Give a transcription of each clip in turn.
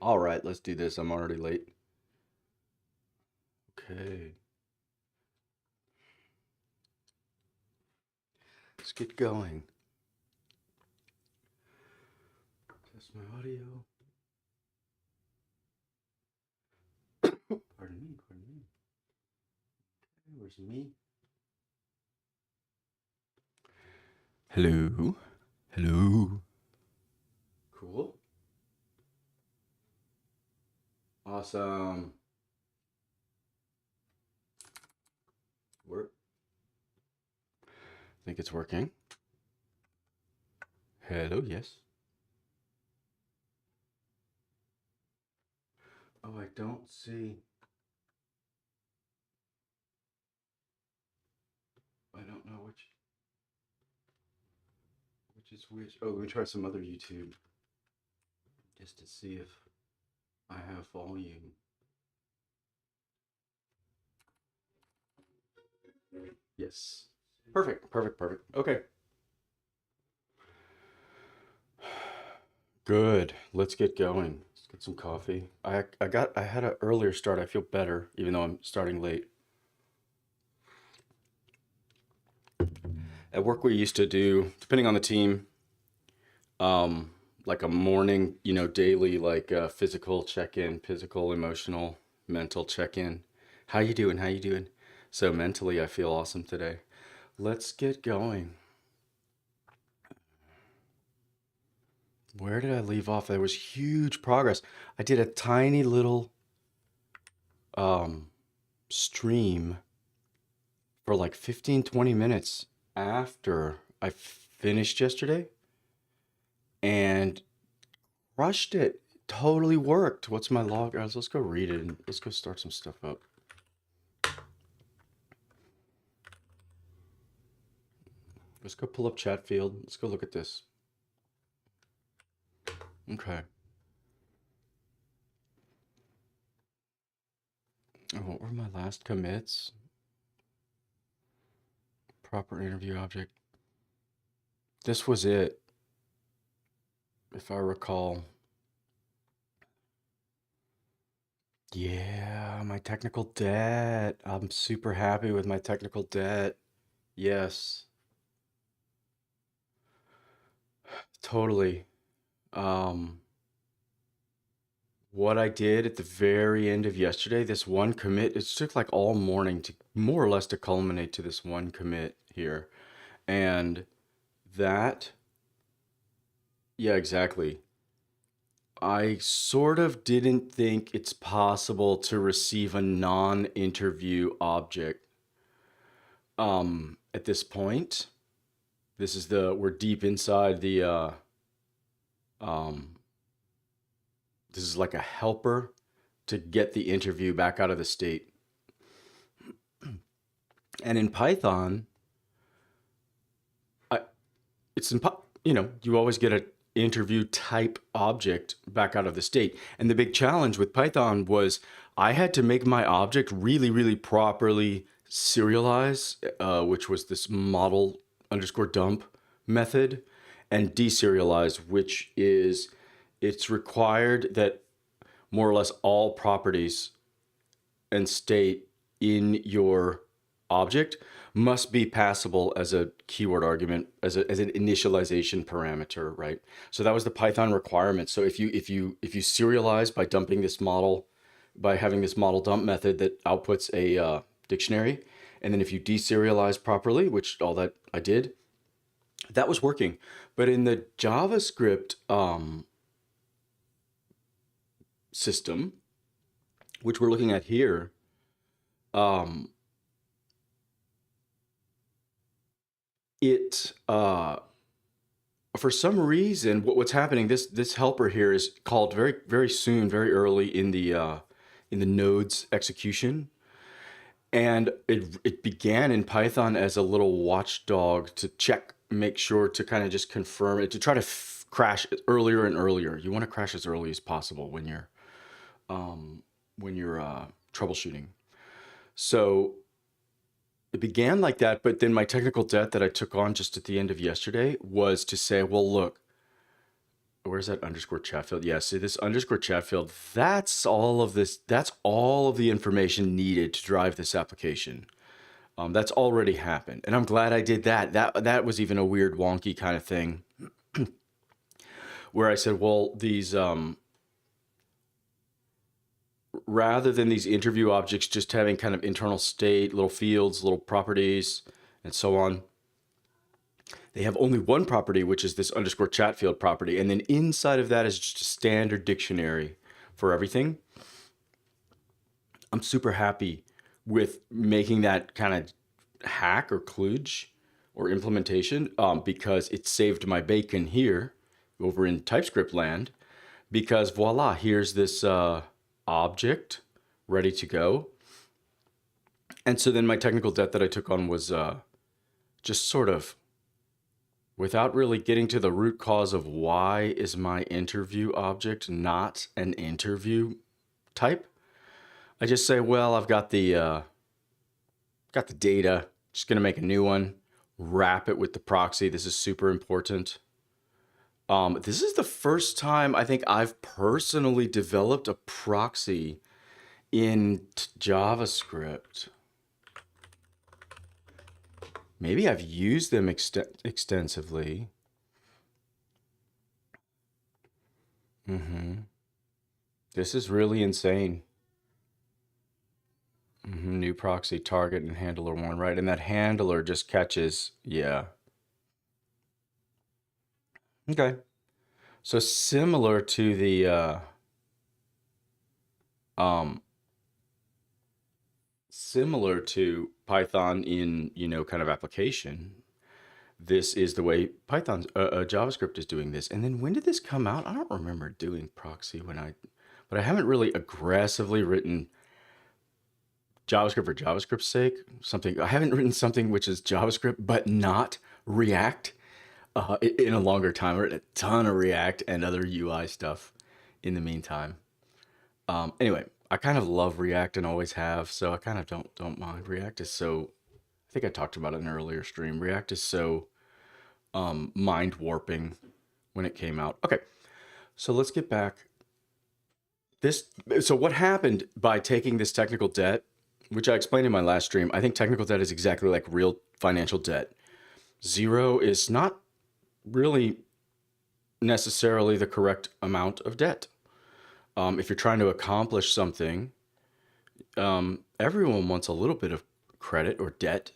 All right, let's do this. I'm already late. Okay. Let's get going. Test my audio. Pardon me, pardon me. Okay, where's me? Hello. Hello. Cool. Awesome. Work. Think it's working. Hello, yes. Oh, I don't see. I don't know which is which. Oh, let me try some other YouTube just to see if I have volume. Yes. Perfect, perfect, perfect. Okay. Good. Let's get going. Let's get some coffee. I had an earlier start. I feel better, even though I'm starting late. At work, we used to do, depending on the team, um, like a morning, daily, like physical check-in, physical, emotional, mental check-in. How you doing? How you doing? So mentally, I feel awesome today. Let's get going. Where did I leave off? There was huge progress. I did a tiny little um, stream for like 15, 20 minutes after I finished yesterday and crushed it. Totally worked. What's my log? Guys, let's go read it and let's go start some stuff up. Let's go pull up chat field. Let's go look at this. Okay. Oh, what were my last commits? Proper interview object. This was it, if I recall. Yeah, my technical debt. I'm super happy with my technical debt. Yes, totally. Um, what I did at the very end of yesterday, this one commit, it took like all morning to more or less to culminate to this one commit here. And that, yeah, exactly. I sort of didn't think it's possible to receive a non-interview object at this point. This is we're deep inside the um this is like a helper to get the interview back out of the state. And in Python, I it's you always get a interview type object back out of the state. And the big challenge with Python was I had to make my object really, really properly serialize, which was this model underscore dump method, and deserialize, which is it's required that more or less all properties and state in your object must be passable as a keyword argument, as an initialization parameter, right? So that was the Python requirement. So if you serialize by dumping this model, by having this model dump method that outputs a dictionary, and then if you deserialize properly, which all that I did, that was working. But in the JavaScript system, which we're looking at here, um, it for some reason what's happening, this helper here is called very, very soon, very early in the node's execution, and it began in Python as a little watchdog to check, make sure, to kind of just confirm it, to try to crash earlier and earlier. You want to crash as early as possible when you're troubleshooting. So it began like that, but then my technical debt that I took on just at the end of yesterday was to say, well, look, where's that underscore chat field? Yeah, see this underscore chat field, that's all of this, that's all of the information needed to drive this application. That's already happened. And I'm glad I did that. That was even a weird, wonky kind of thing where I said, well, these, rather than these interview objects just having kind of internal state, little fields, little properties, and so on, they have only one property, which is this underscore chat field property. And then inside of that is just a standard dictionary for everything. I'm super happy with making that kind of hack or kludge or implementation because it saved my bacon here over in TypeScript land, because voila, here's this object ready to go. And so then my technical debt that I took on was just sort of, without really getting to the root cause of why is my interview object not an interview type, I just say, well, I've got the data, just gonna make a new one, wrap it with the proxy. This is super important. This is the first time I think I've personally developed a proxy in JavaScript. Maybe I've used them extensively. This is really insane. New proxy, target, and handler one, right? And that handler just catches, yeah. Okay. So similar to the, similar to Python in, kind of application, this is the way Python's, JavaScript is doing this. And then when did this come out? I don't remember doing proxy but I haven't really aggressively written JavaScript for JavaScript's sake. I haven't written something which is JavaScript, but not React in a longer time. I've written a ton of React and other UI stuff in the meantime. Anyway, I kind of love React and always have, so I kind of don't mind. React is so, I think I talked about it in an earlier stream. React is so mind warping when it came out. Okay, so let's get back. So what happened by taking this technical debt, which I explained in my last stream, I think technical debt is exactly like real financial debt. Zero is not really necessarily the correct amount of debt. If you're trying to accomplish something, everyone wants a little bit of credit or debt.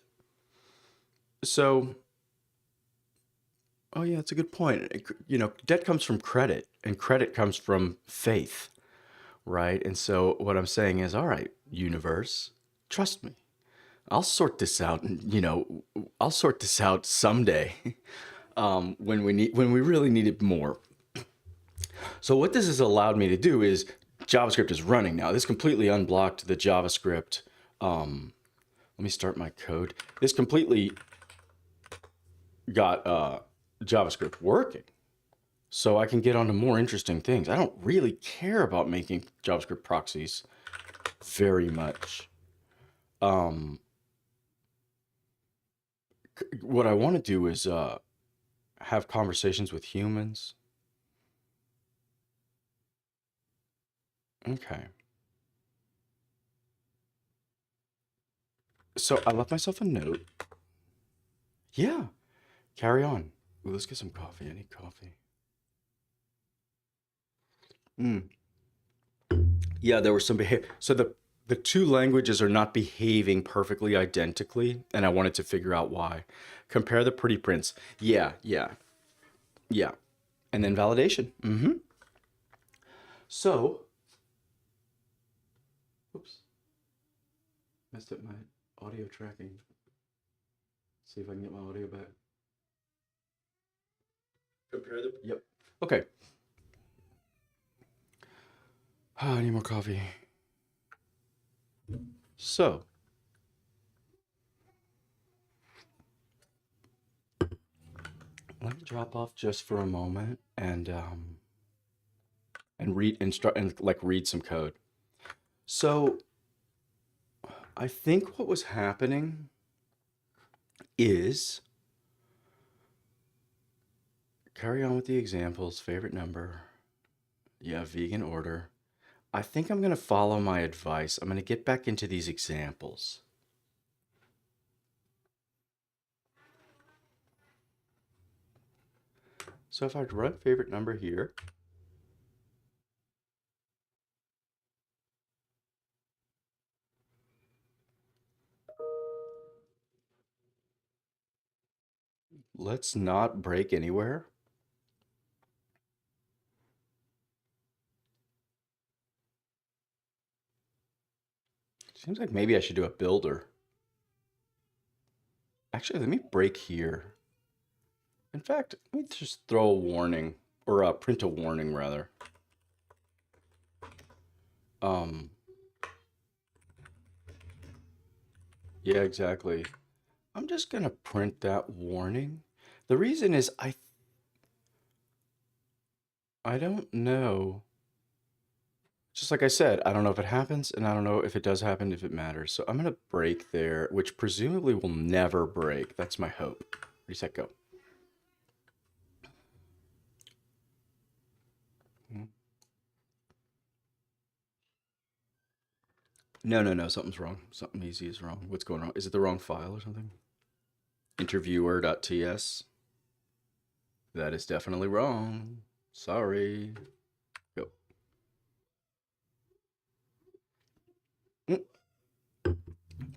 So, oh yeah, it's a good point. Debt comes from credit, and credit comes from faith, right? And so what I'm saying is, all right, universe, trust me. I'll sort this out, I'll sort this out someday when we really need it more. So what this has allowed me to do is JavaScript is running now. This completely unblocked the JavaScript. Let me start my code. This completely got JavaScript working. So I can get on to more interesting things. I don't really care about making JavaScript proxies very much. What I want to do is have conversations with humans. Okay. So I left myself a note. Yeah, carry on. Ooh, let's get some coffee. I need coffee. Yeah, there was some behavior. So the two languages are not behaving perfectly identically, and I wanted to figure out why. Compare the pretty prints. Yeah. And then validation. So, oops, messed up my audio tracking. See if I can get my audio back. Yep. Okay. I need more coffee. So, let me drop off just for a moment and read some code. So, I think what was happening is Carry on with the examples. Favorite number. Yeah, vegan order. I think I'm going to follow my advice. I'm going to get back into these examples. So if I run favorite number here, let's not break anywhere. Seems like maybe I should do a builder. Actually, let me break here. In fact, let me just throw a warning, or print a warning rather. Um, yeah, exactly. I'm just gonna print that warning. The reason is I don't know. Just like I said, I don't know if it happens, and I don't know if it does happen, if it matters. So I'm gonna break there, which presumably will never break. That's my hope. Reset, go. No, no, no, something's wrong. Something easy is wrong. What's going on? Is it the wrong file or something? Interviewer.ts. That is definitely wrong. Sorry. Go. Mm.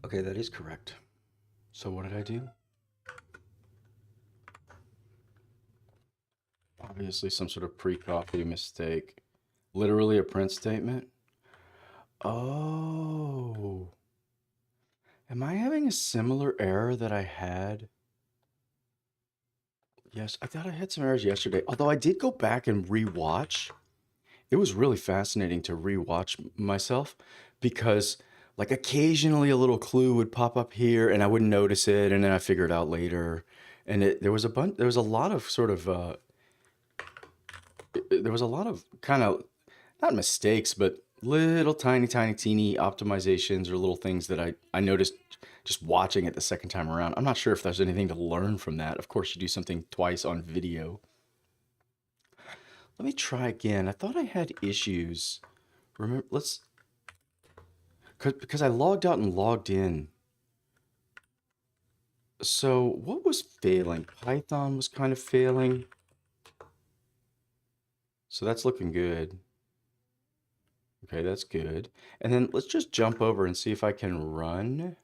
Okay, that is correct. So what did I do? Obviously some sort of pre-copy mistake. Literally a print statement. Oh. Am I having a similar error that I had? Yes, I thought I had some errors yesterday. Although I did go back and rewatch. It was really fascinating to rewatch myself because like occasionally a little clue would pop up here and I wouldn't notice it and then I figure it out later. And there was a lot of sort of there was a lot of kind of not mistakes, but little tiny teeny optimizations or little things that I noticed just watching it the second time around. I'm not sure if there's anything to learn from that. Of course, you do something twice on video. Let me try again. I thought I had issues. Remember, because I logged out and logged in. So what was failing? Python was kind of failing. So that's looking good. Okay, that's good. And then let's just jump over and see if I can run.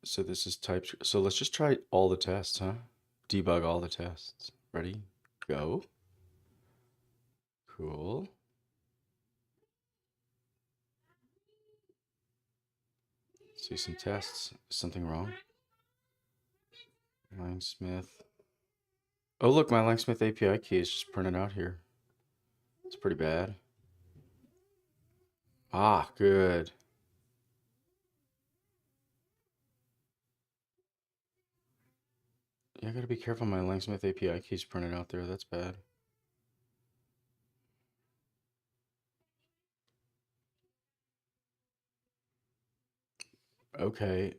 So this is TypeScript. So let's just try all the tests, huh? Debug all the tests. Ready? Go. Cool. See some tests. Is something wrong? Langsmith. Oh, look, my Langsmith API key is just printed out here. It's pretty bad. Ah, good. Yeah, I gotta be careful. My Langsmith API key's printed out there. That's bad. Okay.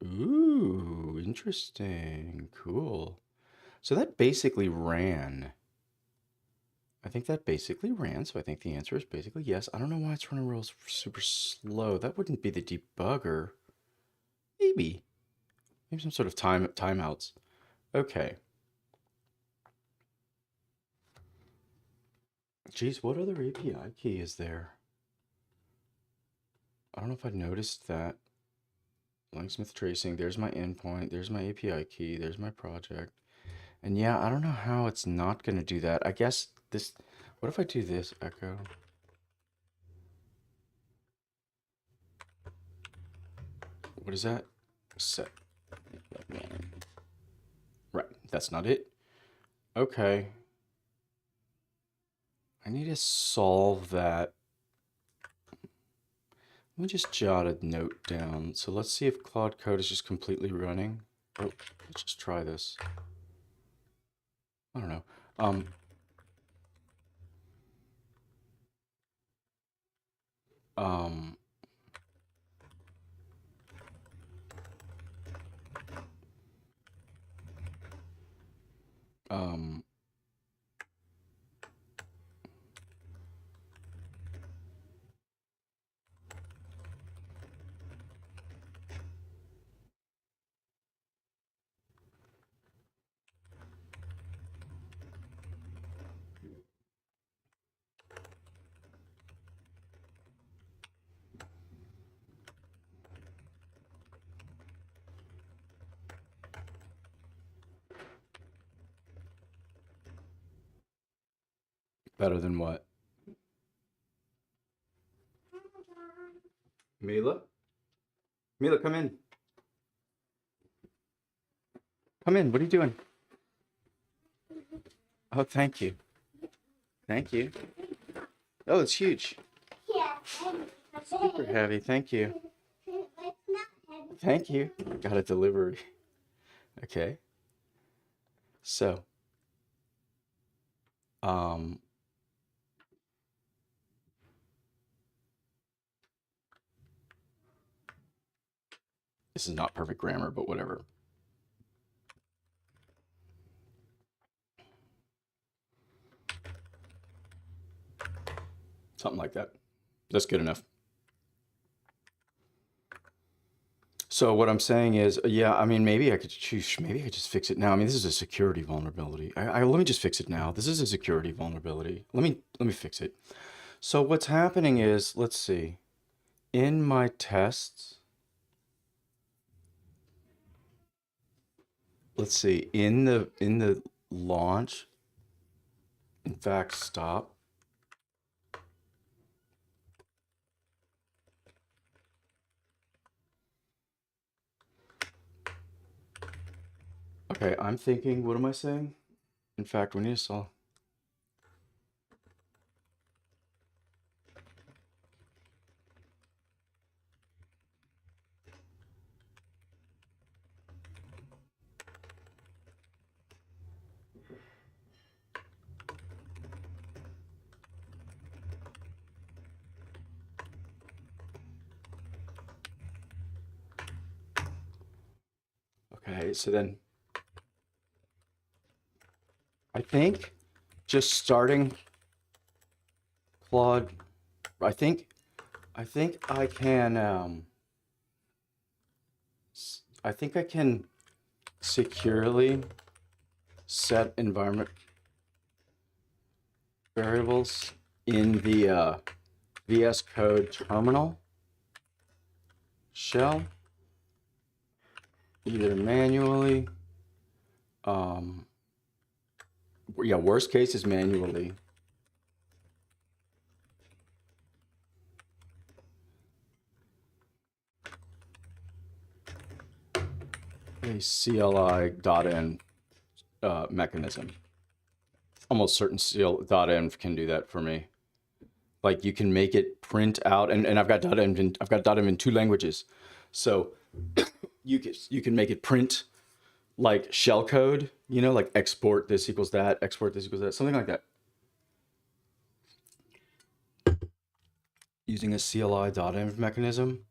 Ooh, interesting. Cool. So that basically ran. I think that basically ran. So I think the answer is basically yes. I don't know why it's running real super slow. That wouldn't be the debugger. Maybe. Maybe some sort of timeouts. Okay. Geez, what other API key is there? I don't know if I noticed that. Langsmith tracing, there's my endpoint, there's my API key, there's my project. And yeah, I don't know how it's not going to do that. I guess this, what if I do this, echo? What is that? Set. Right, that's not it. Okay. I need to solve that. Let me just jot a note down. So let's see if Claude Code is just completely running. Oh, let's just try this. I don't know. Um, Um, better than what? Mila? Mila, come in. Come in. What are you doing? Oh, thank you. Thank you. Oh, it's huge. Super heavy. Thank you. Thank you. Got a delivery. Okay. So, um, this is not perfect grammar, but whatever. Something like that. That's good enough. So what I'm saying is, yeah, I mean, maybe I could choose, maybe I could just fix it now. I mean, this is a security vulnerability. Let me just fix it now. This is a security vulnerability. Let me fix it. So what's happening is, let's see, in my tests, let's see, in the launch, in fact, stop. Okay, I'm thinking, what am I saying? In fact, we need to solve. Okay, so then I think just starting Claude, I think I can I think I can securely set environment variables in the VS Code terminal shell, either manually, yeah, worst case is manually. A CLI.env mechanism. Almost certain CL.env can do that for me. Like you can make it print out, and I've got .env in 2 languages, so you can make it print like shellcode, like export this equals that, export this equals that, something like that, using a CLI.env mechanism.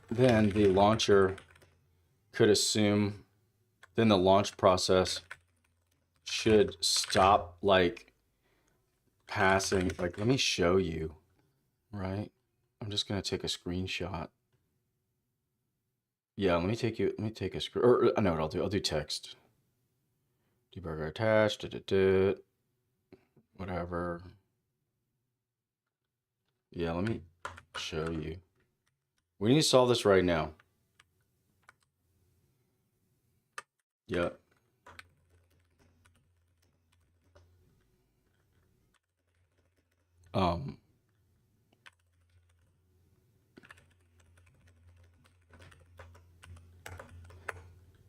Then the launcher could assume, then the launch process should stop like passing, like, let me show you, right? I'm just gonna take a screenshot. Yeah, let me take a screen, or I know what I'll do text. Debugger attached, whatever. Yeah, let me show you. We need to solve this right now. Yeah.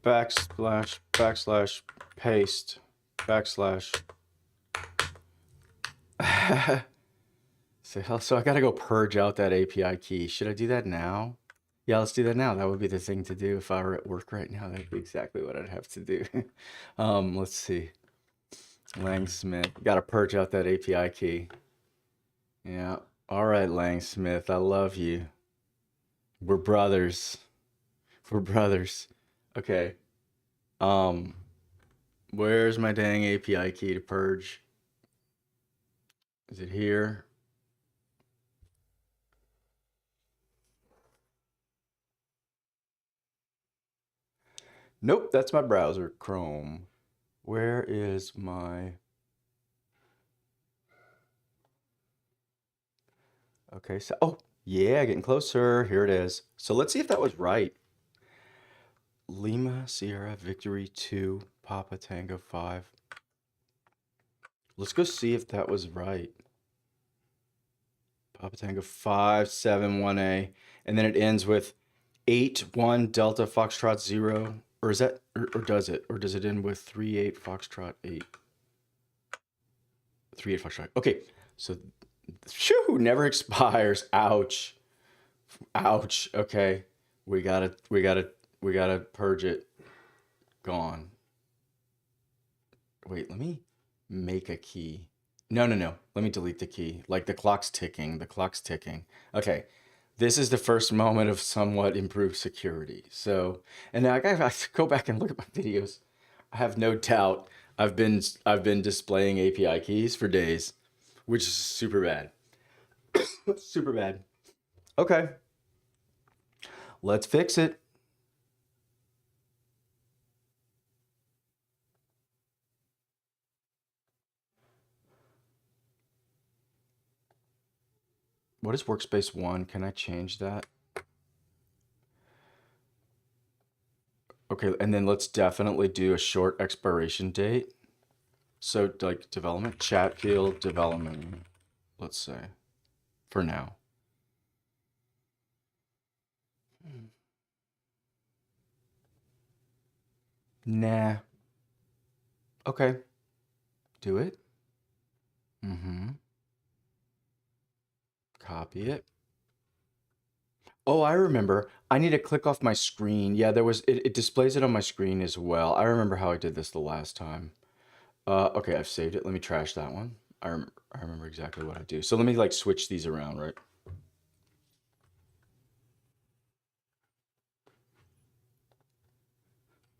Backslash paste backslash. So I gotta go purge out that API key. Should I do that now? Yeah, let's do that now. That would be the thing to do if I were at work right now. That'd be exactly what I'd have to do. Let's see. Langsmith, gotta purge out that API key. Yeah. All right, Langsmith, I love you. We're brothers. We're brothers. Okay. Um, where's my dang API key to purge? Is it here? Nope, that's my browser, Chrome. Where is my... Okay, so, oh, yeah, getting closer. Here it is. So let's see if that was right. Lima, Sierra, Victory 2, Papa Tango 5. Let's go see if that was right. Papa Tango 571A. And then it ends with 8-1 Delta Foxtrot 0. Or is that, or does it? Or does it end with 3-8 Foxtrot 8? 3-8 Foxtrot. Okay, so, shoo, never expires. Ouch. Ouch. Okay. We gotta purge it. Gone. Wait, let me make a key. No. Let me delete the key. Like the clock's ticking. The clock's ticking. Okay. This is the first moment of somewhat improved security. So, and now I gotta go back and look at my videos. I have no doubt I've been displaying API keys for days, which is super bad. Super bad. Okay. Let's fix it. What is workspace 1? Can I change that? Okay, and then let's definitely do a short expiration date. So like development, chat field, development, let's say, for now. Nah. Okay. Do it. Copy it. Oh, I remember. I need to click off my screen. Yeah, it displays it on my screen as well. I remember how I did this the last time. Okay, I've saved it. Let me trash that one. I remember exactly what I do. So let me like switch these around, right?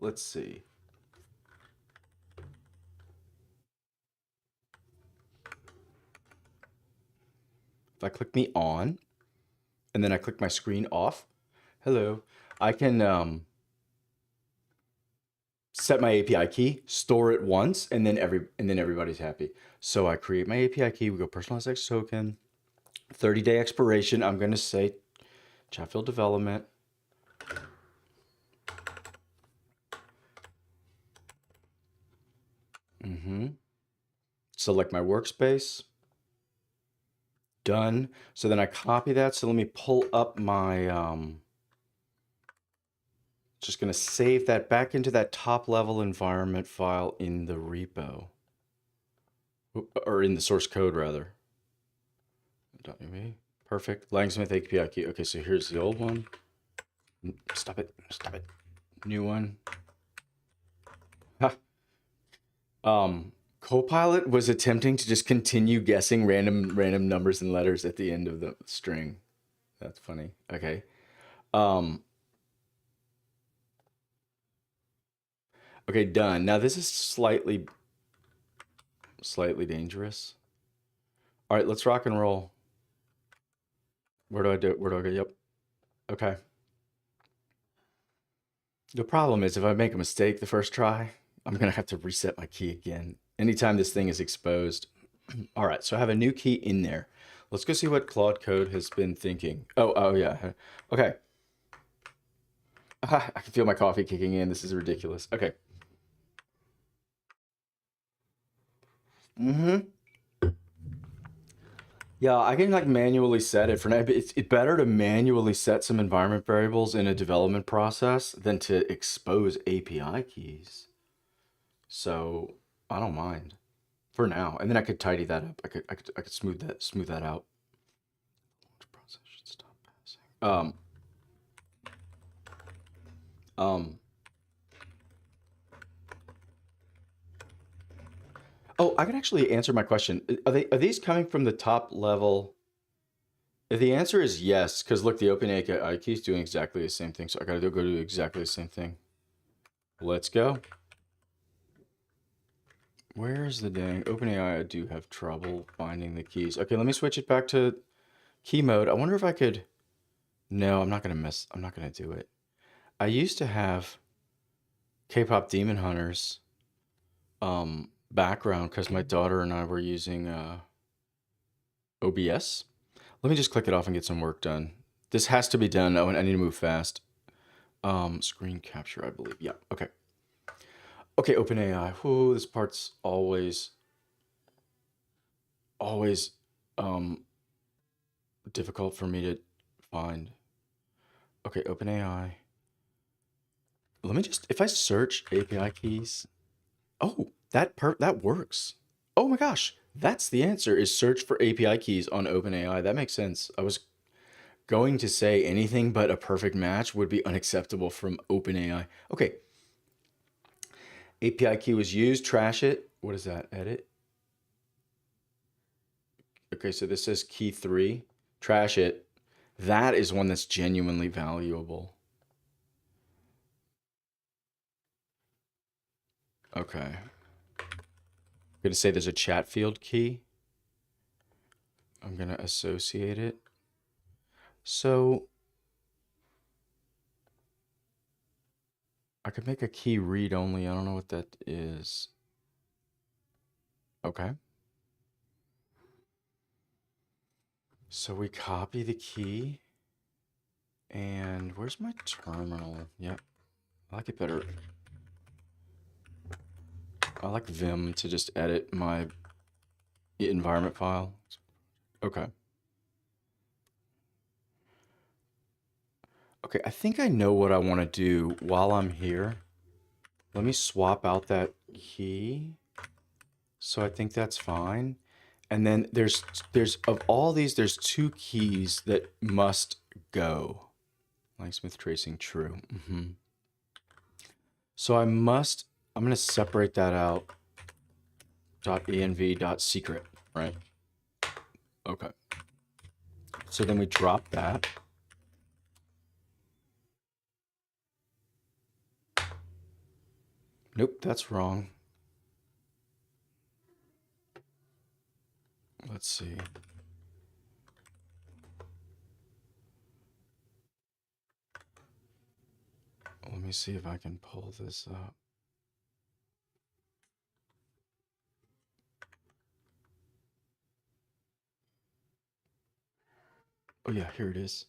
Let's see. If I click me on, and then I click my screen off, hello, I can set my API key, store it once, and then everybody's happy. So I create my API key, we go personalized X token, 30-day expiration. I'm gonna say chat field development. Select my workspace. Done. So then I copy that. So let me pull up my, just going to save that back into that top level environment file in the repo. Or in the source code, rather. Perfect. Langsmith API key. Okay, so here's the old one. Stop it. Stop it. New one. Ha. Copilot was attempting to just continue guessing random numbers and letters at the end of the string. That's funny. Okay. Okay, done. Now this is slightly dangerous. All right, let's rock and roll. Where do I do it? Where do I go? Yep. Okay. The problem is if I make a mistake the first try, I'm gonna have to reset my key again anytime this thing is exposed. All right, so I have a new key in there. Let's go see what Claude Code has been thinking. Oh yeah. Okay. I can feel my coffee kicking in. This is ridiculous. Okay. Yeah, I can like manually set it for now. It's better to manually set some environment variables in a development process than to expose API keys. So I don't mind for now. And then I could tidy that up. I could smooth that out. Launch process should stop passing. Oh, I could actually answer my question. Are these coming from the top level? If the answer is yes, because look, the open API key is doing exactly the same thing. So I gotta go do exactly the same thing. Let's go. Where's the dang OpenAI? I do have trouble finding the keys. Okay, let me switch it back to key mode. I wonder if I could. No, I'm not gonna do it. I used to have K-pop Demon Hunters background because my daughter and I were using OBS. Let me just click it off and get some work done. This has to be done. Oh, and I need to move fast. Screen capture, I believe. Yeah, okay. Okay, OpenAI. Whoa, this part's always difficult for me to find. Okay, OpenAI. Let me just, if I search API keys, oh, that works. Oh my gosh, that's the answer, is search for API keys on OpenAI. That makes sense. I was going to say anything but a perfect match would be unacceptable from OpenAI. Okay. API key was used, trash it. What is that? Edit. Okay, so this says key 3, trash it. That is one that's genuinely valuable. Okay. I'm going to say there's a chat field key. I'm going to associate it. So I could make a key read only. I don't know what that is. Okay. So we copy the key. And where's my terminal? Yep. I like it better. I like Vim to just edit my environment file. Okay. Okay, I think I know what I want to do while I'm here. Let me swap out that key. So I think that's fine. And then there's of all these, there's 2 keys that must go. Langsmith tracing true. So I'm going to separate that out. .env.secret, right? Okay. So then we drop that. Nope, that's wrong. Let's see. Let me see if I can pull this up. Oh yeah, here it is.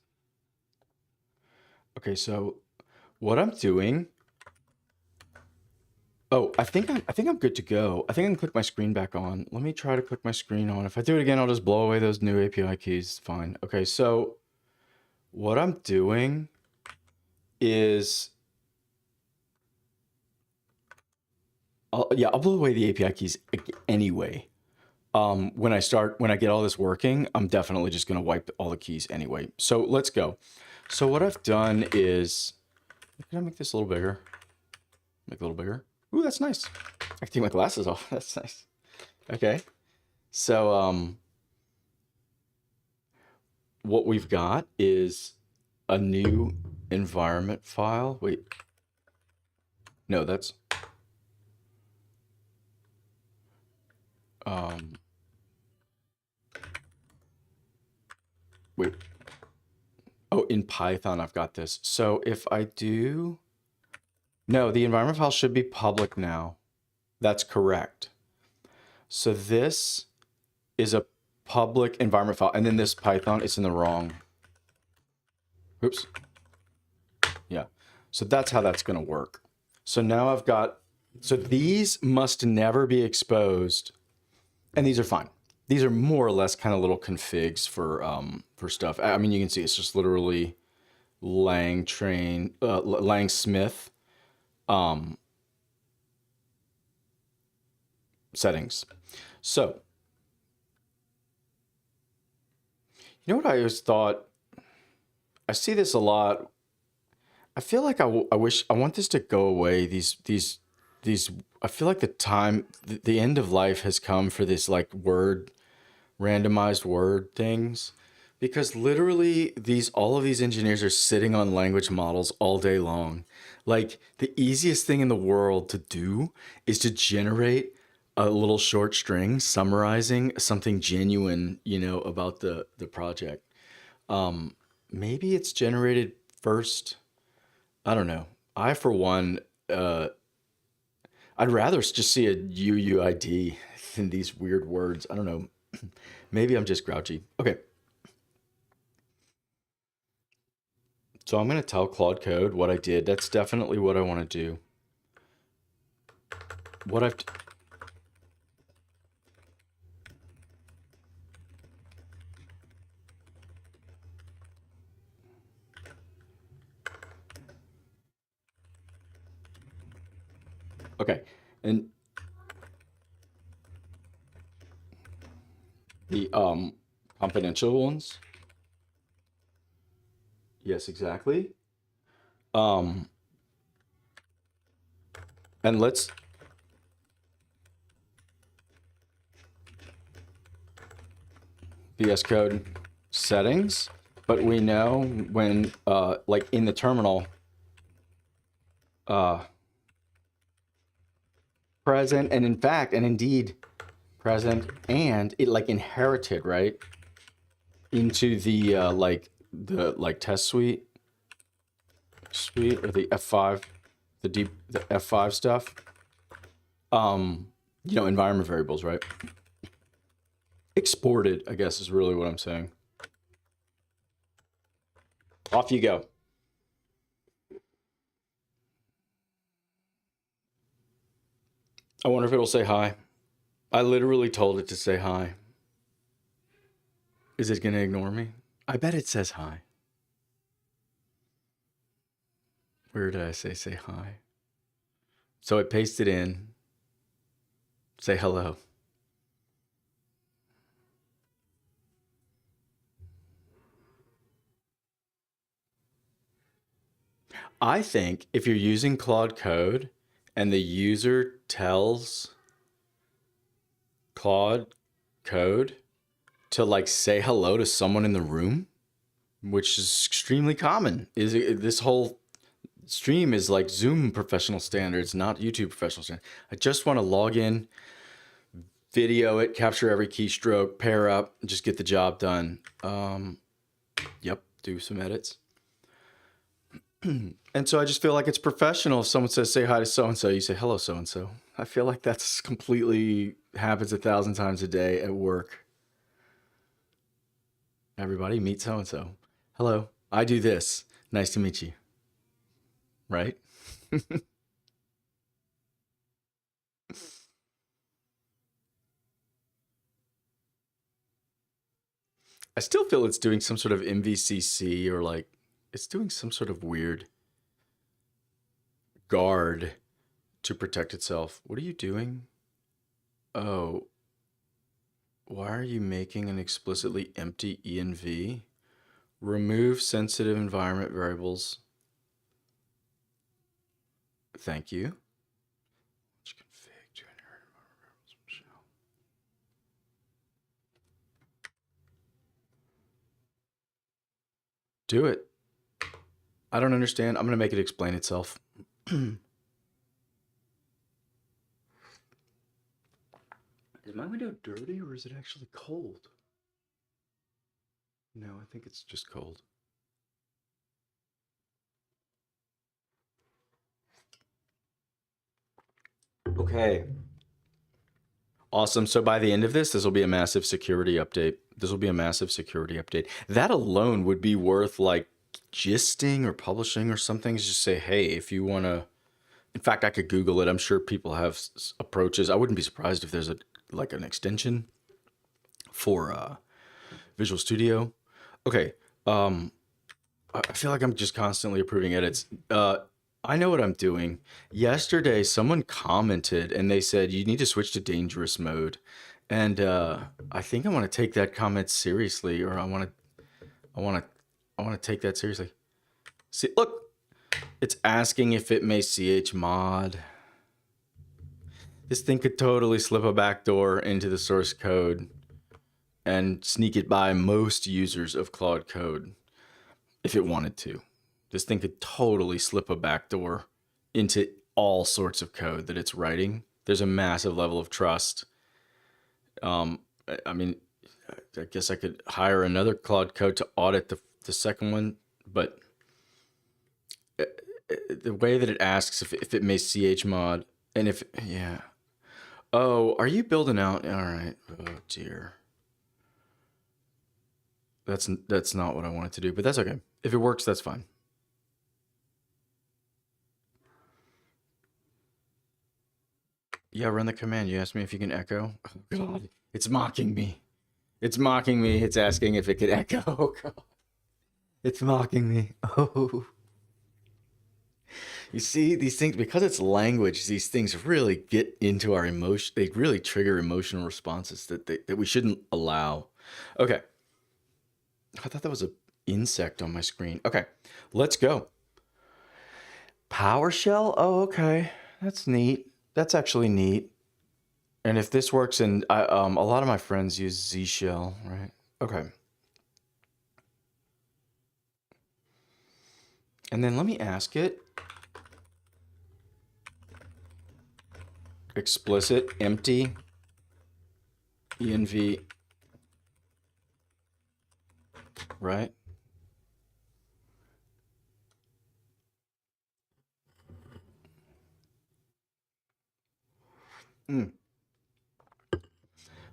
Okay, so what I'm doing. Oh, I think I'm good to go. I think I can click my screen back on. Let me try to click my screen on. If I do it again, I'll just blow away those new API keys. Fine. Okay, so what I'm doing is I'll blow away the API keys anyway. When I get all this working, I'm definitely just going to wipe all the keys anyway. So let's go. So what I've done is, can I make this a little bigger? Make it a little bigger. Ooh, that's nice. I can take my glasses off. That's nice. Okay. So, what we've got is a new environment file. Wait. No, that's, wait. Oh, in Python, I've got this. So if I do, no, the environment file should be public now. That's correct. So this is a public environment file. And then this Python, it's in the wrong. Oops. Yeah. So that's how that's going to work. So now I've got, so these must never be exposed. And these are fine. These are more or less kind of little configs for stuff. I mean, you can see it's just literally Langsmith settings. So, you know what I always thought? I see this a lot. I feel like I want this to go away. These. I feel like the end of life has come for this like randomized word things, Because literally all of these engineers are sitting on language models all day long. Like the easiest thing in the world to do is to generate a little short string summarizing something genuine, about the project. Maybe it's generated first. I don't know. I, for one, uh, I'd rather just see a UUID than these weird words. I don't know. Maybe I'm just grouchy. Okay. So I'm going to tell Claude Code what I did. That's definitely what I want to do. What I've okay. And the confidential ones. Yes, exactly. Um and let's VS Code settings, but we know when like in the terminal uh present, and in fact and indeed present, and it like inherited right into the like test suite or the F5, the F5 stuff. Environment variables, right? Exported, I guess, is really what I'm saying. Off you go. I wonder if it'll say hi. I literally told it to say hi. Is it going to ignore me? I bet it says hi. Where did I say hi? So it pasted in, say hello. I think if you're using Claude Code and the user tells Claude Code to like say hello to someone in the room, which is extremely common, this whole stream is like Zoom professional standards, not YouTube professional standards. I just want to log in, video it, capture every keystroke, pair up, and just get the job done. Yep, do some edits. And so I just feel like it's professional. If someone says, say hi to so-and-so, you say, hello, so-and-so. I feel like that's completely happens 1,000 times a day at work. Everybody meet so-and-so. Hello, I do this. Nice to meet you. Right? I still feel it's doing some sort of MVCC, or like it's doing some sort of weird guard to protect itself. What are you doing? Oh, why are you making an explicitly empty env? Remove sensitive environment variables. Thank you. Config to inherit environment variables from shell. Do it. I don't understand. I'm going to make it explain itself. Is my window dirty or is it actually cold? No, I think it's just cold. Okay. Awesome. So by the end of this will be a massive security update. This will be a massive security update. That alone would be worth like gisting or publishing or something. Just say, hey, if you want to. In fact, I could Google it. I'm sure people have approaches. I wouldn't be surprised if there's like an extension for Visual Studio. Okay. I feel like I'm just constantly approving edits. I know what I'm doing. Yesterday, someone commented and they said you need to switch to dangerous mode, and I think I want to take that comment seriously, or I want to take that seriously. See, look, it's asking if it may chmod. This thing could totally slip a backdoor into the source code and sneak it by most users of Claude Code if it wanted to. This thing could totally slip a backdoor into all sorts of code that it's writing. There's a massive level of trust. I mean, I guess I could hire another Claude Code to audit the second one, but the way that it asks if it may chmod, and if, yeah. Oh, are you building out? All right. Oh, dear. That's not what I wanted to do, but that's okay. If it works, that's fine. Yeah, run the command. You asked me if you can echo. Oh, God. It's mocking me. It's mocking me. It's asking if it could echo. Oh, God. It's mocking me. Oh. You see, these things, because it's language, these things really get into our emotion. They really trigger emotional responses that we shouldn't allow. Okay. I thought that was an insect on my screen. Okay, let's go. PowerShell? Oh, okay. That's neat. That's actually neat. And if this works, and a lot of my friends use Z Shell, right? Okay. And then let me ask it. Explicit empty env, right?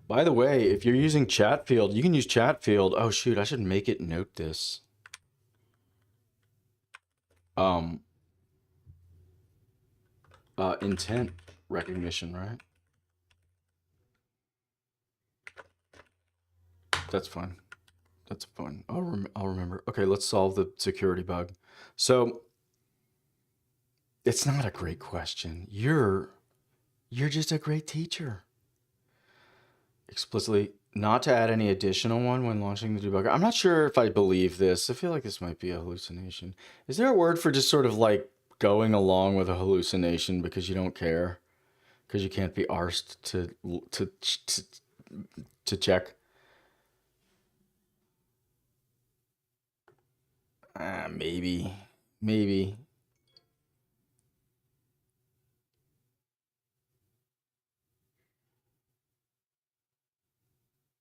By the way, if you're using chat field, you can use chat field. Oh shoot, I should make it note this. Intent recognition, right? That's fine. That's fine. I'll remember. Okay, let's solve the security bug. So it's not a great question. You're just a great teacher. Explicitly not to add any additional one when launching the debugger. I'm not sure if I believe this. I feel like this might be a hallucination. Is there a word for just sort of like going along with a hallucination because you don't care? Because you can't be arsed to check? Maybe. Maybe.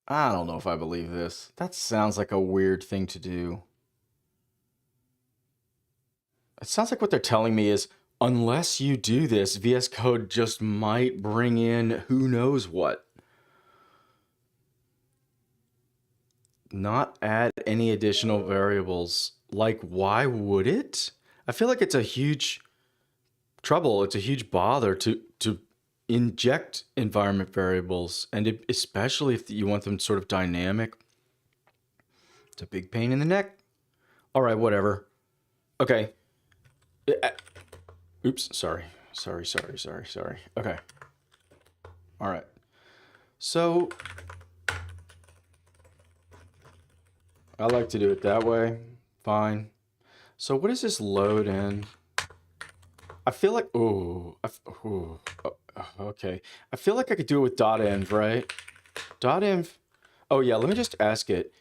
I don't know if I believe this. That sounds like a weird thing to do. It sounds like what they're telling me is unless you do this, VS Code just might bring in who knows what. Not add any additional variables. Like, why would it? I feel like it's a huge trouble. It's a huge bother to inject environment variables, and especially if you want them sort of dynamic. It's a big pain in the neck. All right, whatever. Okay. Oops, sorry. Okay. All right. So I like to do it that way. Fine. So what does this load in? I feel like, okay. I feel like I could do it with .env, right? .env. Oh yeah, let me just ask it.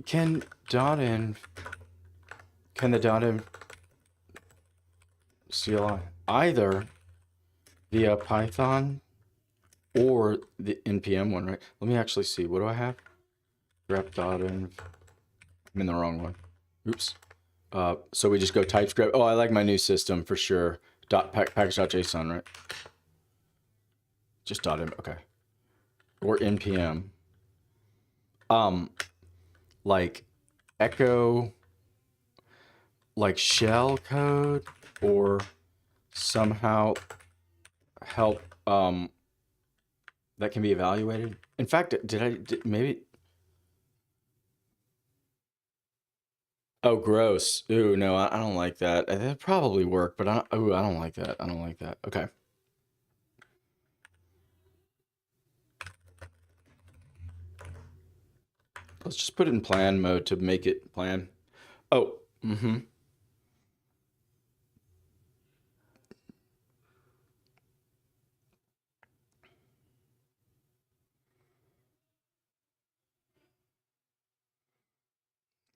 Can the .env CLI either via Python or the npm one, right? Let me actually see. What do I have? Grep.env. I'm in the wrong one. Oops. So we just go TypeScript. Oh, I like my new system for sure. Package.json, right? Just .env. Okay. Or npm. Like echo, like shell code, or somehow help that can be evaluated. In fact, maybe? Oh, gross. Ooh, no, I don't like that. That probably work, but I don't like that. I don't like that. Okay. Let's just put it in plan mode to make it plan. Oh, mm-hmm.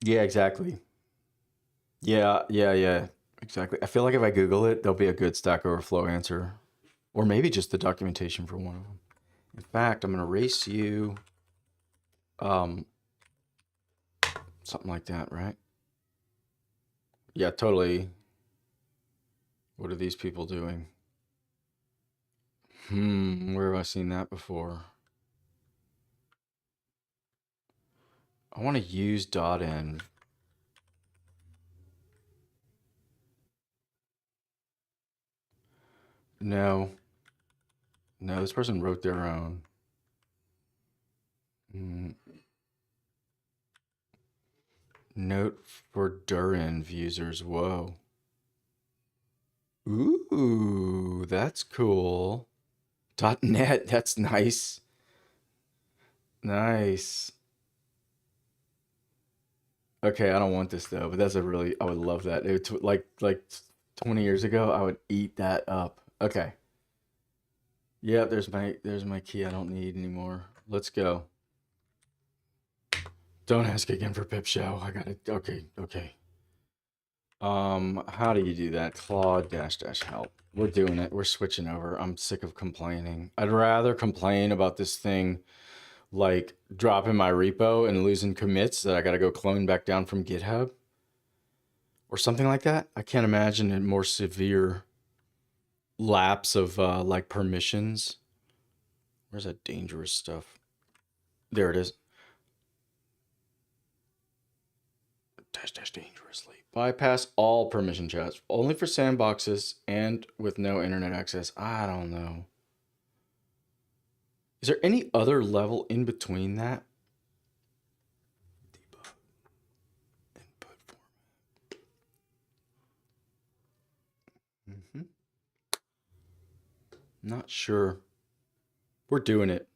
Yeah, exactly. Yeah, yeah, yeah, exactly. I feel like if I Google it, there'll be a good Stack Overflow answer, or maybe just the documentation for one of them. In fact, I'm gonna race you, um, something like that, right? Yeah, totally. What are these people doing? Where have I seen that before? I want to use .env. No, no, this person wrote their own. Mm, Note for Durenv users. Whoa. Ooh, that's cool. .net, that's nice. Nice. Okay, I don't want this though, but that's a really, I would love that. Like 20 years ago, I would eat that up. Okay. Yeah, there's my key I don't need anymore. Let's go. Don't ask again for pip show. I got it. Okay, okay. How do you do that? Claude dash dash help. We're doing it. We're switching over. I'm sick of complaining. I'd rather complain about this thing like dropping my repo and losing commits that I got to go clone back down from GitHub or something like that. I can't imagine a more severe lapse of like permissions. Where's that dangerous stuff? There it is. Dash dash dangerously. Bypass all permission chats, only for sandboxes and with no internet access. I don't know. Is there any other level in between that? Debug input format. Not sure. We're doing it.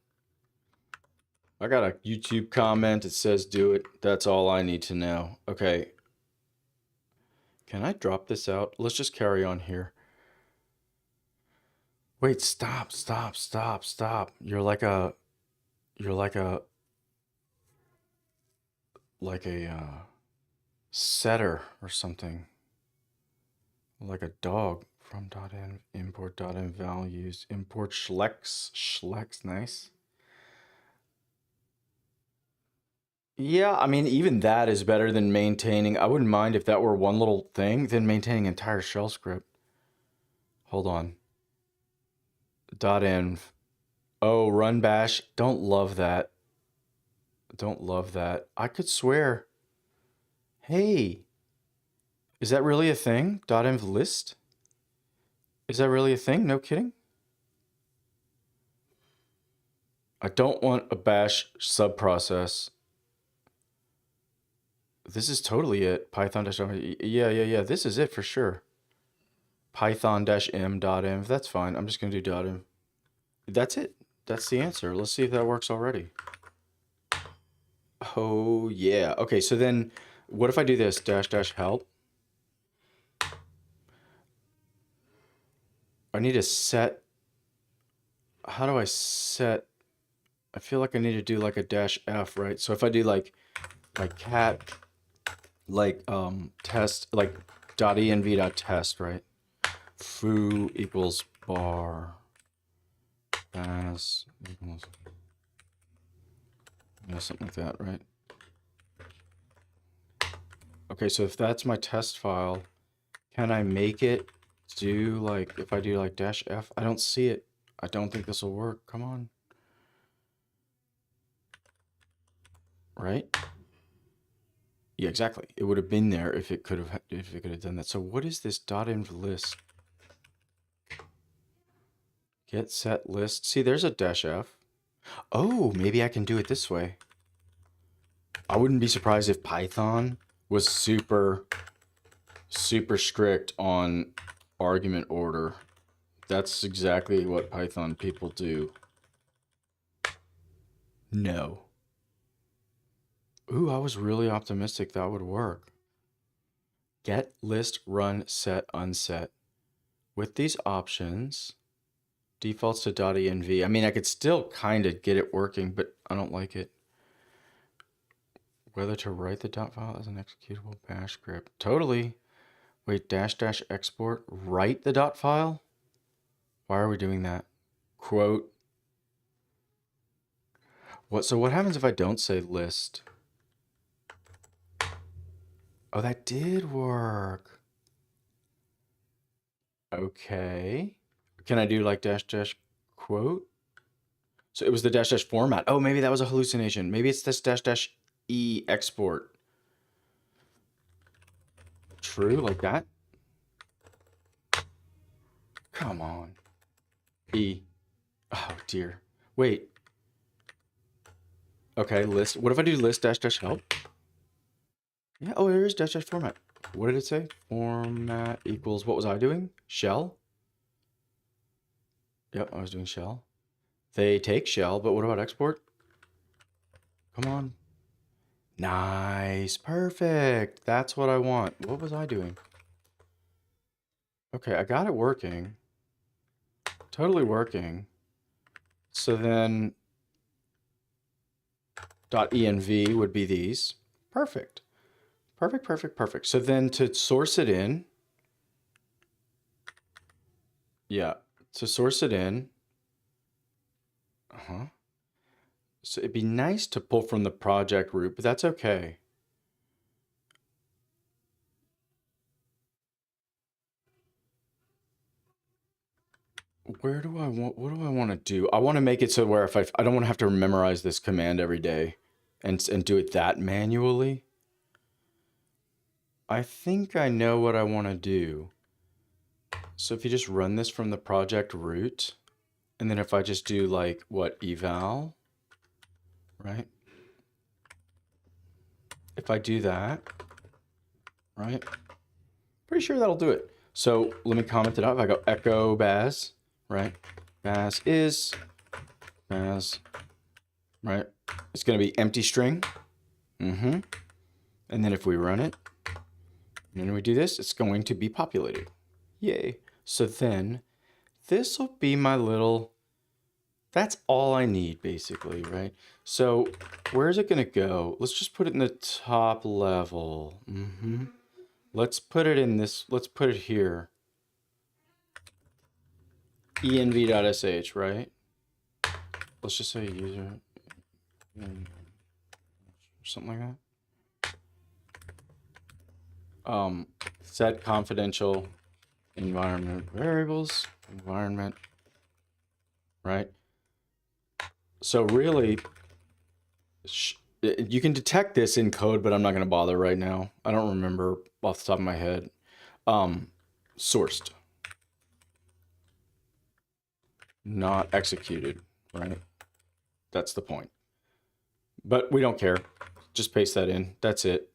I got a YouTube comment. It says do it. That's all I need to know. Okay. Can I drop this out? Let's just carry on here. Wait, stop, stop, stop, stop. You're like a setter or something. Like a dog from .env, import .env values, import schlecks, nice. Yeah, I mean, even that is better than maintaining. I wouldn't mind if that were one little thing than maintaining entire shell script. Hold on. .env. Oh, run bash. Don't love that. Don't love that. I could swear. Hey, is that really a thing? .env list? Is that really a thing? No kidding? I don't want a bash subprocess. This is totally it. Python dash yeah. This is it for sure. Python dash m.env. That's fine. I'm just gonna do .env. That's it. That's the answer. Let's see if that works already. Oh yeah. Okay. So then, what if I do this dash dash help? I need to set. How do I set? I feel like I need to do like a dash f, right? So if I do like cat test .env.test, right? Foo equals bar as equals something like that, right? Okay, so if that's my test file, can I make it do like if I do like dash f? I don't see it. I don't think this will work. Come on. Right? Yeah, exactly. It would have been there if it could have done that. So what is this .env list? Get set list. See, there's a dash f. Oh, maybe I can do it this way. I wouldn't be surprised if Python was super strict on argument order. That's exactly what Python people do. No. Ooh, I was really optimistic that would work. Get list run set unset. With these options, defaults to .env. I mean, I could still kind of get it working, but I don't like it. Whether to write the dot file as an executable bash script. Totally. Wait, dash dash export, write the dot file? Why are we doing that? Quote. So what happens if I don't say list? Oh, that did work. Okay. Can I do like dash dash quote? So it was the dash dash format. Oh, maybe that was a hallucination. Maybe it's this dash dash E export. True, like that? Come on. E. Oh, dear. Wait. Okay, list. What if I do list dash dash help? Yeah, oh, here is dash dash format. What did it say? Format equals, what was I doing? Shell? Yep, I was doing shell. They take shell, but what about export? Come on. Nice, perfect. That's what I want. What was I doing? Okay, I got it working. Totally working. So then .env would be these. Perfect. Perfect, perfect, perfect. So then to source it in, yeah, to source it in, so it'd be nice to pull from the project root, but that's okay. Where do I want, what do I want to do? I want to make it so where if I don't want to have to memorize this command every day and do it that manually. I think I know what I want to do. So if you just run this from the project root, and then if I just do like what, eval, right? If I do that, right? Pretty sure that'll do it. So let me comment it out. If I go echo baz, right? Baz is, baz, right? It's going to be empty string. And then if we run it, and then we do this, it's going to be populated. Yay. So then this will be my little, that's all I need basically, right? So where is it going to go? Let's just put it in the top level. Let's put it in this, let's put it here. env.sh, right? Let's just say user, something like that. Set confidential environment variables, environment, right? So really, you can detect this in code, but I'm not going to bother right now. I don't remember off the top of my head. Sourced, not executed, right? That's the point. But we don't care. Just paste that in. That's it.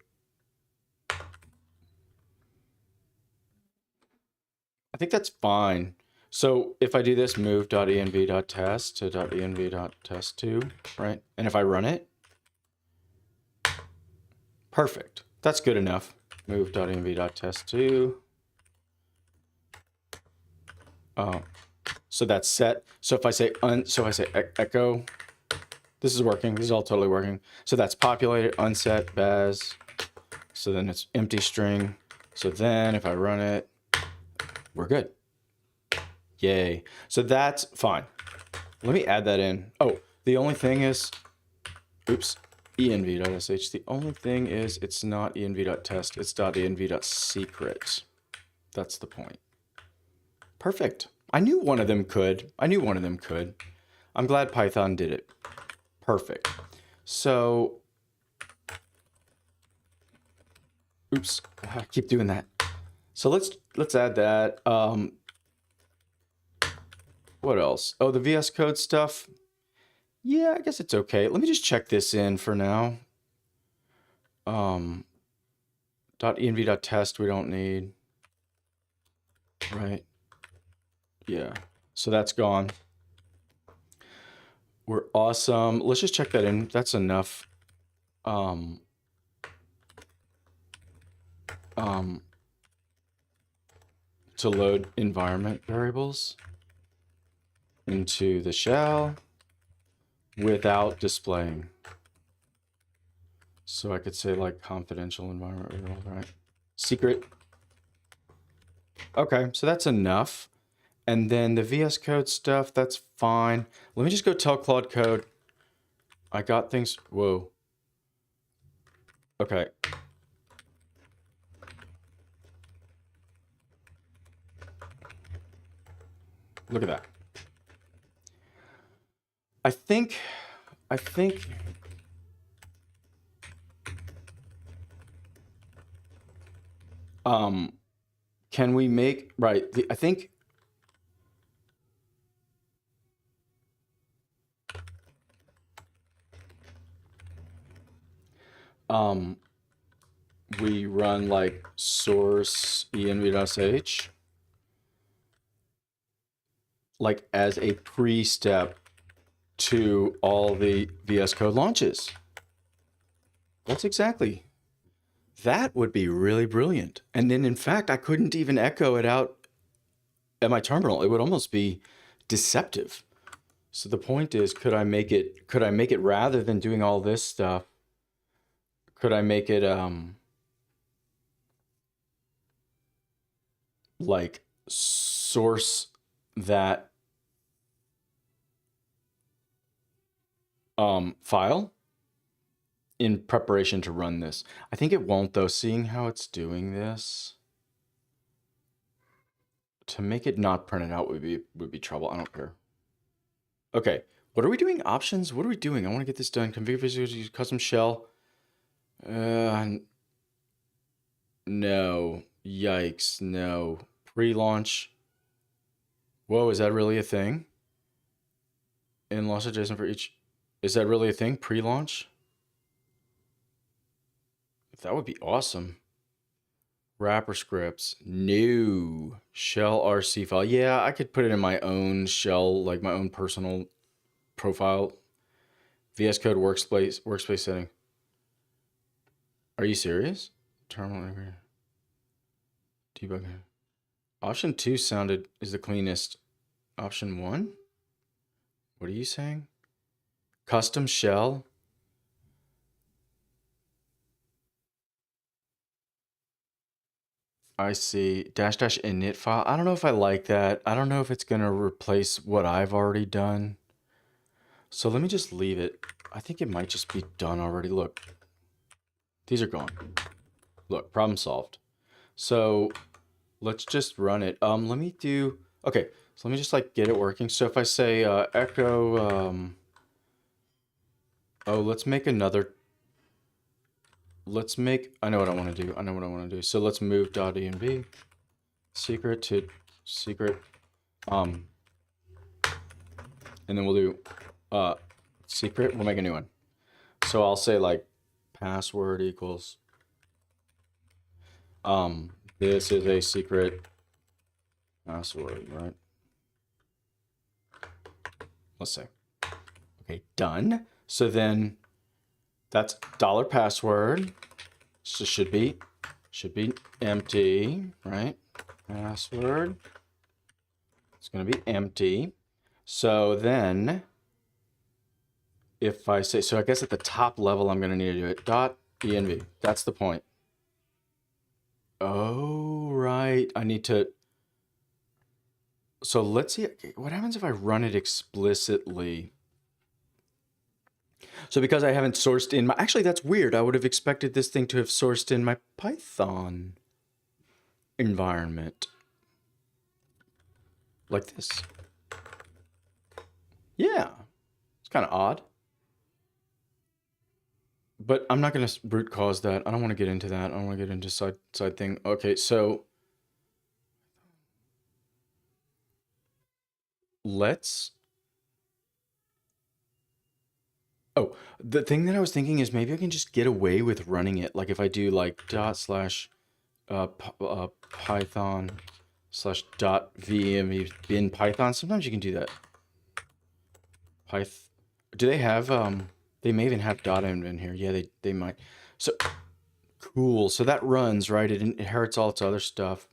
I think that's fine. So if I do this move.env.test to .env.test2, right? And if I run it, perfect. That's good enough. Move.env.test2. So that's set. So if I say echo, this is working. This is all totally working. So that's populated, unset, baz. So then it's empty string. So then if I run it, we're good. Yay. So that's fine. Let me add that in. Oh, the only thing is, oops, env.sh. The only thing is it's not env.test. It's .env.secret. That's the point. Perfect. I knew one of them could. I'm glad Python did it. Perfect. So, oops, I keep doing that. So let's add that. What else? Oh, the VS Code stuff. Yeah, I guess it's okay. Let me just check this in for now. .env.test we don't need. Right. Yeah. So that's gone. We're awesome. Let's just check that in. That's enough. To load environment variables into the shell without displaying. So I could say like confidential environment variable, right? Secret. Okay, so that's enough. And then the VS Code stuff, that's fine. Let me just go tell Claude Code. I got things. Whoa. Okay. Look at that. I think can we make right? I think we run like source env.sh like as a pre-step to all the VS Code launches. That's exactly. That would be really brilliant. And then in fact, I couldn't even echo it out at my terminal. It would almost be deceptive. So the point is, could I make it rather than doing all this stuff, could I make it like source that file in preparation to run this? I think it won't though, seeing how it's doing this. To make it not printed out would be trouble. I don't care. Okay, what are we doing? Options? What are we doing? I want to get this done. Configure use custom shell. No. Yikes. No. Pre-launch. Whoa, is that really a thing? And launch JSON for each. Is that really a thing? Pre-launch? That would be awesome. Wrapper scripts. No. Shell RC file. Yeah, I could put it in my own shell, like my own personal profile. VS Code workspace setting. Are you serious? Terminal debug. Option 2 is the cleanest. Option 1? What are you saying? Custom shell? I see. Dash init file. I don't know if I like that. I don't know if it's going to replace what I've already done. So let me just leave it. I think it might just be done already. Look, these are gone. Look, problem solved. So let's just run it. Let me do, okay. So let me just like get it working. So if I say echo, oh, let's make another, I know what I want to do. I know what I want to do. So let's move .env secret to secret, and then we'll do secret. We'll make a new one. So I'll say like password equals, this is a secret password, right? Let's say, okay, done. So then that's $password. So should be empty, right? Password. It's going to be empty. So then if I say, so I guess at the top level, I'm going to need to do it .env. That's the point. Oh, right. I need to. So let's see. What happens if I run it explicitly? So because I haven't sourced in my, actually that's weird. I would have expected this thing to have sourced in my Python environment. Like this. Yeah, it's kind of odd. But I'm not going to root cause that. I don't want to get into that. I don't want to get into side thing. Okay, so let's. Oh, the thing that I was thinking is maybe I can just get away with running it. Like if I do like Python /vm bin Python. Sometimes you can do that. Do they have they may even have .env in here. Yeah, they might. So cool. So that runs, right? It inherits all its other stuff.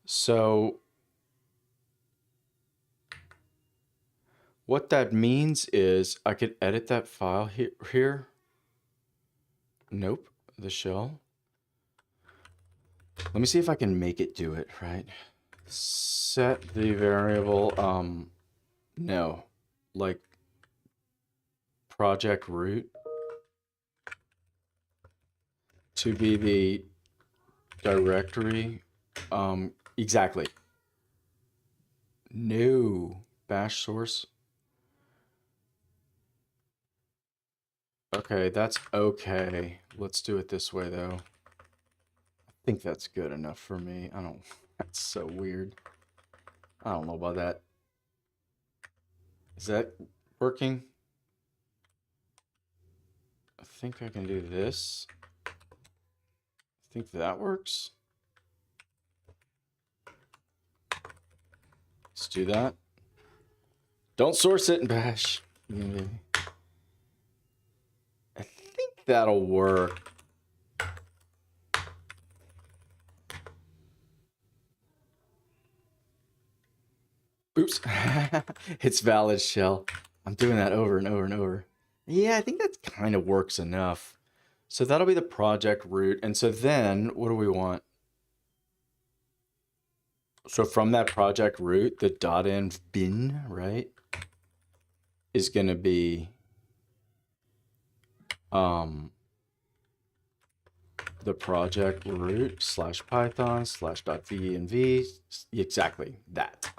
So what that means is I could edit that file here. Nope. The shell. Let me see if I can make it do it, right? Set the variable, no, like project root to be the directory. Exactly. No, bash source. Okay, that's okay. Let's do it this way though. I think that's good enough for me. I don't, that's so weird. I don't know about that. Is that working? I think I can do this. I think that works. Let's do that. Don't source it in bash. I think that'll work. Oops. It's valid shell. I'm doing that over and over and over. Yeah, I think that kind of works enough. So that'll be the project root. And so then what do we want? So from that project root, the .env bin, right, is going to be the project root / python / .venv, exactly that.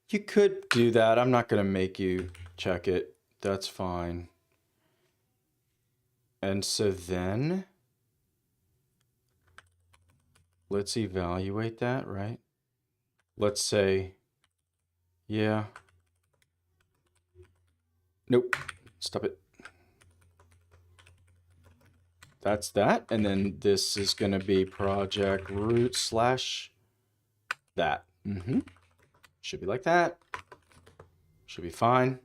You could do that. I'm not going to make you check it. That's fine. And so then let's evaluate that, right? Let's say, yeah. Nope. Stop it. That's that. And then this is going to be project root / that. Should be like that. Should be fine.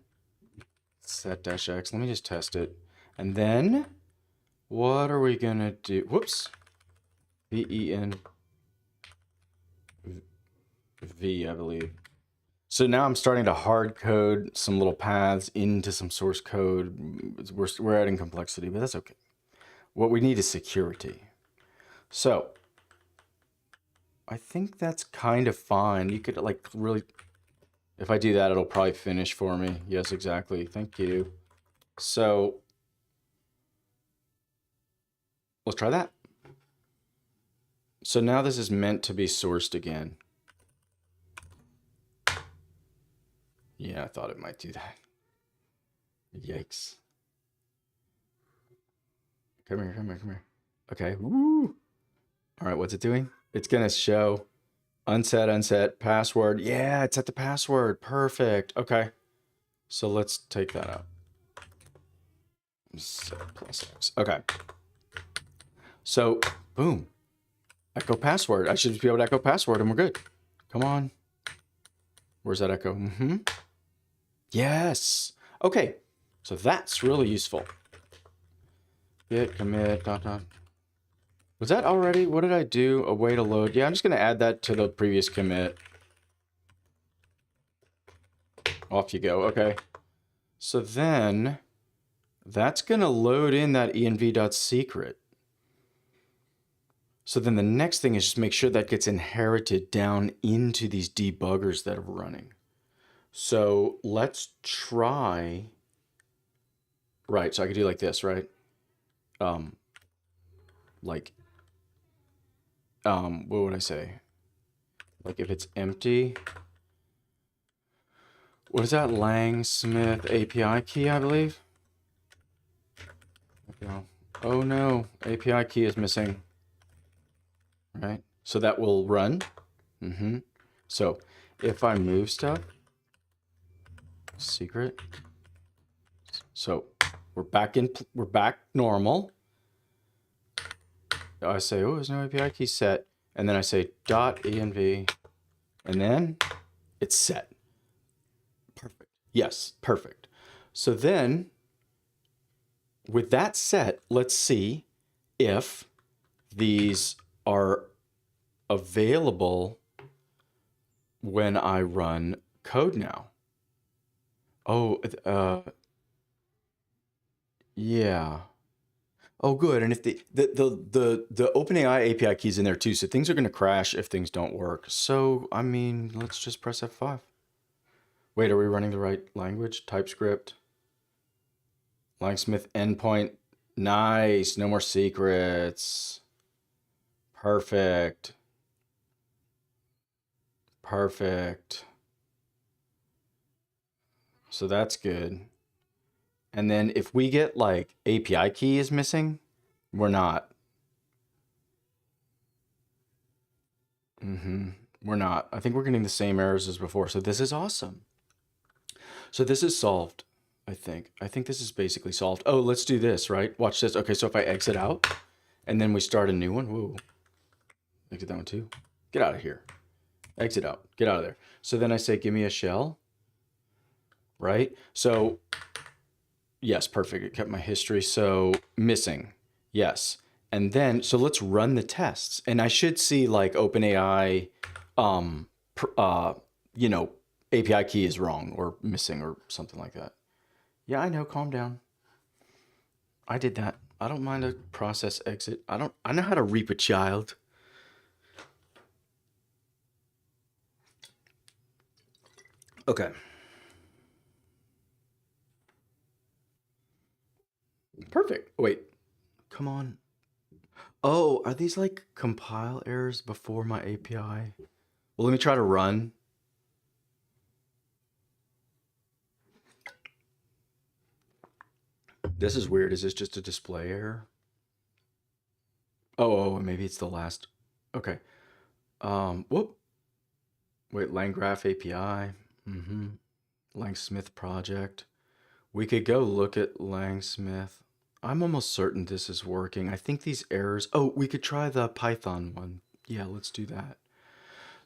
Set -x. Let me just test it. And then what are we going to do? Whoops. VENV, I believe. So now I'm starting to hard code some little paths into some source code. We're adding complexity, but that's okay. What we need is security. So I think that's kind of fine. You could like really, if I do that, it'll probably finish for me. Yes, exactly. Thank you. So let's try that. So now this is meant to be sourced again. Yeah, I thought it might do that. Yikes. Come here, come here, come here. Okay. Woo. All right, what's it doing? It's going to show unset, password. Yeah, it's at the password. Perfect. Okay. So let's take that out. Set +x. Okay. So, boom. Echo password. I should just be able to echo password and we're good. Come on. Where's that echo? Yes. Okay. So that's really useful. Git commit ... Was that already? What did I do? A way to load. Yeah, I'm just going to add that to the previous commit. Off you go. Okay. So then that's going to load in that env.secret. So then the next thing is just make sure that gets inherited down into these debuggers that are running. So let's try. Right. So I could do like this, right? What would I say? Like if it's empty, what is that? Langsmith API key, I believe. Oh no, API key is missing. Right? So that will run. So if I move stuff, secret. So we're back normal. I say, oh, there's no API key set. And then I say .env, and then it's set. Perfect. Yes, perfect. So then with that set, let's see if these are available when I run code now. Oh, yeah. Oh, good. And if the OpenAI API key's in there too, so things are going to crash if things don't work. So, I mean, let's just press F5. Wait, are we running the right language? TypeScript, Langsmith endpoint. Nice. No more secrets. Perfect. Perfect. So that's good. And then if we get like API key is missing, we're not. We're not. I think we're getting the same errors as before. So this is awesome. So this is solved, I think. I think this is basically solved. Oh, let's do this, right? Watch this. Okay, so if I exit out and then we start a new one. Whoa. Exit that one too. Get out of here. Exit out. Get out of there. So then I say, give me a shell, right? So yes, perfect. It kept my history. So missing. Yes. And then, so let's run the tests. And I should see like OpenAI, you know, API key is wrong or missing or something like that. Yeah, I know. Calm down. I did that. I don't mind a process exit. I know how to reap a child. Okay. Perfect. Wait, come on. Oh, are these like compile errors before my API? Well, let me try to run. This is weird. Is this just a display error? Oh, maybe it's the last. Okay. Whoop. Wait, LangGraph API. Langsmith project. We could go look at Langsmith. I'm almost certain this is working. I think these errors. Oh, we could try the Python one. Yeah, let's do that.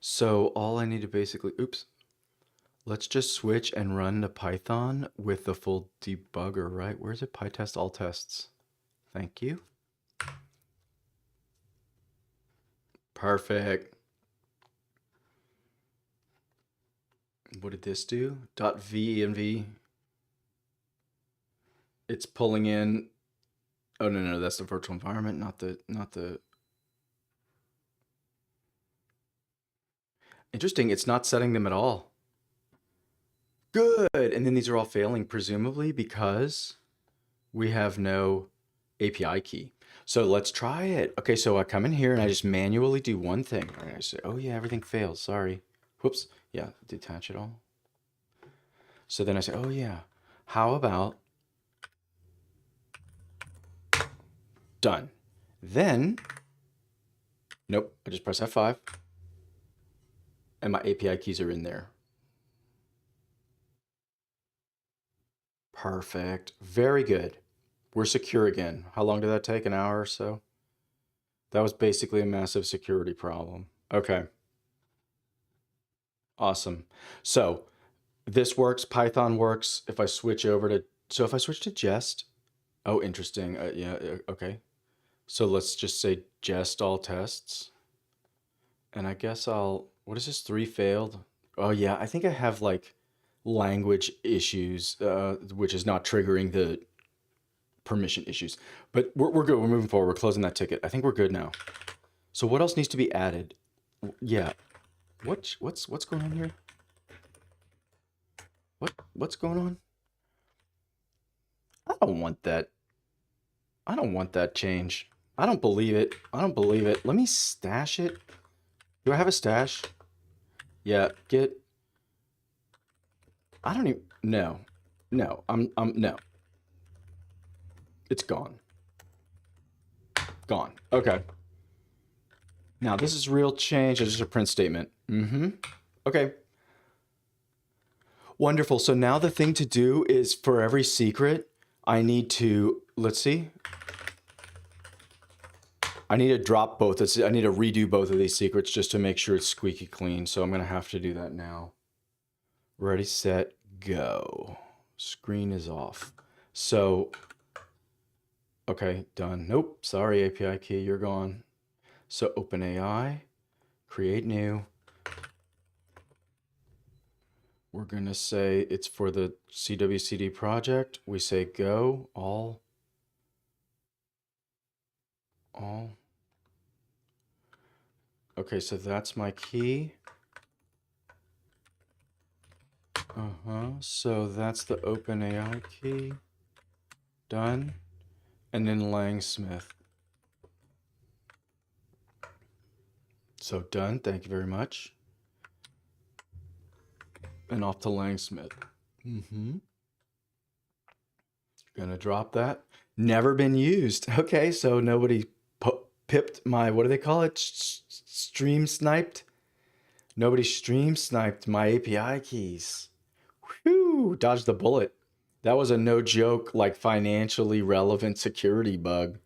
So all I need to basically, oops. Let's just switch and run to Python with the full debugger, right? Where's it? PyTest all tests. Thank you. Perfect. What did this do? .v and v. It's pulling in. Oh no, that's the virtual environment, not the. Interesting. It's not setting them at all. Good. And then these are all failing, presumably because we have no API key. So let's try it. Okay, so I come in here and I just manually do one thing. Right, I say, oh yeah, everything fails. Sorry. Whoops. Yeah, detach it all. So then I say, oh yeah, how about done? Then, nope, I just press F5 and my API keys are in there. Perfect. Very good. We're secure again. How long did that take? An hour or so? That was basically a massive security problem. Okay. Awesome. So this works. Python works. If I switch over to, so if I switch to Jest, oh, interesting. Yeah, okay. So let's just say Jest all tests. And I guess what is this? 3 failed. Oh yeah, I think I have like language issues, which is not triggering the permission issues. But we're good. We're moving forward. We're closing that ticket. I think we're good now. So what else needs to be added? Yeah. What's going on here? What's going on? I don't want that. I don't want that change. I don't believe it. I don't believe it. Let me stash it. Do I have a stash? Yeah, get. I don't even. No. No. No. It's gone. Gone. Okay. Now this is real change. It's just a print statement. Okay. Wonderful. So now the thing to do is for every secret, I need to, let's see. I need to drop both. I need to redo both of these secrets just to make sure it's squeaky clean. So I'm going to have to do that now. Ready, set, go. Screen is off. So, okay, done. Nope, sorry, API key, you're gone. So OpenAI, create new. We're going to say it's for the CWCD project. We say go, all. all. Okay, so that's my key. So that's the OpenAI key. Done. And then LangSmith. So done. Thank you very much. And off to LangSmith. Gonna drop that. Never been used. Okay, so nobody pipped my, what do they call it? Stream sniped? Nobody stream sniped my API keys. Whew, dodged the bullet. That was a no joke, like financially relevant security bug.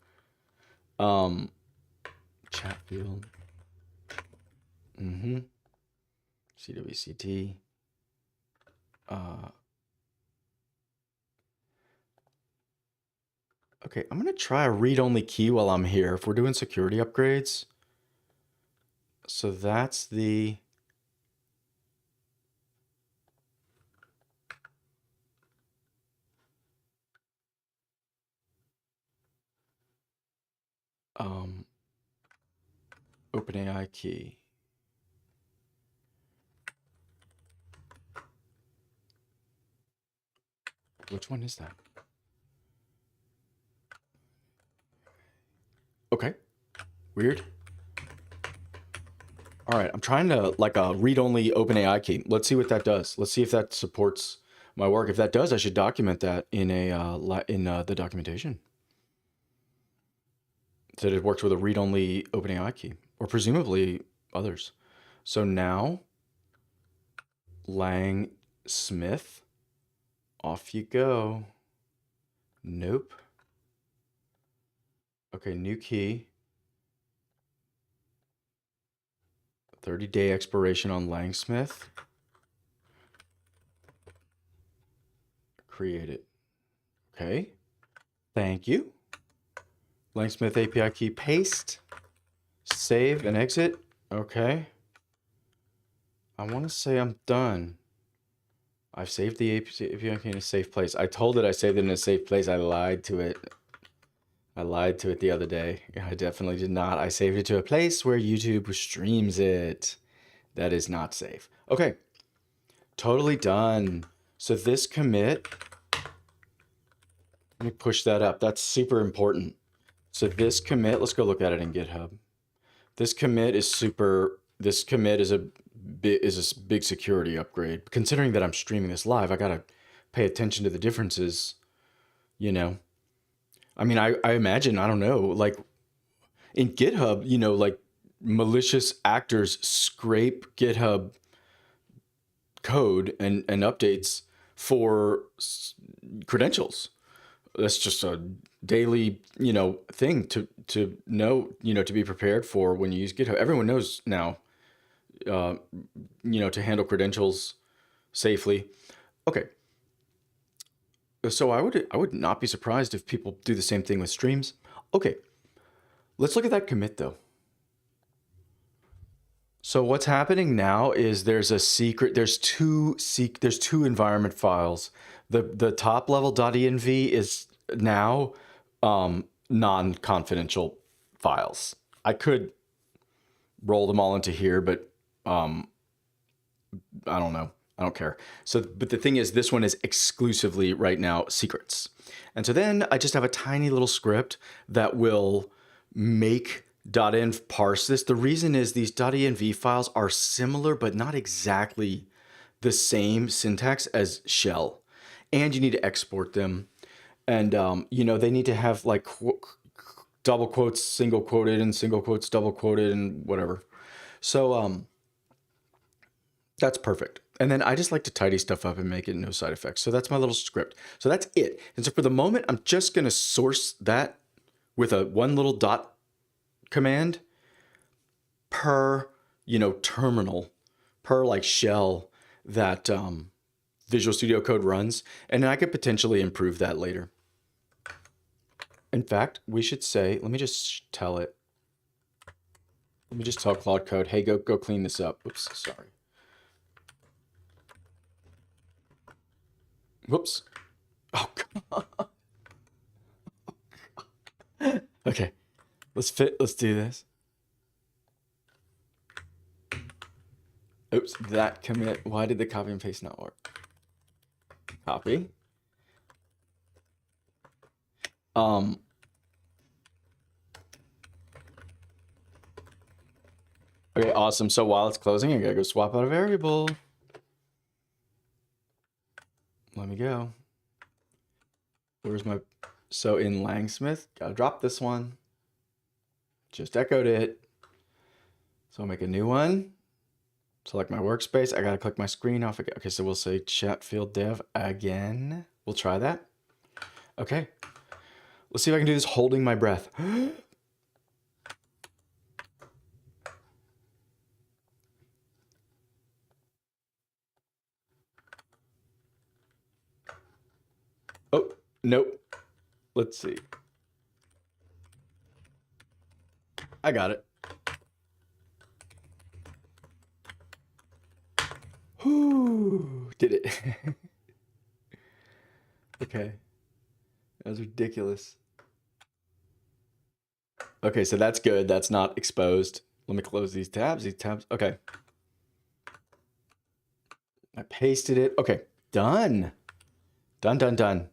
Chat field. CWCT. Okay, I'm gonna try a read-only key while I'm here if we're doing security upgrades. So that's the OpenAI key. Which one is that? Okay, weird. All right, I'm trying to like a read-only OpenAI key. Let's see what that does. Let's see if that supports my work. If that does, I should document that in the documentation. That it works with a read-only OpenAI key, or presumably others. So now, Lang Smith, off you go. Nope. Okay, new key. 30-day expiration on LangSmith. Create it. Okay. Thank you. LangSmith API key paste. Save and exit. Okay. I want to say I'm done. I've saved the API key in a safe place. I told it I saved it in a safe place. I lied to it. I lied to it the other day. I definitely did not. I saved it to a place where YouTube streams it. That is not safe. Okay. Totally done. So this commit, let me push that up. That's super important. So this commit, let's go look at it in GitHub. This commit is a big security upgrade. Considering that I'm streaming this live, I gotta pay attention to the differences, you know. I mean, I imagine, I don't know, like in GitHub, you know, like malicious actors scrape GitHub code and updates for credentials. That's just a daily, you know, thing to know, you know, to be prepared for when you use GitHub. Everyone knows now, you know, to handle credentials safely. Okay. So I would not be surprised if people do the same thing with streams. Okay. Let's look at that commit though. So what's happening now is there's a secret, there's two environment files. The top level .env is now non-confidential files. I could roll them all into here, but I don't know. I don't care. So, but the thing is, this one is exclusively right now secrets. And so then I just have a tiny little script that will make .env parse this. The reason is these .env files are similar, but not exactly the same syntax as shell. And you need to export them. And, you know, they need to have like double quotes, single quoted, and single quotes, double quoted, and whatever. So that's perfect. And then I just like to tidy stuff up and make it no side effects. So that's my little script. So that's it. And so for the moment, I'm just going to source that with a one little dot command per, you know, terminal, per like shell that Visual Studio Code runs. And I could potentially improve that later. In fact, we should say, let me just tell it. Let me just tell Claude Code, hey, go clean this up. Oops, sorry. Whoops. Oh, God. Okay. Let's do this. Oops, that commit. Why did the copy and paste not work? Copy. Okay, awesome. So while it's closing, I gotta go swap out a variable. Let me go. Where's my... So in Langsmith, gotta drop this one. Just echoed it. So I'll make a new one. Select my workspace. I gotta click my screen off again. Okay, so we'll say chat field dev again. We'll try that. Okay. Let's see if I can do this holding my breath. Oh, nope. Let's see. I got it. Whoo, did it. Okay. That was ridiculous. Okay, so that's good. That's not exposed. Let me close these tabs. Okay. I pasted it. Okay, done. Done.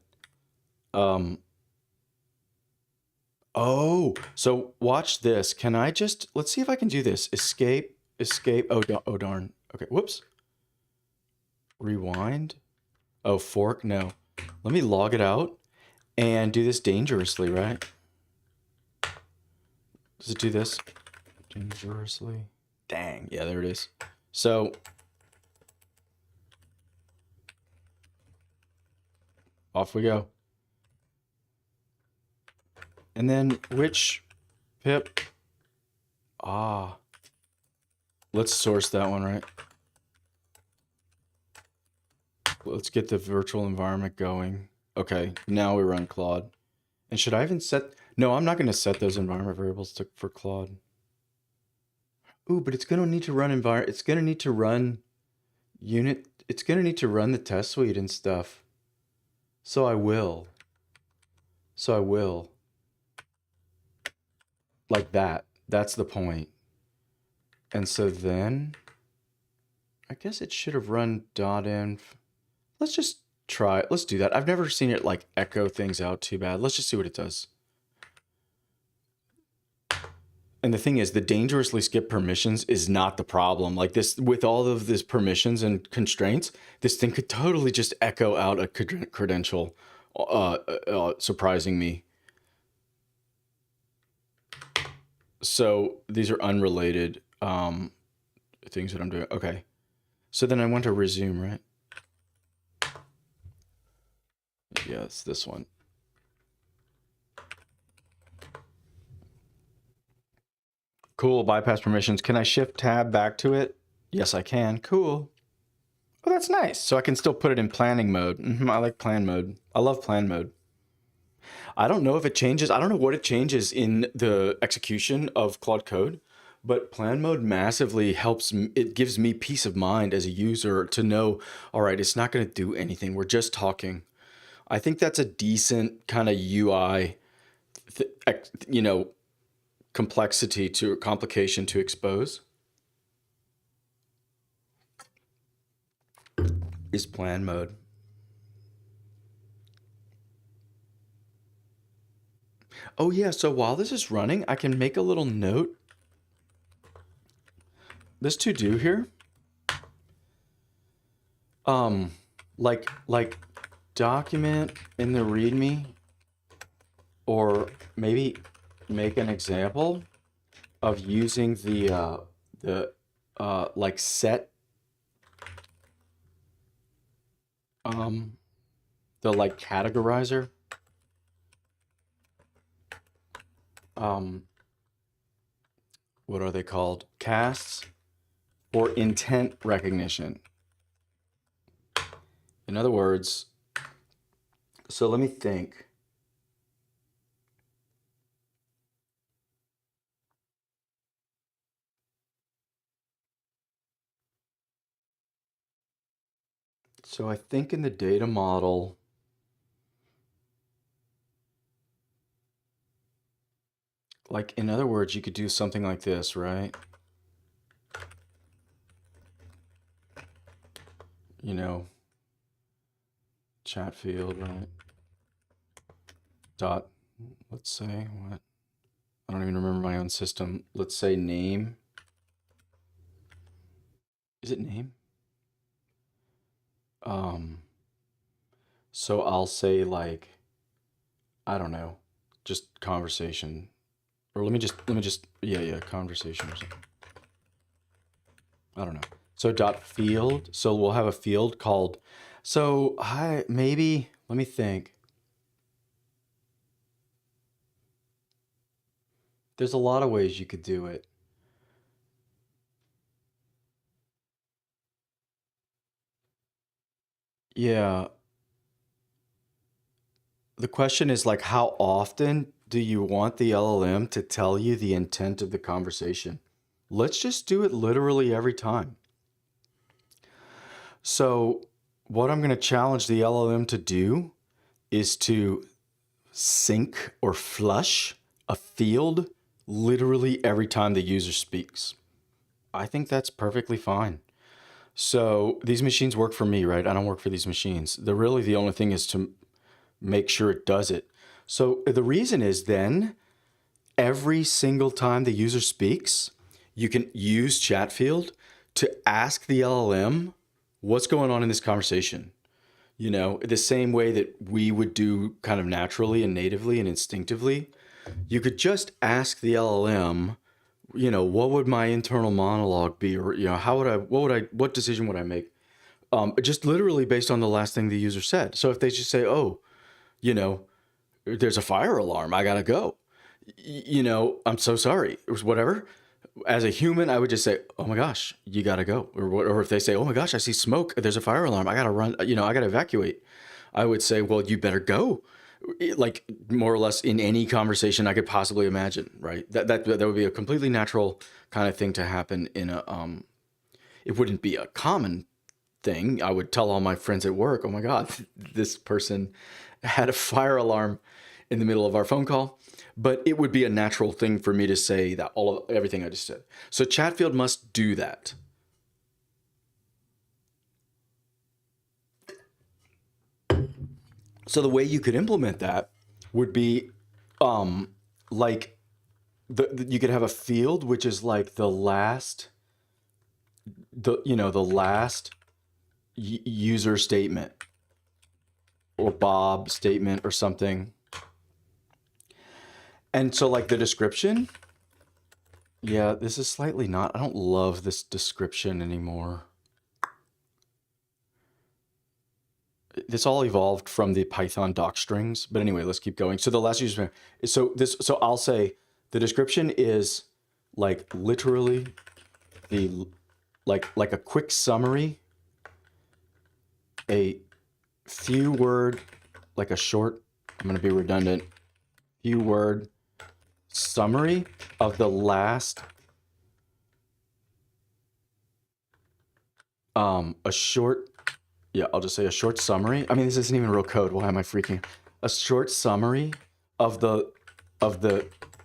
Oh, so watch this. Can I just, let's see if I can do this. Escape. Oh darn. Okay, whoops. Rewind. Oh, fork, no. Let me log it out and do this dangerously, right? Does it do this? Dangerously. Dang, yeah, there it is. So, off we go. And then which pip? Ah, let's source that one, right? Let's get the virtual environment going. Okay, now we run Claude. And should I even set... No, I'm not going to set those environment variables for Claude. Ooh, but it's going to need to run it's going to need to run unit. It's going to need to run the test suite and stuff. So I will. Like that. That's the point. And so then I guess it should have run .env. Let's just try it. Let's do that. I've never seen it like echo things out too bad. Let's just see what it does. And the thing is, the dangerously skip permissions is not the problem. Like this, with all of this permissions and constraints, this thing could totally just echo out a credential, surprising me. So these are unrelated things that I'm doing. Okay. So then I want to resume, right? Yeah, it's this one. Cool, bypass permissions. Can I shift tab back to it? Yes, I can. Cool. Oh, that's nice. So I can still put it in planning mode. I like plan mode. I love plan mode. I don't know if it changes. I don't know what it changes in the execution of Claude Code, but plan mode massively helps. It gives me peace of mind as a user to know, all right, it's not going to do anything. We're just talking. I think that's a decent kind of UI, complication to expose. Is plan mode. Oh yeah, so while this is running, I can make a little note. This to do here. Like document in the README, or maybe make an example of using the like set the like categorizer what are they called? Casts or intent recognition. In other words, so let me think. So I think in the data model, like, in other words, you could do something like this, right? You know, chat field, right? Dot, let's say, what? I don't even remember my own system. Let's say name. Is it name? So I'll say like, I don't know, just conversation. Or let me just, yeah, conversation or something. I don't know. So dot field. So we'll have a field called, so hi, maybe, let me think. There's a lot of ways you could do it. Yeah. The question is like, how often do you want the LLM to tell you the intent of the conversation? Let's just do it literally every time. So what I'm going to challenge the LLM to do is to sync or flush a field literally every time the user speaks. I think that's perfectly fine. So these machines work for me, right? I don't work for these machines. The only thing is to make sure it does it. So the reason is then every single time the user speaks, you can use chat field to ask the LLM what's going on in this conversation. You know, the same way that we would do kind of naturally and natively and instinctively, you could just ask the LLM, you know, what would my internal monologue be? Or, you know, what decision would I make? Just literally based on the last thing the user said. So if they just say, oh, you know, there's a fire alarm, I gotta go. You know, I'm so sorry, or whatever. As a human, I would just say, oh my gosh, you gotta go. Or if they say, oh my gosh, I see smoke, there's a fire alarm, I gotta run, you know, I gotta evacuate. I would say, well, you better go. Like more or less in any conversation I could possibly imagine, right? That would be a completely natural kind of thing to happen in a, it wouldn't be a common thing. I would tell all my friends at work, oh my God, this person had a fire alarm in the middle of our phone call. But it would be a natural thing for me to say that everything I just said. So Chatfield must do that. So the way you could implement that would be like you could have a field which is like the last user statement or Bob statement or something. And so like the description, yeah, this is slightly not, I don't love this description anymore. This all evolved from the Python doc strings, but anyway, let's keep going. So the last user, so I'll say the description is like literally the, like a quick summary, a few word, like a short, I'm going to be redundant, few word summary of the last, a short, yeah, I'll just say a short summary. I mean, this isn't even real code. Why am I freaking? A short summary of the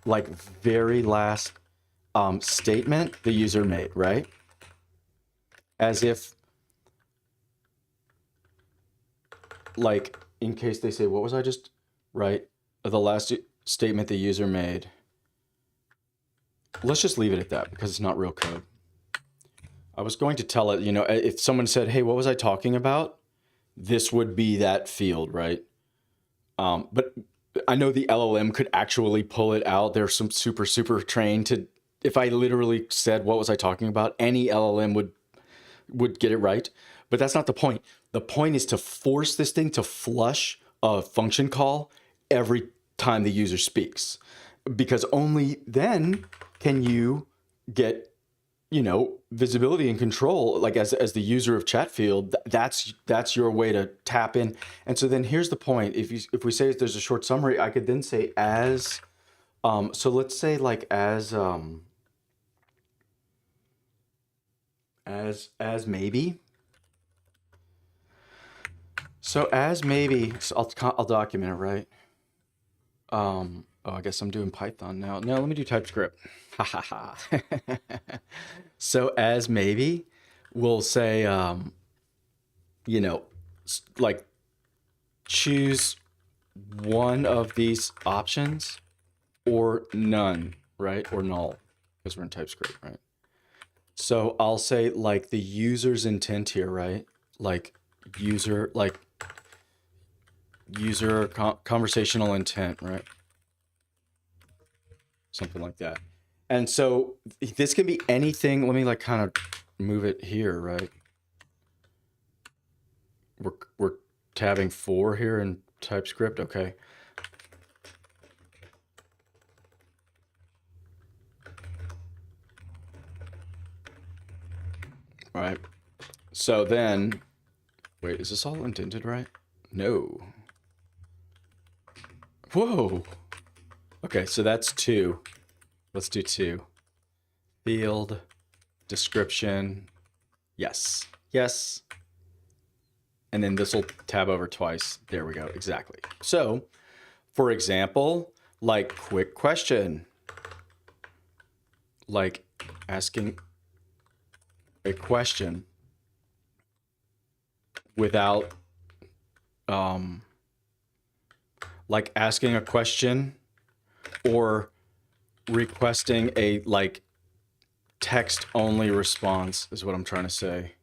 like very last statement the user made, right? As if, like, in case they say, what was I just, right? The last statement the user made. Let's just leave it at that because it's not real code. I was going to tell it, you know, if someone said, hey, what was I talking about? This would be that field, right? But I know the LLM could actually pull it out. There's some super trained to, if I literally said, what was I talking about? Any LLM would get it right. But that's not the point. The point is to force this thing to flush a function call every time the user speaks, because only then can you get, you know, visibility and control, like as the user of Chatfield. That's your way to tap in. And so then here's the point. If we say there's a short summary, I could then say as, so let's say like as maybe. So as maybe, so I'll document it, right? Oh, I guess I'm doing Python now. No, let me do TypeScript. Ha ha ha. So as maybe, we'll say, you know, like choose one of these options or none, right? Or null, because we're in TypeScript, right? So I'll say like the user's intent here, right? Like user, conversational intent, right? Something like that. And so this can be anything. Let me like kind of move it here, right? We're tabbing 4 here in TypeScript. Okay. All right. So then, wait, is this all indented right? No. Whoa. Okay, so that's 2. Let's do 2. Field, description. Yes. Yes. And then this will tab over twice. There we go. Exactly. So, for example, like quick question, like asking a question without, like asking a question or requesting a like text only response is what I'm trying to say.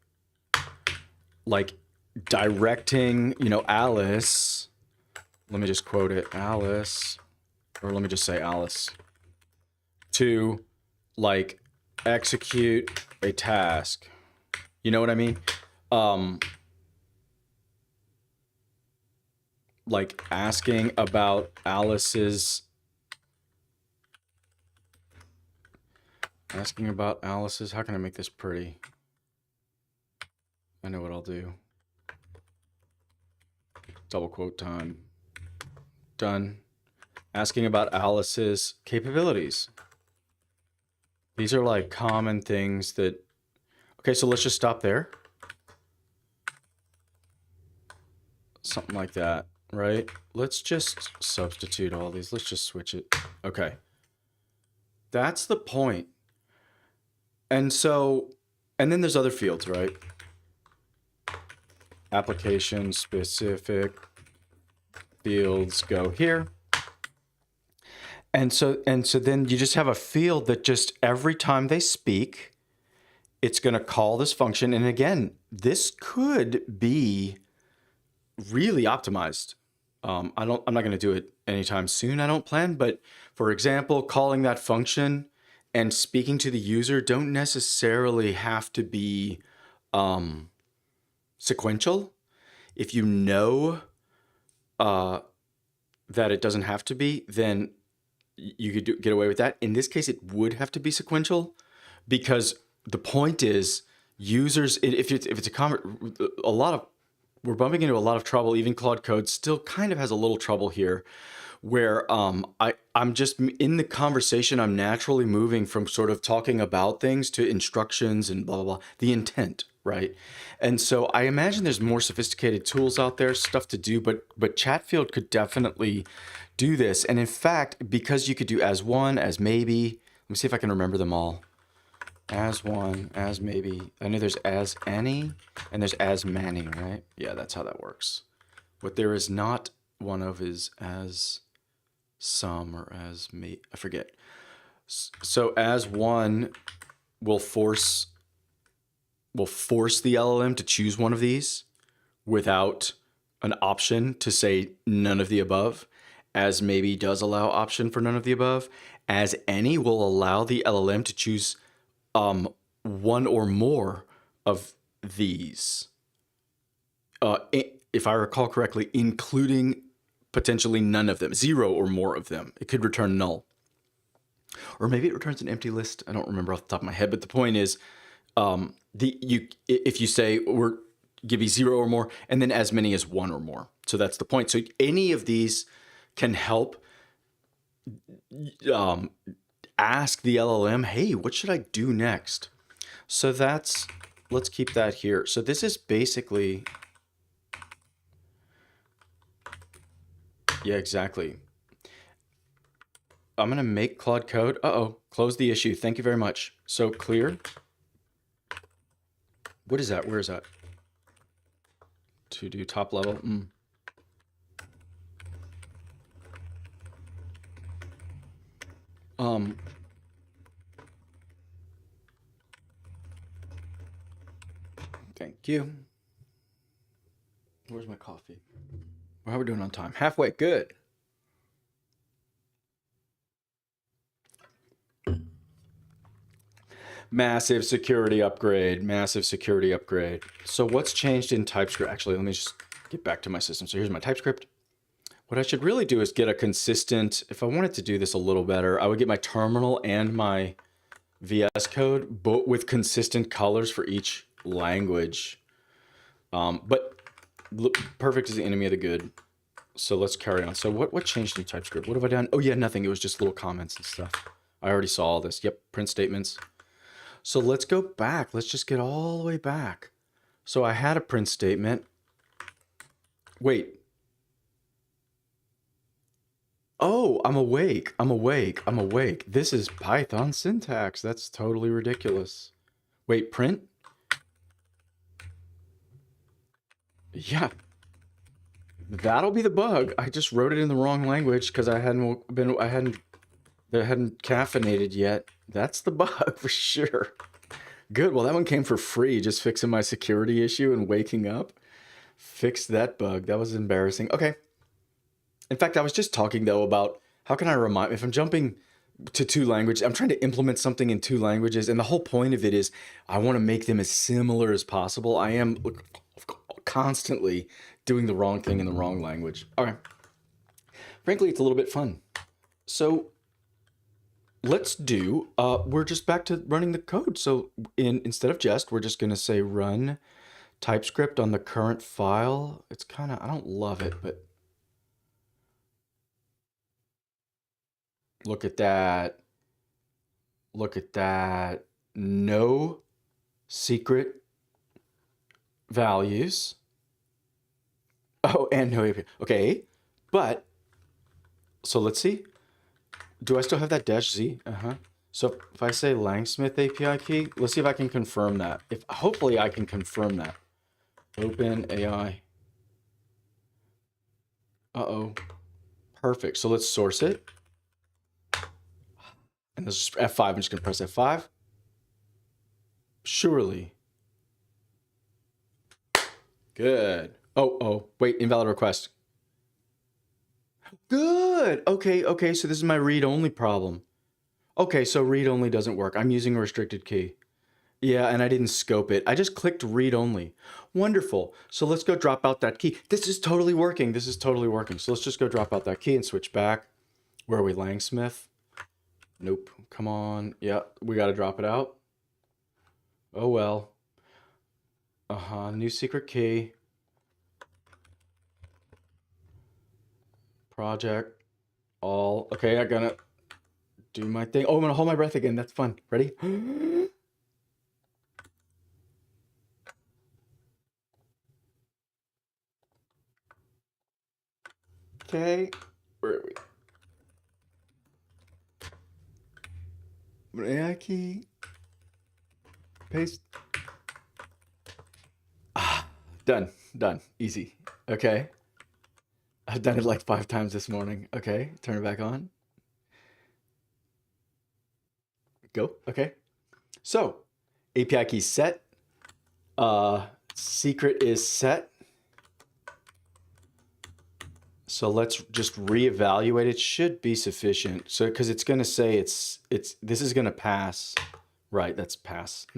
Like directing, Alice, let me just quote it, Alice, or let me just say Alice, to like execute a task. You know what I mean? Like asking about Alice's, how can I make this pretty? I know what I'll do. Double quote time. Done. Asking about Alice's capabilities. These are like common things that, okay, so let's just stop there. Something like that, right? Let's just substitute all these. Let's just switch it. Okay. That's the point. And so, and then there's other fields, right? Application specific fields go here. And so then you just have a field that just every time they speak, it's going to call this function. And again, this could be really optimized. I'm not going to do it anytime soon. I don't plan, but for example, calling that function and speaking to the user don't necessarily have to be sequential. If you know that it doesn't have to be, then you could get away with that. In this case, it would have to be sequential because the point is users, if it's a lot of, we're bumping into a lot of trouble. Even Claude Code still kind of has a little trouble here where I'm just in the conversation, I'm naturally moving from sort of talking about things to instructions and blah, blah, blah, the intent, right? And so I imagine there's more sophisticated tools out there, stuff to do, but Chatfield could definitely do this. And in fact, because you could do as one, as maybe, let me see if I can remember them all. As one, as maybe. I know there's as any and there's as many, right? Yeah, that's how that works. What there is not one of is as some or as may, I forget. So as one will force the LLM to choose one of these without an option to say none of the above. As maybe does allow option for none of the above. As any will allow the LLM to choose one or more of these. If I recall correctly, including potentially none of them, 0 or more of them. It could return null. Or maybe it returns an empty list. I don't remember off the top of my head, but the point is, if you say give me 0 or more, and then as many as 1 or more. So that's the point. So any of these can help ask the LLM, hey, what should I do next? So let's keep that here. So this is basically, yeah, exactly. I'm going to make Claude Code. Uh-oh, close the issue. Thank you very much. So clear. What is that? Where is that? To do top level. Thank you. Where's my coffee? How are we doing on time? Halfway. Good. Massive security upgrade. Massive security upgrade. So what's changed in TypeScript? Actually, let me just get back to my system. So here's my TypeScript. What I should really do is get a consistent, if I wanted to do this a little better, I would get my terminal and my VS Code, but with consistent colors for each language. But perfect is the enemy of the good. So let's carry on. So what changed in TypeScript? What have I done? Oh yeah, nothing. It was just little comments and stuff. I already saw all this. Yep, print statements. So let's go back. Let's just get all the way back. So I had a print statement. Wait. Oh, I'm awake. I'm awake. I'm awake. This is Python syntax. That's totally ridiculous. Wait, print? Yeah. That'll be the bug. I just wrote it in the wrong language because I hadn't caffeinated yet. That's the bug for sure. Good. Well, that one came for free. Just fixing my security issue and waking up. Fixed that bug. That was embarrassing. Okay. In fact, I was just talking though about how can I remind, if I'm jumping to two languages, I'm trying to implement something in two languages. And the whole point of it is I want to make them as similar as possible. I am constantly doing the wrong thing in the wrong language. Okay. Frankly, it's a little bit fun. So let's do, we're just back to running the code. So instead of jest, we're just going to say run TypeScript on the current file. It's kind of, I don't love it, but look at that. Look at that. No secret values. Oh, and no API. Okay, but, so let's see. Do I still have that dash Z? So if I say Langsmith API key, let's see if I can confirm that. Hopefully I can confirm that. Open AI. Uh-oh. Perfect. So let's source it. And this is F5. I'm just going to press F5. Surely. Good. Oh, wait, invalid request. Good. Okay. So this is my read-only problem. Okay, so read-only doesn't work. I'm using a restricted key. Yeah, and I didn't scope it. I just clicked read-only. Wonderful. So let's go drop out that key. This is totally working. This is totally working. So let's just go drop out that key and switch back. Where are we, Langsmith? Nope. Come on. Yeah, we got to drop it out. Oh, well. New secret key. Project. All. Okay, I'm going to do my thing. Oh, I'm going to hold my breath again. That's fun. Ready? Okay. Where are we? AI key. Paste. Done. Easy. Okay. I've done it like 5 times this morning. Okay. Turn it back on. Go. Okay. So API key set. Secret is set. So let's just reevaluate. It should be sufficient. So because it's going to say this is going to pass. Right, that's pass.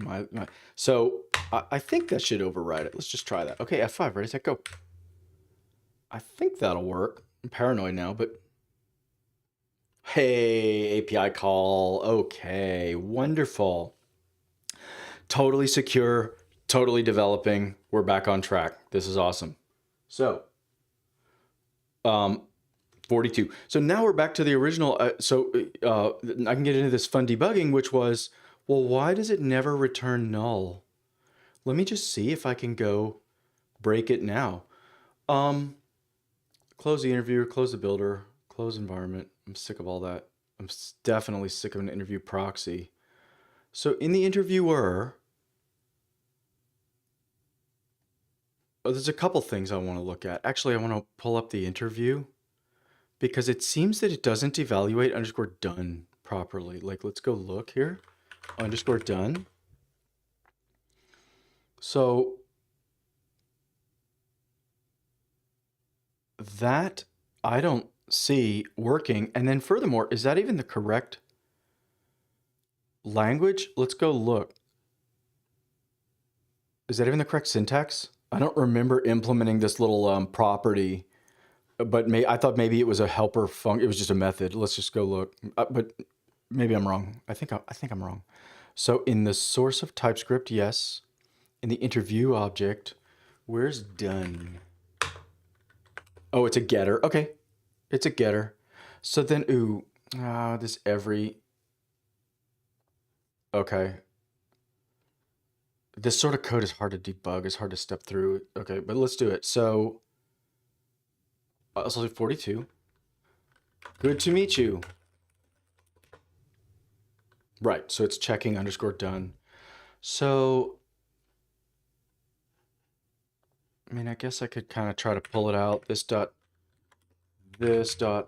So I think that should override it. Let's just try that. Okay, F5, ready, set, go. I think that'll work. I'm paranoid now, but hey, API call. Okay, wonderful. Totally secure, totally developing. We're back on track. This is awesome. So 42. So now we're back to the original. I can get into this fun debugging, which was, well, why does it never return null? Let me just see if I can go break it now. Close the interviewer, close the builder, close environment. I'm sick of all that. I'm definitely sick of an interview proxy. So in the interviewer, there's a couple things I want to look at. Actually, I want to pull up the interview because it seems that it doesn't evaluate underscore done properly. Like, let's go look here. Underscore done. So that I don't see working. And then furthermore, is that even the correct language? Let's go look. Is that even the correct syntax? I don't remember implementing this little property, but I thought maybe it was a helper function. It was just a method. Let's just go look. But maybe I'm wrong. I think I'm wrong. So in the source of TypeScript, yes. In the interview object, where's done? Oh, it's a getter. Okay, it's a getter. So then, ooh, this every. Okay. This sort of code is hard to debug. It's hard to step through. Okay, but let's do it. So, let's do 42. Good to meet you. Right, so it's checking underscore done. So, I mean, I guess I could kind of try to pull it out. This dot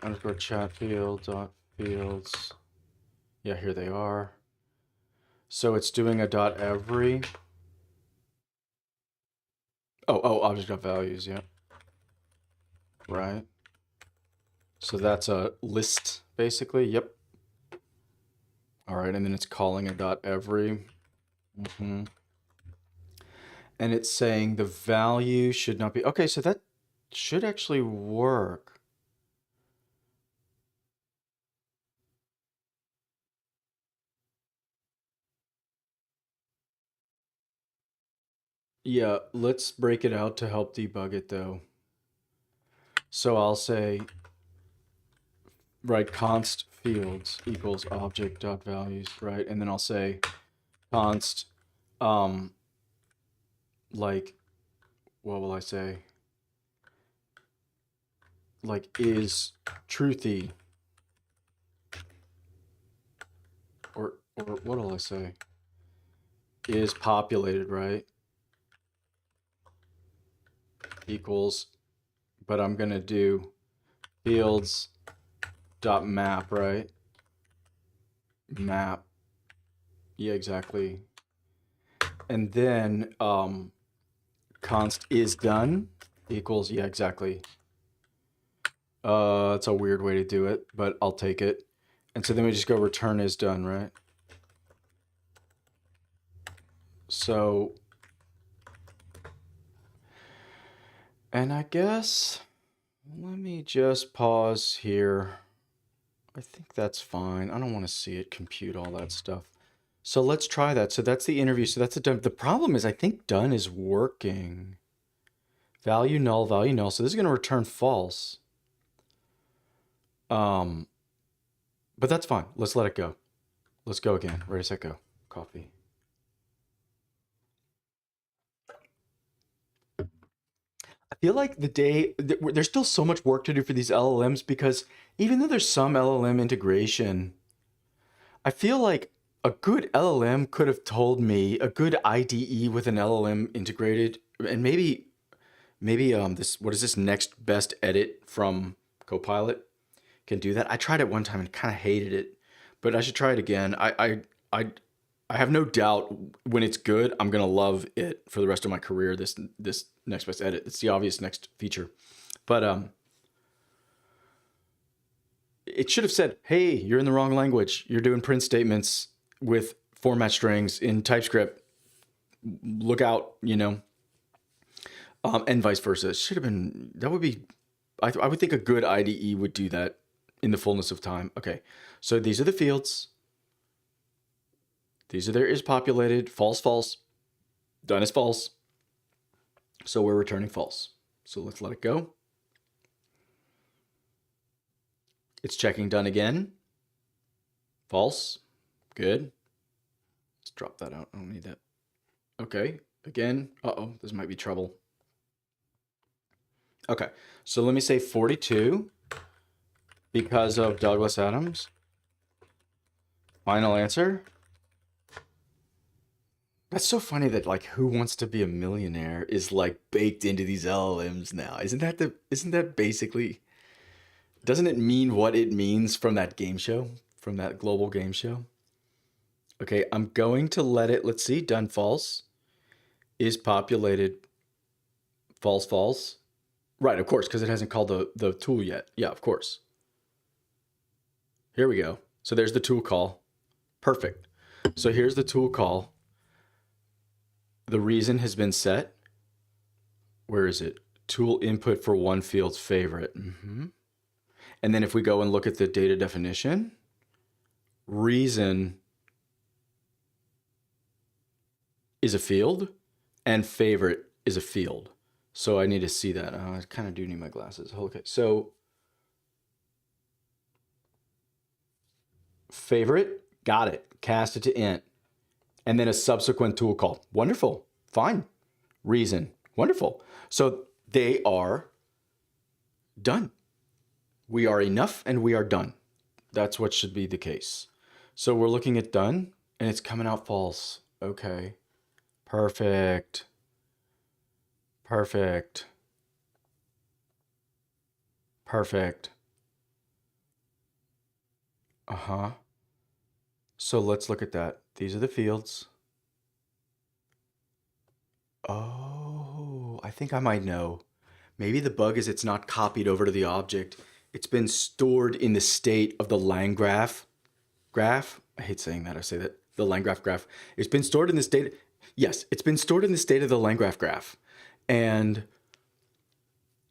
underscore chat field dot fields. Yeah, here they are. So it's doing a dot every. Oh, object dot values, yeah. Right. So that's a list, basically. Yep. All right, and then it's calling a dot every. And it's saying the value should not be. Okay, so that should actually work. Yeah, let's break it out to help debug it though. So I'll say, right, const fields equals object dot values, right? And then I'll say const, like, what will I say? Like is truthy, or what will I say? Is populated, right? Equals, but I'm gonna do fields dot map, right? Map. Yeah, exactly. And then const is done equals, yeah, exactly. It's a weird way to do it, but I'll take it. And so then we just go return is done, right? So, and I guess, let me just pause here. I think that's fine. I don't want to see it compute all that stuff. So let's try that. So that's the interview. So that's a done. The problem is I think done is working. Value null, value null. So this is going to return false. But that's fine. Let's let it go. Let's go again. Ready, set, go. Coffee. I feel like there's still so much work to do for these LLMs because even though there's some LLM integration, I feel like a good LLM could have told me, a good IDE with an LLM integrated, and maybe this, what is this, next best edit from Copilot can do that. I tried it one time and kind of hated it, but I should try it again. I have no doubt when it's good, I'm gonna love it for the rest of my career. This next best edit. It's the obvious next feature, but it should have said, "Hey, you're in the wrong language. You're doing print statements with format strings in TypeScript. Look out," you know, and vice versa. It should have been. That would be. I would think a good IDE would do that in the fullness of time. Okay, so these are the fields. These are their is populated, false, false, done is false. So we're returning false. So let's let it go. It's checking done again. False. Good. Let's drop that out. I don't need that. Okay. Again. Uh-oh. This might be trouble. Okay. So let me say 42 because of Douglas Adams. Final answer? That's so funny that like Who Wants to Be a Millionaire is like baked into these LLMs now. Isn't that basically, doesn't it mean what it means from that game show, from that global game show? Okay, I'm going to let it, let's see, done false. Is populated false false. Right, of course, because it hasn't called the tool yet. Yeah, of course. Here we go. So there's the tool call. Perfect. So here's the tool call. The reason has been set. Where is it? Tool input for one field favorite. And then if we go and look at the data definition, reason is a field and favorite is a field. So I need to see that. I kind of do need my glasses. Okay, so favorite, got it. Cast it to int. And then a subsequent tool call. Wonderful. Fine. Reason. Wonderful. So they are done. We are enough and we are done. That's what should be the case. So we're looking at done and it's coming out false. Okay. Perfect. Perfect. Perfect. Uh-huh. So let's look at that. These are the fields. Oh, I think I might know. Maybe the bug is it's not copied over to the object. It's been stored in the state of the LangGraph graph. I hate saying that. I say that. The LangGraph graph. It's been stored in the state. Yes, it's been stored in the state of the LangGraph graph.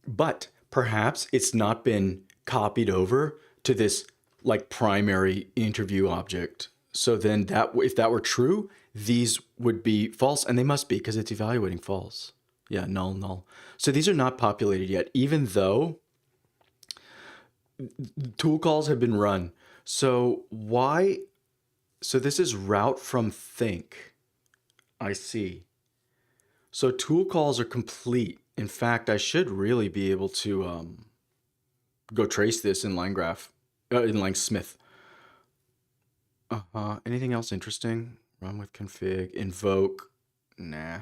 But perhaps it's not been copied over to this like primary interview object. So then that, if that were true, these would be false, and they must be because it's evaluating false. Yeah, null, null. So these are not populated yet, even though tool calls have been run. So why? So this is route from think. I see. So tool calls are complete. In fact, I should really be able to go trace this in LangGraph, in LangSmith. Anything else interesting? Run with config, invoke, nah.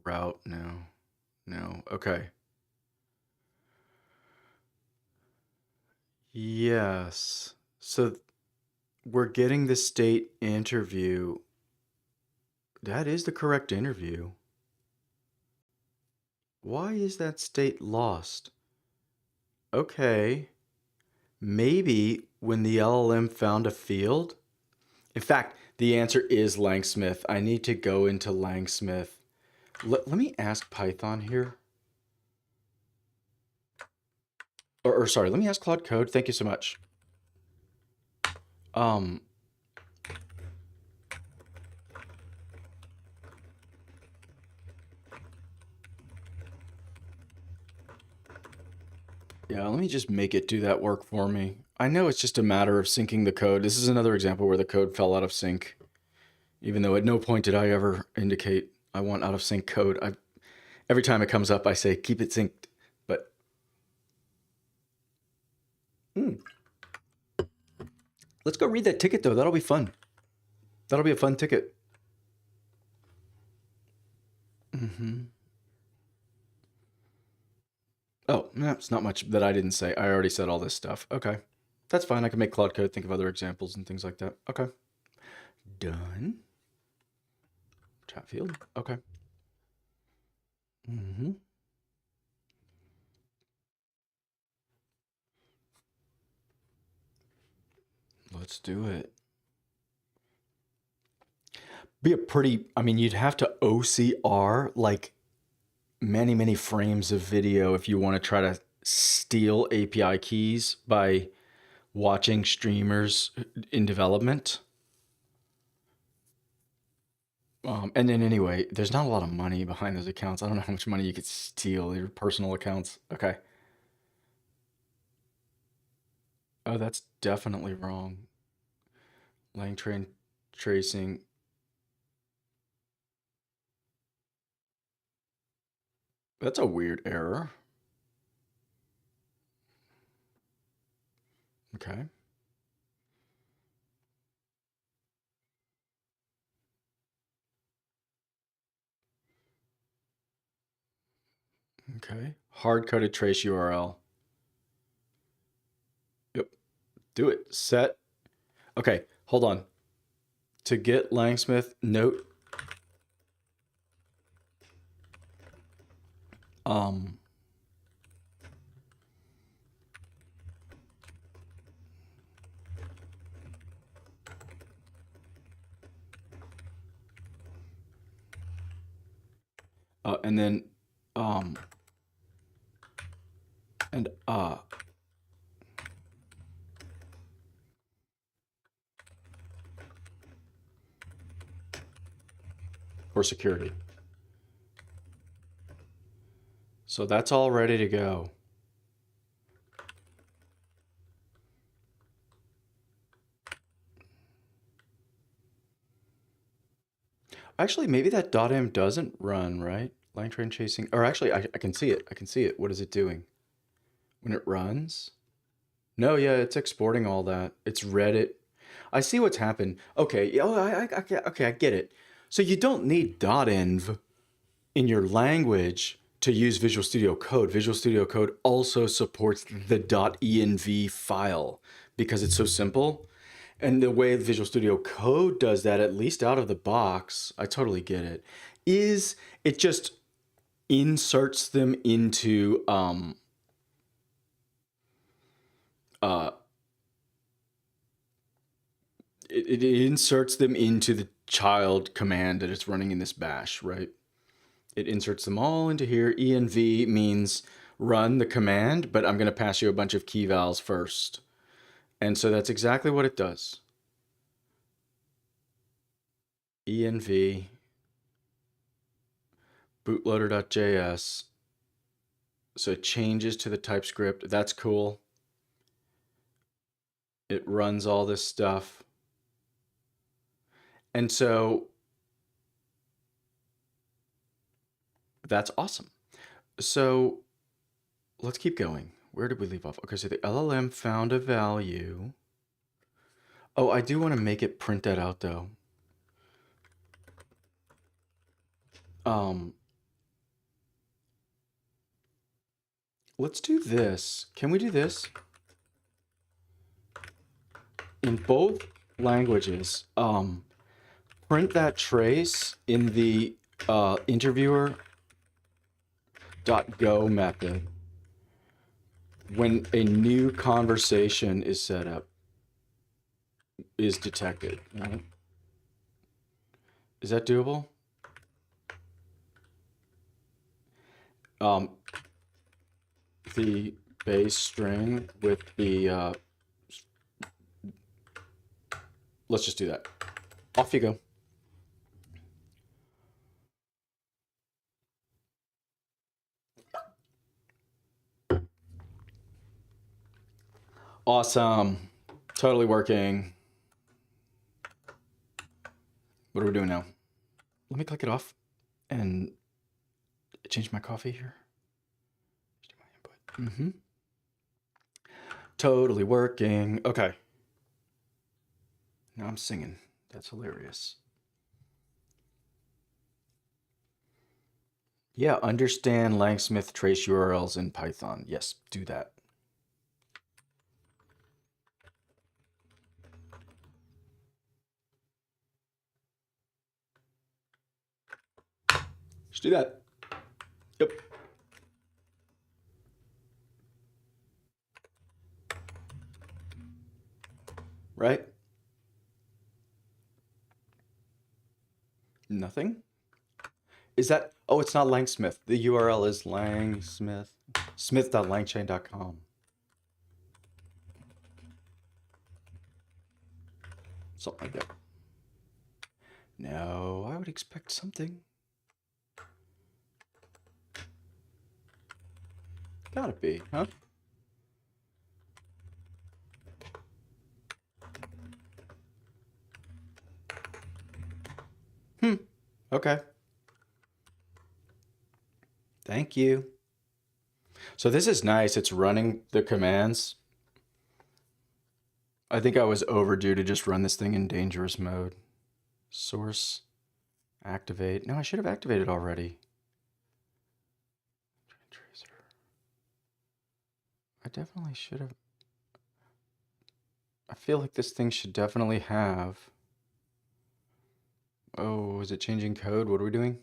Route, no, no. Okay. Yes. So we're getting the state interview. That is the correct interview. Why is that state lost? Okay. Maybe when the LLM found a field. In fact, the answer is LangSmith. I need to go into LangSmith. Let me ask Python here. Or sorry, let me ask Claude Code. Thank you so much. Yeah, let me just make it do that work for me. I know it's just a matter of syncing the code. This is another example where the code fell out of sync, even though at no point did I ever indicate I want out of sync code. Every time it comes up, I say, keep it synced, but let's go read that ticket though. That'll be fun. That'll be a fun ticket. Oh, no, it's not much that I didn't say. I already said all this stuff. Okay. That's fine. I can make Claude Code think of other examples and things like that. Okay. Done. Chat field. Okay. Let's do it. Be a pretty, I mean, you'd have to OCR like many, many frames of video if you want to try to steal API keys by watching streamers in development. And then anyway, there's not a lot of money behind those accounts. I don't know how much money you could steal your personal accounts. Okay. Oh, that's definitely wrong. Lang train tracing. That's a weird error. Okay. Okay. Hard-coded trace URL. Yep. Do it. Set. Okay. Hold on. To get Langsmith, note. And then, and for security. So that's all ready to go. Actually, maybe that .m doesn't run, right? LangTrain chasing, or actually, I can see it. I can see it. What is it doing? When it runs? No, yeah, it's exporting all that. It's read it. I see what's happened. Okay, oh, okay, I get it. So you don't need .env in your language to use Visual Studio Code. Visual Studio Code also supports the .env file because it's so simple. And the way Visual Studio Code does that, at least out of the box, I totally get it, is it just inserts them into it inserts them into the child command that it's running in this bash, right? It inserts them all into here. env means run the command, but I'm going to pass you a bunch of key vals first. And so that's exactly what it does. env bootloader.js. So it changes to the TypeScript. That's cool. It runs all this stuff. And so that's awesome. So let's keep going. Where did we leave off? Okay, so the LLM found a value. Oh, I do want to make it print that out though. Let's do this. Can we do this? In both languages, print that trace in the interviewer.go method when a new conversation is set up, is detected. Right? Is that doable? The base string with the, let's just do that. Off you go. Awesome. Totally working. What are we doing now? Let me click it off and change my coffee here. Totally working. Okay. Now I'm singing. That's hilarious. Yeah, understand Langsmith trace URLs in Python. Yes, do that. Just do that. Yep. Right? Nothing? Is that, oh, it's not Langsmith. The URL is Langsmith, smith.langchain.com. Something like that. No, I would expect something. Gotta be, huh? Okay. Thank you. So this is nice. It's running the commands. I think I was overdue to just run this thing in dangerous mode. Source, activate. No, I should have activated already. I definitely should have. I feel like this thing should definitely have. Oh, is it changing code? What are we doing?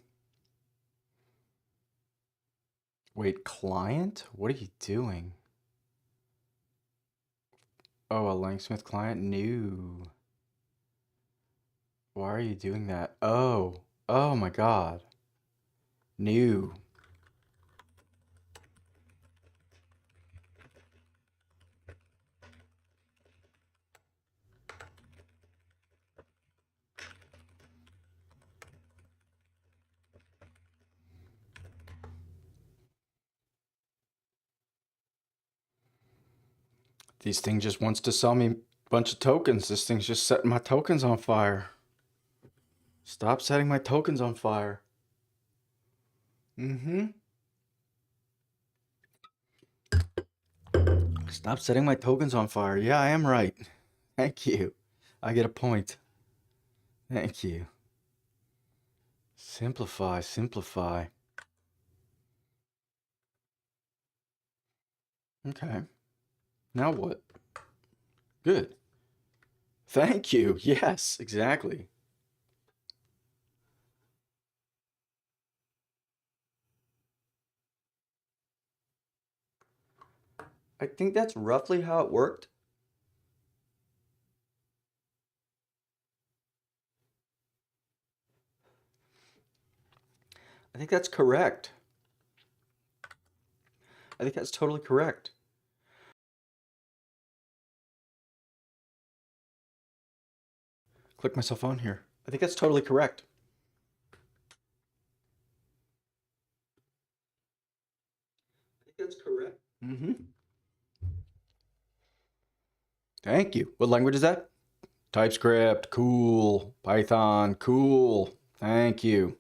Wait, client? What are you doing? Oh, a Langsmith client? New. Why are you doing that? Oh, oh my God. New. This thing just wants to sell me a bunch of tokens. This thing's just setting my tokens on fire. Stop setting my tokens on fire. Mm-hmm. Stop setting my tokens on fire. Yeah, I am right. Thank you. I get a point. Thank you. Simplify, simplify. Okay. Now what? Good. Thank you. Yes, exactly. I think that's roughly how it worked. I think that's correct. I think that's totally correct. Click myself on here. I think that's totally correct. I think that's correct. Mm-hmm. Thank you. What language is that? TypeScript. Cool. Python. Cool. Thank you.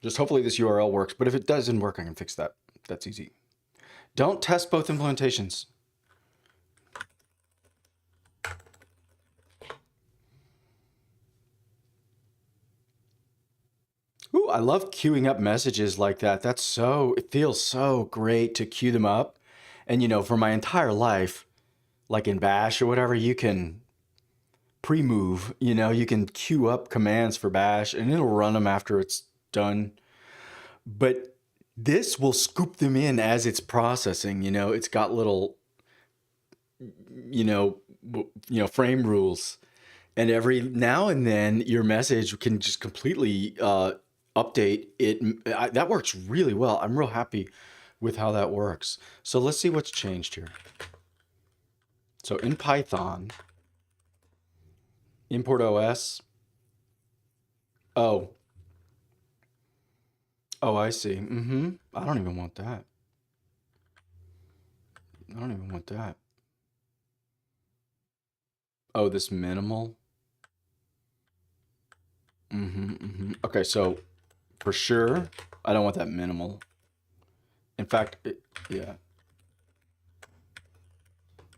Just hopefully this URL works, but if it doesn't work, I can fix that. That's easy. Don't test both implementations. Ooh, I love queuing up messages like that. It feels so great to queue them up. And for my entire life, like in Bash or whatever, you can pre-move, you can queue up commands for Bash and it'll run them after it's done. But this will scoop them in as it's processing, it's got little, you know, frame rules. And every now and then your message can just completely update it. That works really well. I'm real happy with how that works. So let's see what's changed here. So in Python, import OS. Oh, oh, I see. Mm-hmm. I don't even want that. I don't even want that. Oh, this minimal. Mm-hmm, mm-hmm. Okay, so for sure, I don't want that minimal. In fact, yeah.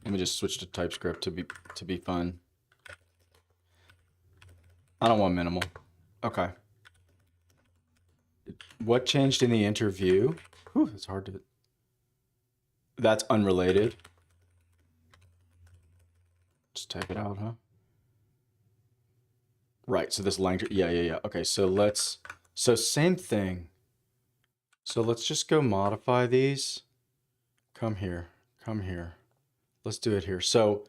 Let me just switch to TypeScript to be fun. I don't want minimal. Okay. What changed in the interview? Whew, it's hard to. That's unrelated. Just type it out, huh? Right. So this language. Yeah. Okay. So same thing. So let's just go modify these. Come here. Come here. Let's do it here. So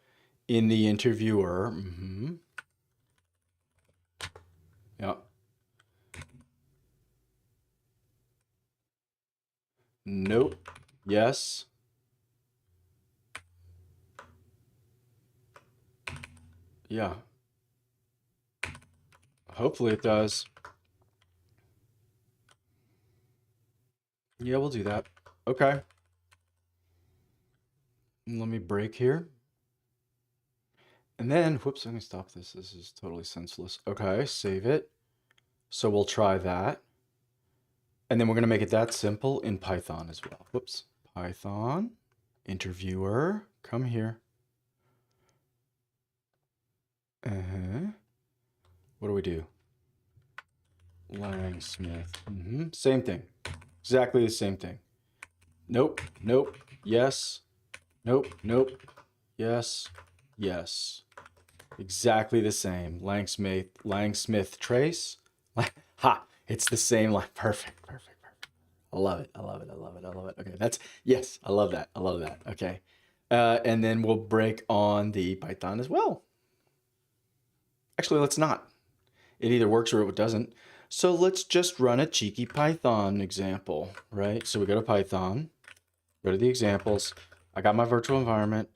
in the interviewer. Mm-hmm. Yeah. Nope. Yes. Yeah. Hopefully it does. Yeah, we'll do that. Okay. Let me break here. And then, whoops, let me stop this. This is totally senseless. Okay, save it. So we'll try that. And then we're going to make it that simple in Python as well. Whoops. Python, interviewer, come here. Uh-huh. What do we do? Langsmith. Same thing. Exactly the same thing. Nope. Nope. Yes. Nope. Nope. Yes. Yes. Exactly the same. Langsmith trace. Ha! It's the same. Like perfect. Perfect. Perfect. I love it. I love it. I love it. I love it. Okay, that's yes. I love that. I love that. Okay, and then we'll break on the Python as well. Actually, let's not. It either works or it doesn't. So let's just run a cheeky Python example, right? So we go to Python, go to the examples. I got my virtual environment.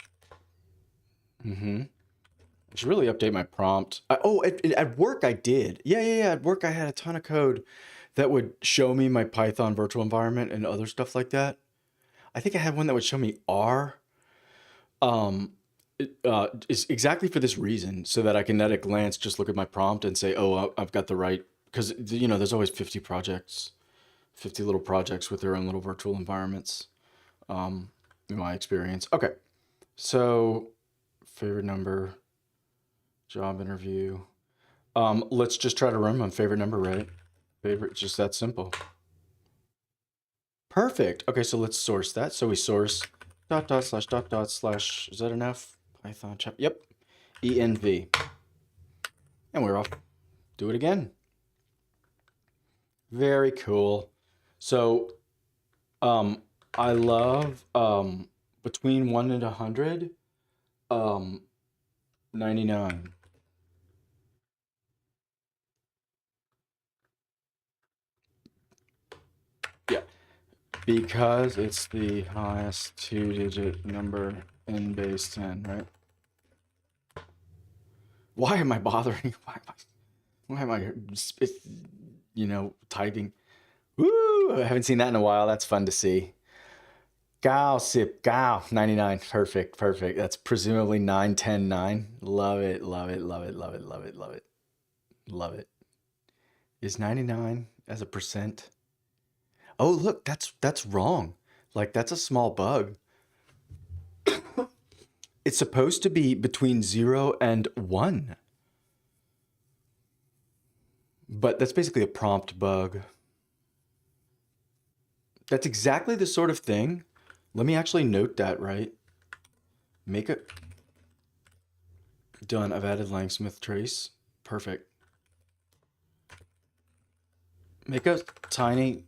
I should really update my prompt. At work I did. Yeah. At work I had a ton of code that would show me my Python virtual environment and other stuff like that. I think I had one that would show me R. Um, is exactly for this reason, so that I can at a glance just look at my prompt and say, oh, I've got the right, because there's always 50 projects, 50 little projects with their own little virtual environments. In my experience. Okay, so favorite number, job interview. Let's just try to run my favorite number, right? Favorite, just that simple. Perfect. Okay, so let's source that. So we source /// is that enough? Python chap. Yep. env. And we're off. Do it again. Very cool. So I love between 1 and 100, 99. Yeah, because it's the highest 2-digit number in base 10, right? Why am I bothering? Why am I typing? Woo! I haven't seen that in a while. That's fun to see. Sip, 99. Perfect. That's presumably 9, 10, 9. Love it. Love it. Is 99 as a percent? Oh, look, that's wrong. Like, that's a small bug. It's supposed to be between 0 and 1. But that's basically a prompt bug. That's exactly the sort of thing. Let me actually note that, right? Make it done. I've added Langsmith trace. Perfect. Make a tiny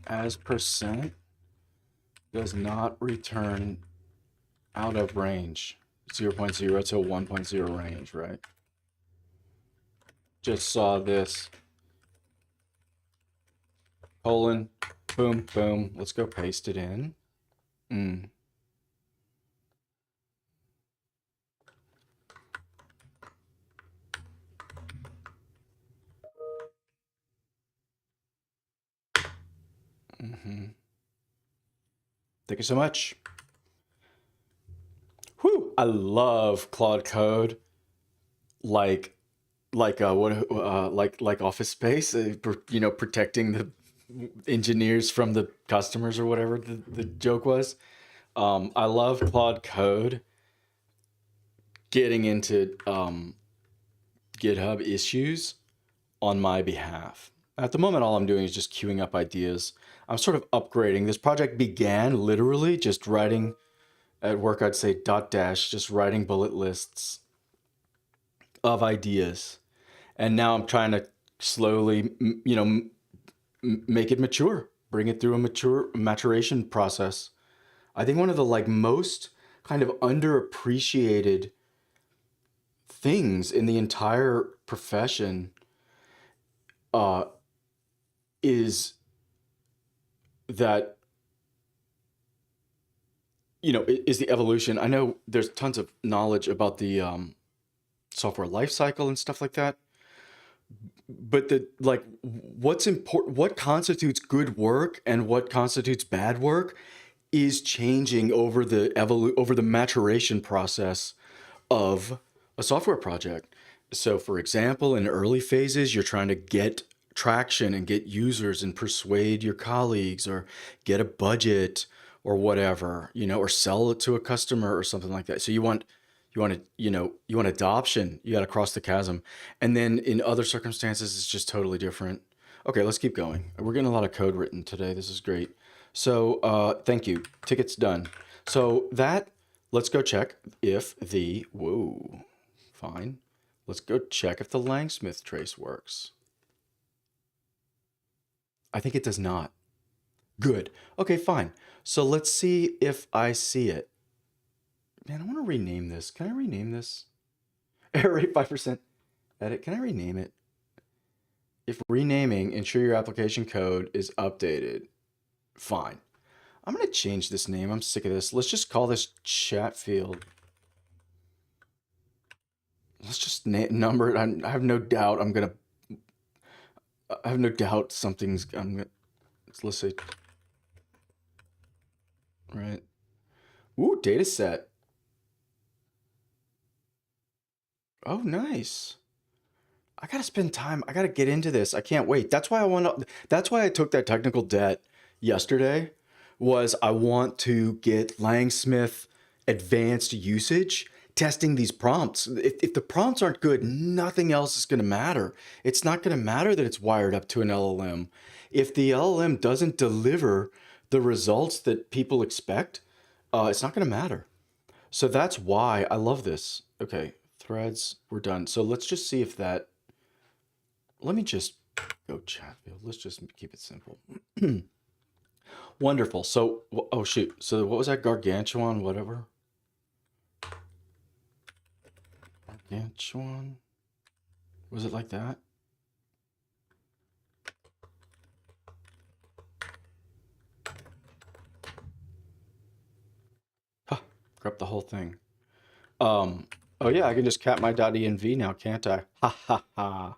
as percent does not return out of range. 0.0 to 1.0 range, right? Just saw this. Colon, boom, boom. Let's go paste it in. Thank you so much. Whew, I love Claude Code. Like Office Space, protecting the engineers from the customers or whatever the joke was. I love Claude Code getting into GitHub issues on my behalf. At the moment, all I'm doing is just queuing up ideas. I'm sort of upgrading. This project began literally just writing at work, I'd say dot dash, just writing bullet lists of ideas. And now I'm trying to slowly, make it mature, bring it through a maturation process. I think one of the most kind of underappreciated things in the entire profession is that is the evolution. I know there's tons of knowledge about the software lifecycle and stuff like that, but what's important, what constitutes good work and what constitutes bad work is changing over the maturation process of a software project. So for example, in early phases, you're trying to get traction and get users and persuade your colleagues or get a budget or whatever, or sell it to a customer or something like that. So you want You want to, you want adoption. You got to cross the chasm. And then in other circumstances, it's just totally different. Okay, let's keep going. We're getting a lot of code written today. This is great. So thank you. Ticket's done. So let's go check if whoa, fine. Let's go check if the Langsmith trace works. I think it does not. Good. Okay, fine. So let's see if I see it. Man, I want to rename this. Can I rename this? Error rate 5%. Edit. Can I rename it? If renaming, ensure your application code is updated. Fine. I'm going to change this name. I'm sick of this. Let's just call this chat field. Let's just number it. I have no doubt I have no doubt let's say, right. Ooh, data set. Oh, nice. I gotta spend time. I gotta get into this. I can't wait. That's why that's why I took that technical debt yesterday, was I want to get Langsmith advanced usage testing these prompts. If the prompts aren't good, nothing else is gonna matter. It's not gonna matter that it's wired up to an LLM. If the LLM doesn't deliver the results that people expect, it's not gonna matter. So that's why I love this. Okay, threads, we're done. So let's just see if that, let me just go chat field. Let's just keep it simple. Wonderful. So, oh shoot. So what was that? Gargantuan, whatever. Gargantuan. Was it like that? Huh, grab the whole thing. Oh yeah, I can just cap my .env now, can't I? Ha ha ha.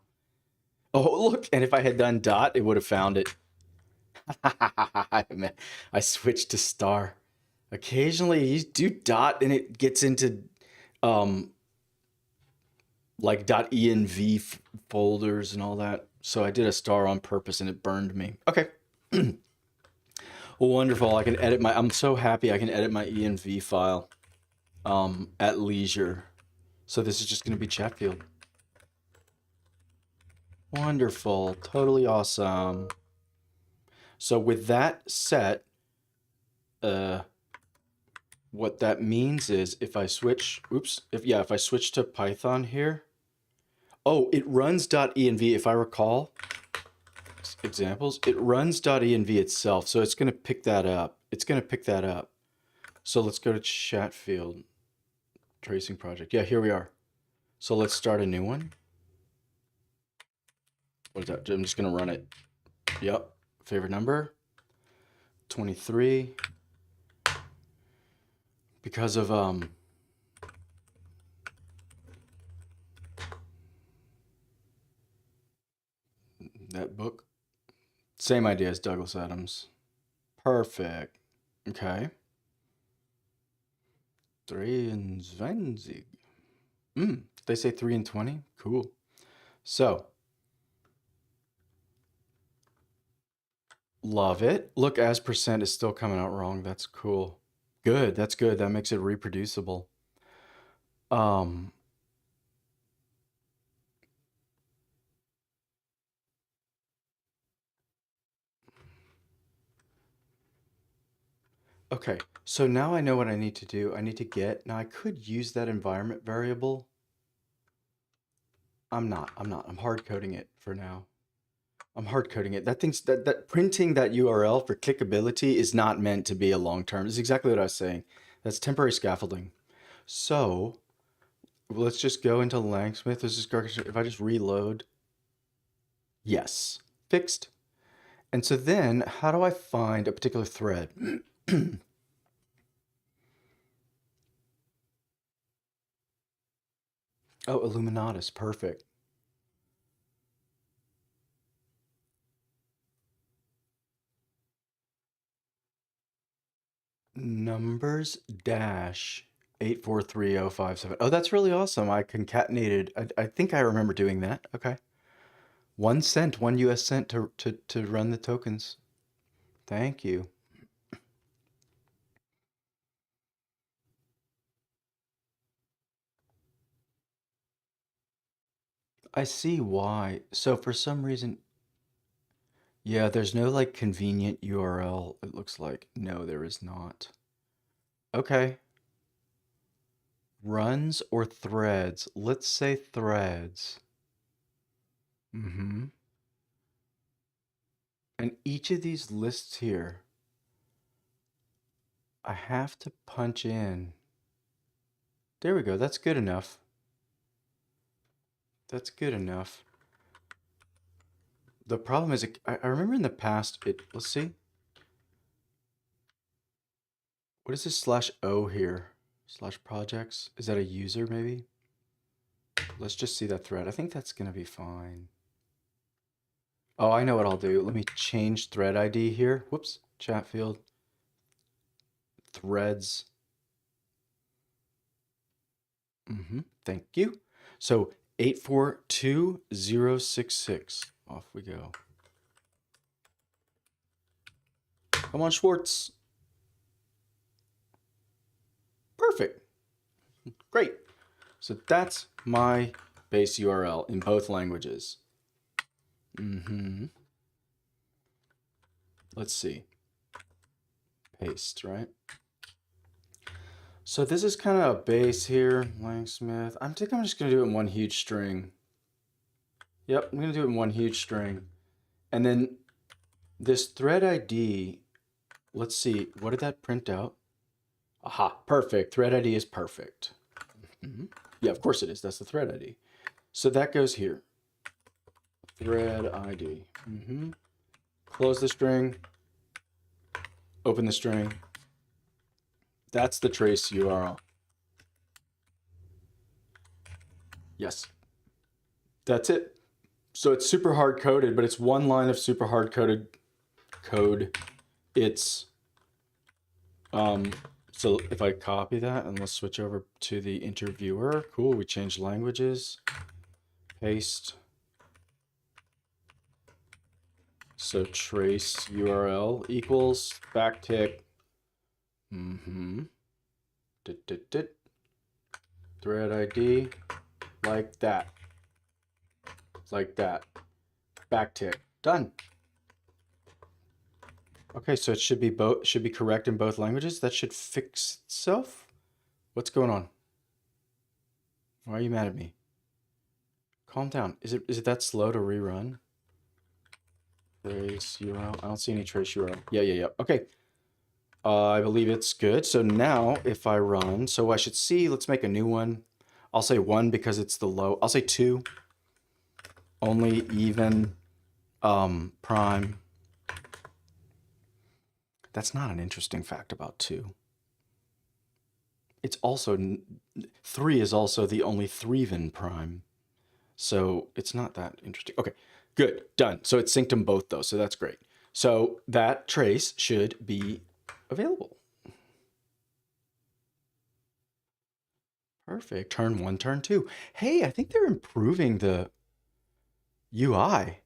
Oh, look, and if I had done dot, it would have found it. I switched to star. Occasionally you do dot and it gets into like .env folders and all that. So I did a star on purpose and it burned me. Okay. Wonderful. I'm so happy I can edit my env file at leisure. So this is just going to be chat field. Wonderful. Totally awesome. So with that set, what that means is if I switch, if I switch to Python here, oh, it runs .env. If I recall examples, it runs .env itself. So it's going to pick that up. It's going to pick that up. So let's go to chat field, tracing project. Yeah, here we are. So let's start a new one. What is that? I'm just going to run it. Yep. Favorite number, 23. Because of that book. Same idea as Douglas Adams. Perfect. Okay. 23. They say 3 and 20. Cool. So, love it. Look, as percent is still coming out wrong. That's cool. Good. That's good. That makes it reproducible. Okay, so now I know what I need to do. I need to now I could use that environment variable. I'm not. I'm hard coding it for now. I'm hard coding it. That printing that URL for clickability is not meant to be a long term. It's exactly what I was saying. That's temporary scaffolding. So let's just go into Langsmith. If I just reload, yes, fixed. And so then how do I find a particular thread? Oh, Illuminatus, perfect. Numbers dash 8430570. Oh, that's really awesome. I concatenated. I think I remember doing that. Okay. 1 cent, 1 US cent to run the tokens. Thank you. I see why. So for some reason, yeah, there's no like convenient URL, it looks like. No, there is not. Okay. Runs or threads? Let's say threads. Mm-hmm. And each of these lists here, I have to punch in. There we go. That's good enough. That's good enough. The problem is, I remember in the past, let's see. What is this /o here? Slash projects? Is that a user maybe? Let's just see that thread. I think that's going to be fine. Oh, I know what I'll do. Let me change thread ID here. Whoops, chat field. Threads. Thank you. So 842066. Off we go. Come on, Schwartz. Perfect. Great. So that's my base URL in both languages. Let's see. Paste, right? So this is kind of a base here, Langsmith. I think I'm just going to do it in one huge string. Yep, I'm going to do it in one huge string. And then this thread ID, let's see, what did that print out? Aha, perfect. Thread ID is perfect. Yeah, of course it is. That's the thread ID. So that goes here. Thread ID. Close the string. Open the string. That's the trace URL. Yes. That's it. So it's super hard coded, but it's one line of super hard coded code. It's so if I copy that and let's switch over to the interviewer. Cool, we changed languages. Paste. So trace URL equals backtick. Thread ID like that. Like that. Backtick. Done. Okay, so it should be correct in both languages. That should fix itself. What's going on? Why are you mad at me? Calm down. Is it that slow to rerun? Trace URL. I don't see any trace URL. Yeah. Okay. I believe it's good. So now if I run, so I should see, let's make a new one. I'll say 1 because it's the low. I'll say 2. Only, even, prime. That's not an interesting fact about 2. It's also, 3 is also the only threeven prime. So it's not that interesting. Okay, good, done. So it synced them both though, so that's great. So that trace should be available. Perfect, turn 1, turn 2. Hey, I think they're improving the UI.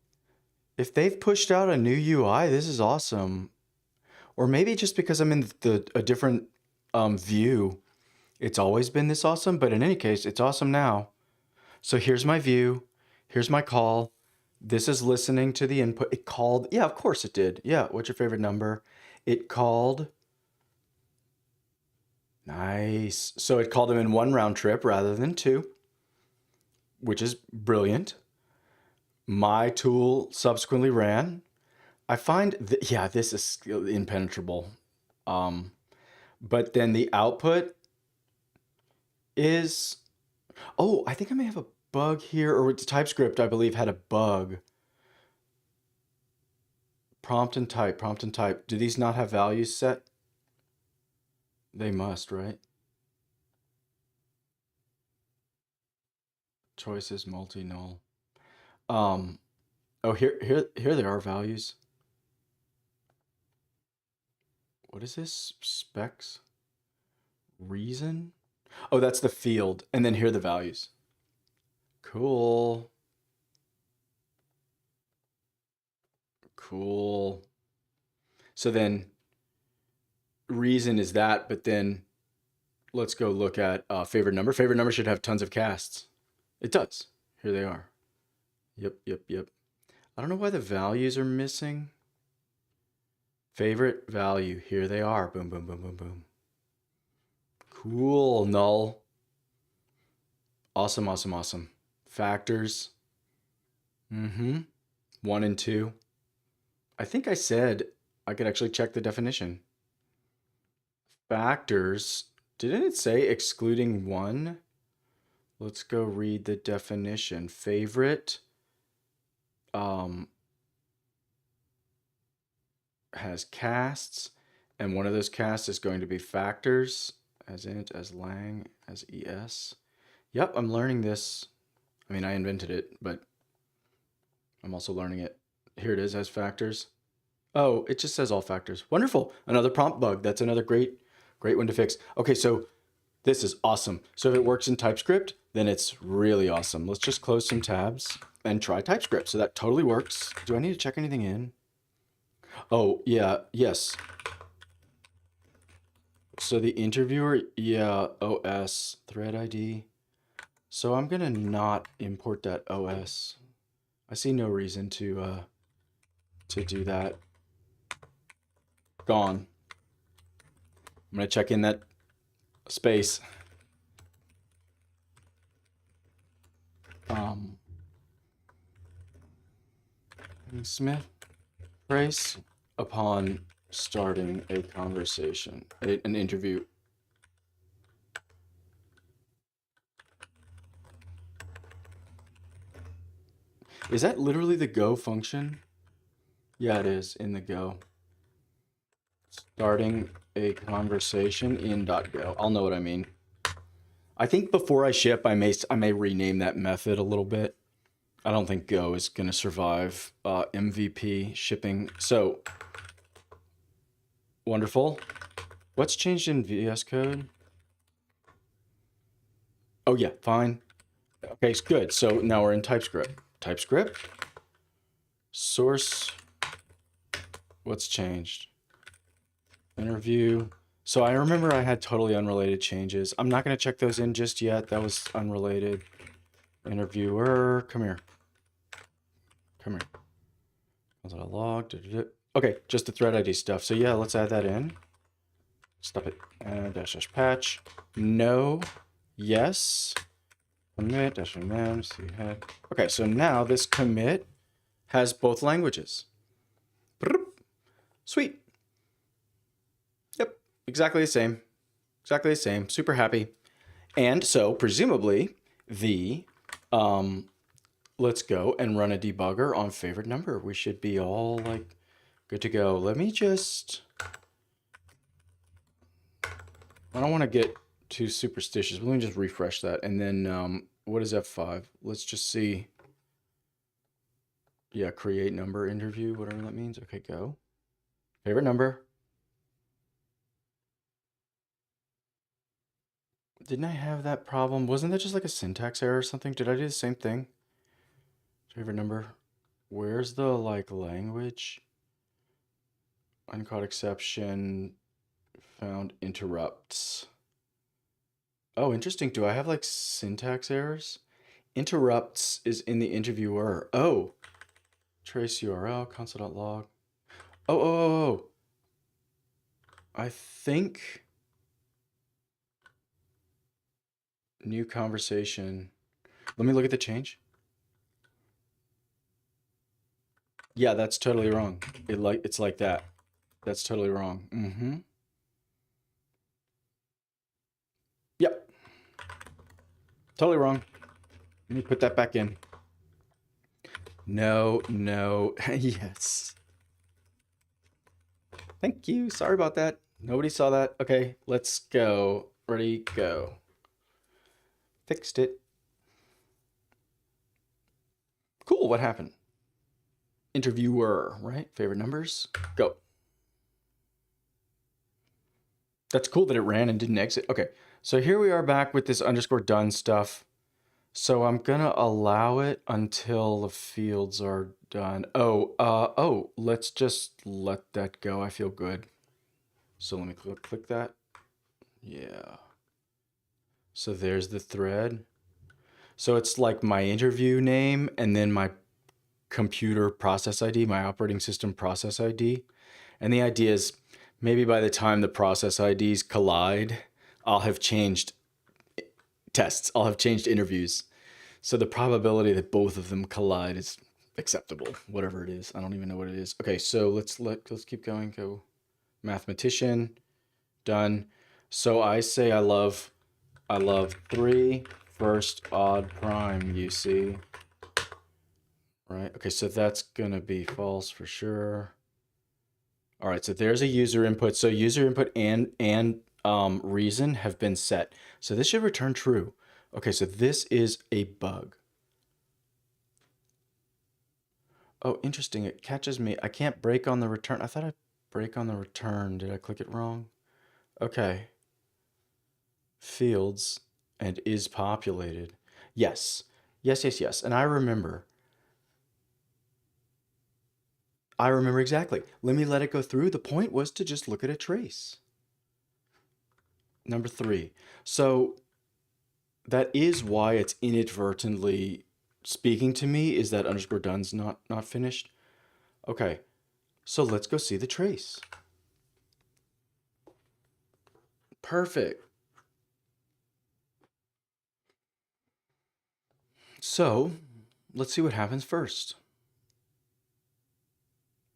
If they've pushed out a new UI, this is awesome. Or maybe just because I'm in a different view, it's always been this awesome, but in any case, it's awesome now. So here's my view, here's my call. This is listening to the input. It called, yeah, of course it did. Yeah, what's your favorite number? It called, nice. So it called them in 1 round trip rather than 2, which is brilliant. My tool subsequently ran. I find that, yeah, this is impenetrable. But then the output is, oh, I think I may have a bug here, or it's TypeScript, I believe, had a bug. Prompt and type. Do these not have values set? They must, right? Choices, multi-null. Oh, here there are values. What is this? Specs? Reason? Oh, that's the field. And then here are the values. Cool. Cool. So then reason is that, but then let's go look at favorite number. Favorite number should have tons of casts. It does. Here they are. Yep. I don't know why the values are missing. Favorite value. Here they are. Boom, boom, boom, boom, boom. Cool. Null. Awesome. Factors. 1 and 2. I think I said I could actually check the definition. Factors. Didn't it say excluding 1? Let's go read the definition. Favorite has casts, and one of those casts is going to be factors, as int, as lang, as es. Yep, I'm learning this. I mean, I invented it, but I'm also learning it. Here it is as factors. Oh, it just says all factors. Wonderful. Another prompt bug. That's another great one to fix. Okay, so this is awesome. So if it works in TypeScript, then it's really awesome. Let's just close some tabs and try TypeScript. So that totally works. Do I need to check anything in? Oh, yeah, yes. So the interviewer, yeah, OS, thread ID. So I'm gonna not import that OS. I see no reason to do that. Gone. I'm gonna check in that space. Smith brace upon starting a conversation, an interview. Is that literally the go function? Yeah, it is in the go. Starting a conversation in .go. I'll know what I mean. I think before I ship, I may rename that method a little bit. I don't think Go is going to survive MVP shipping. So, wonderful. What's changed in VS Code? Oh, yeah, fine. Okay, good. So now we're in TypeScript. TypeScript. Source. What's changed? Interview. So I remember I had totally unrelated changes. I'm not going to check those in just yet. That was unrelated. Interviewer. Come here. Log. Okay, just the thread ID stuff. So yeah, let's add that in. Stop it. Dash patch. No. Yes. Commit. Dash man. See head. Okay, so now this commit has both languages. Sweet. Yep. Exactly the same. Super happy. And so presumably the let's go and run a debugger on favorite number. We should be all like good to go. Let me just, I don't want to get too superstitious. Let me just refresh that. And then what is F5? Let's just see. Yeah, create number interview, whatever that means. Okay, go. Favorite number. Didn't I have that problem? Wasn't that just like a syntax error or something? Did I do the same thing? Favorite number. Where's the like language? Uncaught exception. Found interrupts. Oh, interesting. Do I have like syntax errors? Interrupts is in the interviewer. Oh. Trace URL, console.log. Oh. I think new conversation. Let me look at the change. Yeah, that's totally wrong. It's like that. That's totally wrong. Yep. Totally wrong. Let me put that back in. No. Yes. Thank you. Sorry about that. Nobody saw that. Okay, let's go. Ready, go. Fixed it. Cool, what happened? Interviewer, right? Favorite numbers, go. That's cool that it ran and didn't exit. Okay, so here we are back with this _done stuff. So I'm gonna allow it until the fields are done. Oh, let's just let that go. I feel good. So let me click that. Yeah. So there's the thread. So it's like my interview name and then my computer process ID, my operating system process ID. And the idea is maybe by the time the process IDs collide, I'll have changed tests, I'll have changed interviews. So the probability that both of them collide is acceptable, whatever it is. I don't even know what it is. Okay, so let's keep going. Go mathematician, done. So I say I love 3 first odd prime UC. Right. Okay, so that's gonna be false for sure. All right, so there's a user input. So user input and reason have been set. So this should return true. Okay, so this is a bug. Oh, interesting. It catches me. I can't break on the return. I thought I'd break on the return. Did I click it wrong? Okay. Fields and is populated. Yes. Yes, yes, yes. And I remember exactly. Let me let it go through. The point was to just look at a trace. Number 3. So that is why it's inadvertently speaking to me, is that underscore done's not finished. Okay, so let's go see the trace. Perfect. So let's see what happens first.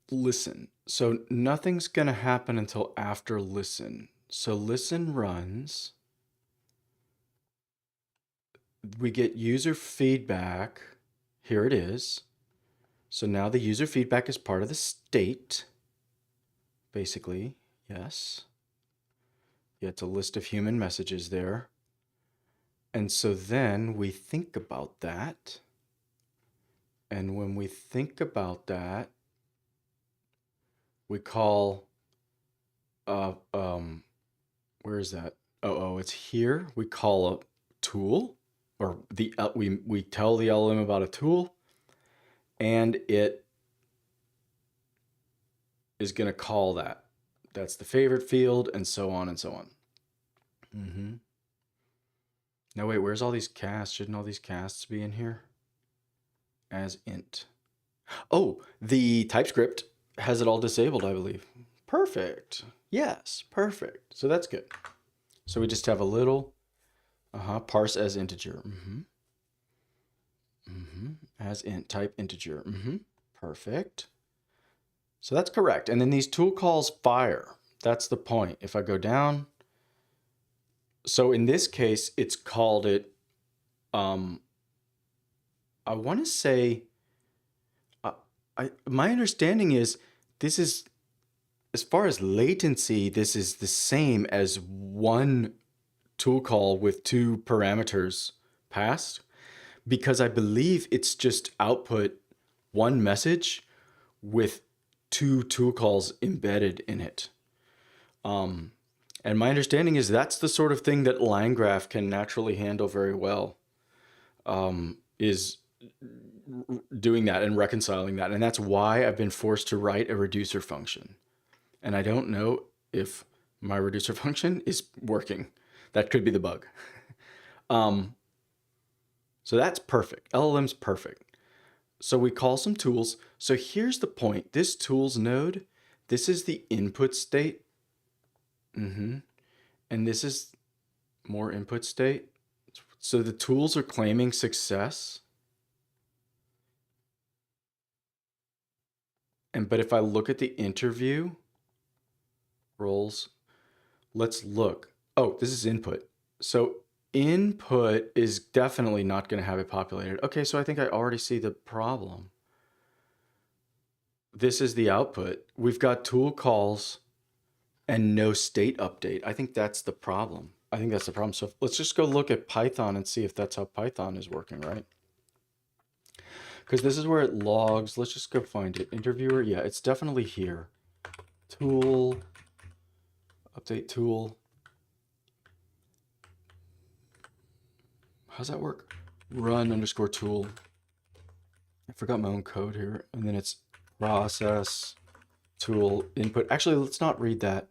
Listen. So nothing's gonna happen until after listen. So listen runs. We get user feedback. Here it is. So now the user feedback is part of the state, basically. Yes. Yeah, it's a list of human messages there. And so then we think about that. And when we think about that, we call, where is that? Oh, it's here. We call a tool, or we tell the LLM about a tool, and it is going to call that. That's the favorite field, and so on and so on. Now wait, where's all these casts? Shouldn't all these casts be in here? As int. Oh, the TypeScript has it all disabled, I believe. Perfect. Yes, perfect. So that's good. So we just have a little parse as integer. As int, type integer. Perfect. So that's correct. And then these tool calls fire. That's the point. If I go down, so in this case, it's called it, I want to say, my understanding is this is, as far as latency, this is the same as one tool call with 2 parameters passed, because I believe it's just output 1 message with 2 tool calls embedded in it. And my understanding is that's the sort of thing that LangGraph can naturally handle very well, is doing that and reconciling that. And that's why I've been forced to write a reducer function. And I don't know if my reducer function is working. That could be the bug. So that's perfect. LLM's perfect. So we call some tools. So here's the point. This tools node, this is the input state. And this is more input state. So the tools are claiming success. But if I look at the interview roles, let's look. Oh, this is input. So input is definitely not going to have it populated. Okay, so I think I already see the problem. This is the output. We've got tool calls and no state update. I think that's the problem. So let's just go look at Python and see if that's how Python is working, right? Because this is where it logs. Let's just go find it. Interviewer, yeah, it's definitely here. Tool, update tool. How's that work? Run underscore tool. I forgot my own code here. And then it's process tool input. Actually, let's not read that.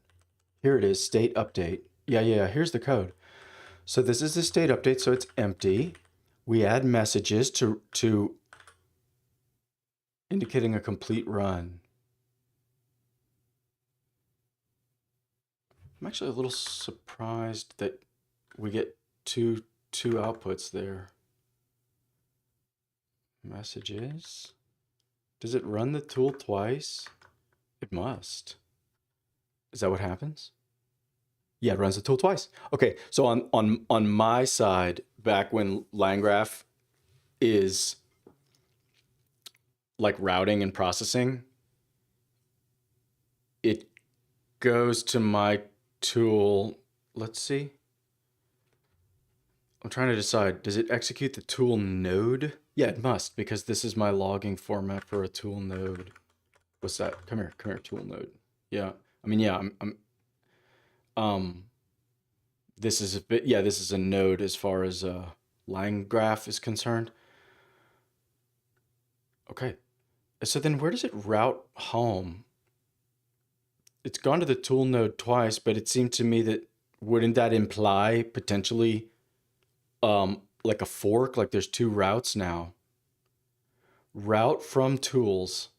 Here it is, state update. Yeah, here's the code. So this is the state update, so it's empty. We add messages to indicating a complete run. I'm actually a little surprised that we get two outputs there. Messages. Does it run the tool twice? It must. Is that what happens? Yeah, it runs the tool twice. Okay, so on my side, back when LangGraph is like routing and processing, it goes to my tool. Let's see. I'm trying to decide, does it execute the tool node? Yeah, it must, because this is my logging format for a tool node. What's that? Come here, tool node. Yeah, I mean, yeah, um, this is a bit, yeah, this is a node as far as LangGraph is concerned. Okay, so then where does it route home? It's gone to the tool node twice, but it seemed to me that wouldn't that imply potentially like a fork, like there's two routes now. Route from tools.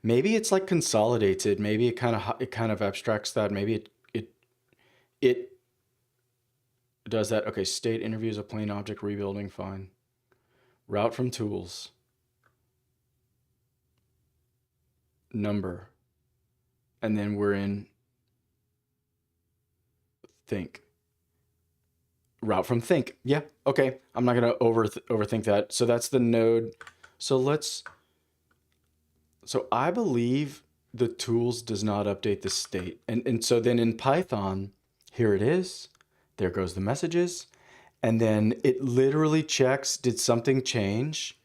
Maybe it's like consolidated. Maybe it kind of abstracts that. Maybe it does that. Okay, state interviews a plain object rebuilding, fine. Route from tools. Number. And then we're in think. Route from think. Yeah, okay. I'm not gonna overthink that. So that's the node. So I believe the tools does not update the state. And so then in Python, here it is. There goes the messages. And then it literally checks, did something change?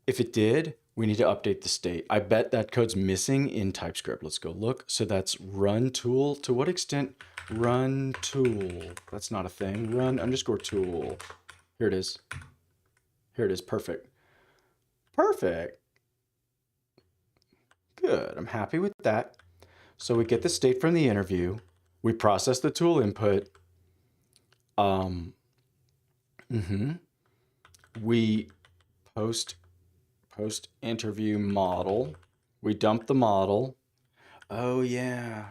If it did, we need to update the state. I bet that code's missing in TypeScript. Let's go look. So that's run tool. To what extent run tool? That's not a thing. Run underscore tool. Here it is. Here it is. Perfect. Perfect. Good. I'm happy with that. So we get the state from the interview. We process the tool input. We post interview model. We dump the model. Oh yeah.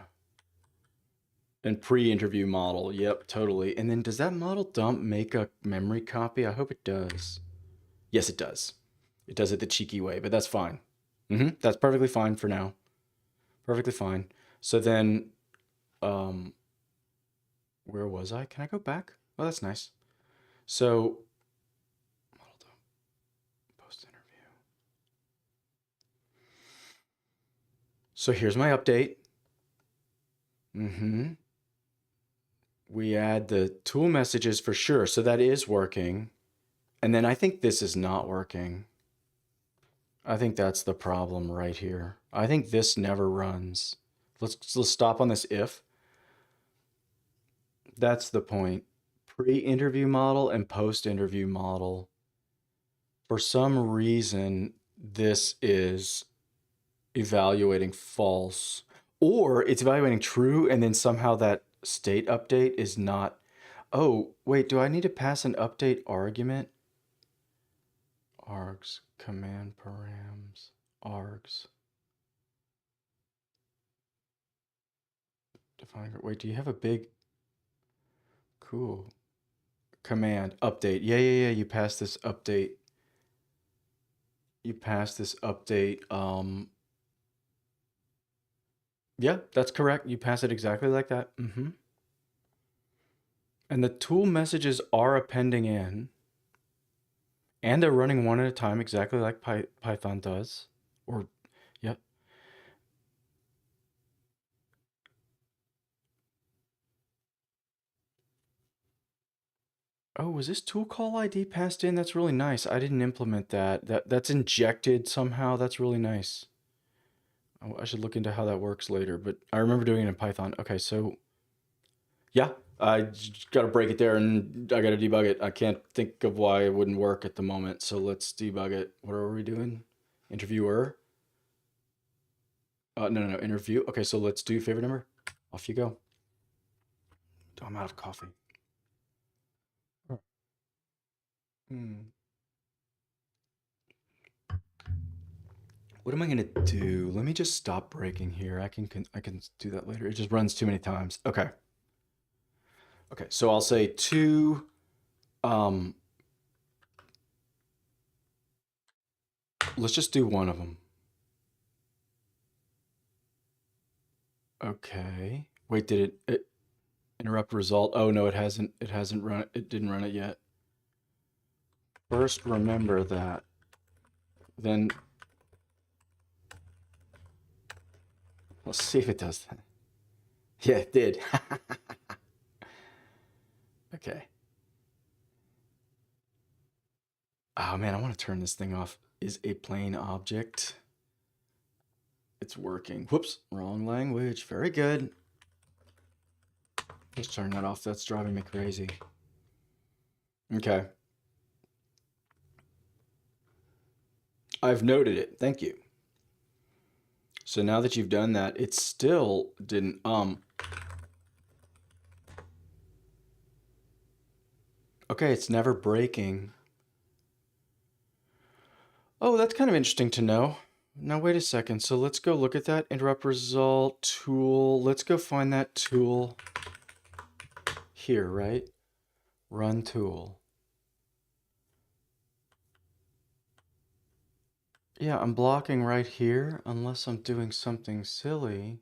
And pre-interview model. Yep, totally. And then does that model dump make a memory copy? I hope it does. Yes, it does. It does it the cheeky way, but that's fine. That's perfectly fine for now. Perfectly fine. So then, where was I? Can I go back? Oh, that's nice. So, model dump, post interview. So here's my update. We add the tool messages for sure. So that is working. And then I think this is not working. I think that's the problem right here. I think this never runs. Let's stop on this if. That's the point. Pre-interview model and post-interview model. For some reason, this is evaluating false, or it's evaluating true, and then somehow that state update is not. Oh, wait, do I need to pass an update argument? Args, command params, args. Define, wait, do you have a big, cool, command, update. Yeah, you pass this update. You pass this update. Yeah, that's correct. You pass it exactly like that. And the tool messages are appending in. And they're running one at a time, exactly like Python does. Or, yep. Oh, was this tool call ID passed in? That's really nice. I didn't implement that. That's injected somehow. That's really nice. I should look into how that works later, but I remember doing it in Python. Okay, so yeah, I got to break it there and I got to debug it. I can't think of why it wouldn't work at the moment. So let's debug it. What are we doing? Interviewer? No, interview. Okay, so let's do favorite number. Off you go. Oh, I'm out of coffee. What am I gonna do? Let me just stop breaking here. I can do that later. It just runs too many times. Okay. Okay, so I'll say two. Let's just do one of them. Okay. Wait, did it interrupt result? Oh no, it hasn't. It hasn't run. It didn't run it yet. First, remember that. Then let's see if it does that. Yeah, it did. Okay. Oh man, I want to turn this thing off. Is a plain object. It's working. Whoops, wrong language. Very good. Let's turn that off. That's driving me crazy. Okay. I've noted it. Thank you. So now that you've done that, it still didn't, okay, it's never breaking. Oh, that's kind of interesting to know. Now, wait a second. So let's go look at that interrupt result tool. Let's go find that tool here, right? Run tool. Yeah, I'm blocking right here unless I'm doing something silly.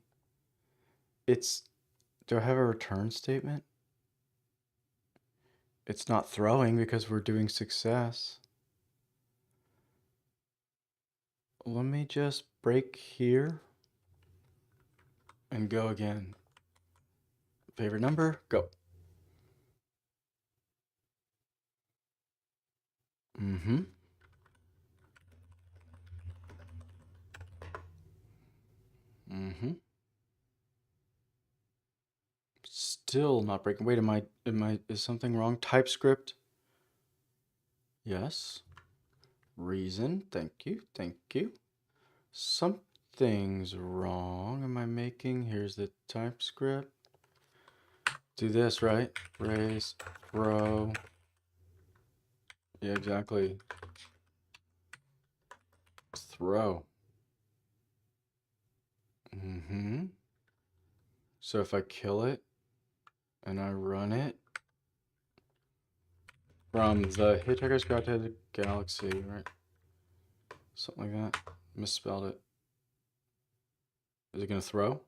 Do I have a return statement? It's not throwing because we're doing success. Let me just break here and go again. Favorite number, go. Mm-hmm. Mm-hmm. Still not breaking. Wait, is something wrong? TypeScript? Yes. Reason, thank you, thank you. Something's wrong. Am I making, here's the TypeScript. Do this, right? Raise, throw. Yeah, exactly. Throw. Mm-hmm. So if I kill it and I run it from the Hitchhiker's Guide to the Galaxy, right? Something like that. Misspelled it. Is it gonna throw?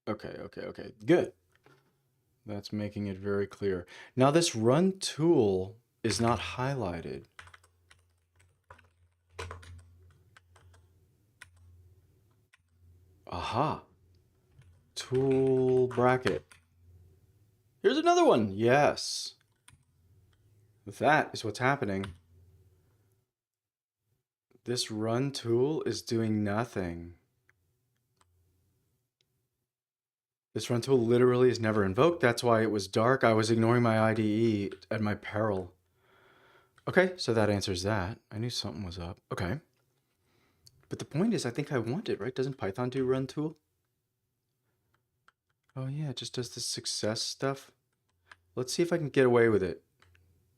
Okay, okay, okay. Good. That's making it very clear. Now this run tool is not highlighted. Aha. Tool bracket. Here's another one. Yes. That is what's happening. This run tool is doing nothing. This run tool literally is never invoked. That's why it was dark. I was ignoring my IDE at my peril. Okay, so that answers that. I knew something was up. Okay. But the point is, I think I want it, right? Doesn't Python do run tool? Oh yeah, it just does the success stuff. Let's see if I can get away with it.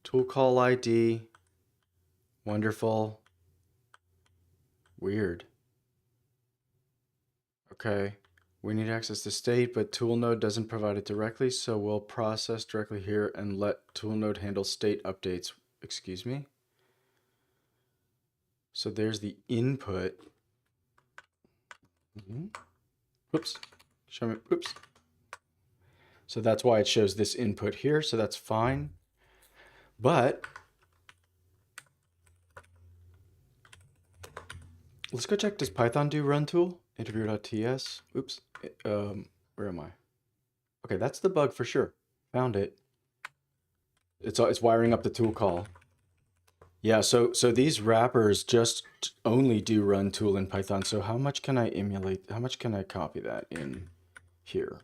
Tool call ID. Wonderful. Weird. Okay. We need access to state, but tool node doesn't provide it directly, so we'll process directly here and let tool node handle state updates. Excuse me? So there's the input. Oops. Show me. Oops. So that's why it shows this input here, so that's fine. But let's go check, does Python do run tool? Interview.ts. Oops. Where am I? Okay, that's the bug for sure. Found it. It's wiring up the tool call. Yeah, so these wrappers just only do run tool in Python. So how much can I emulate? How much can I copy that in here?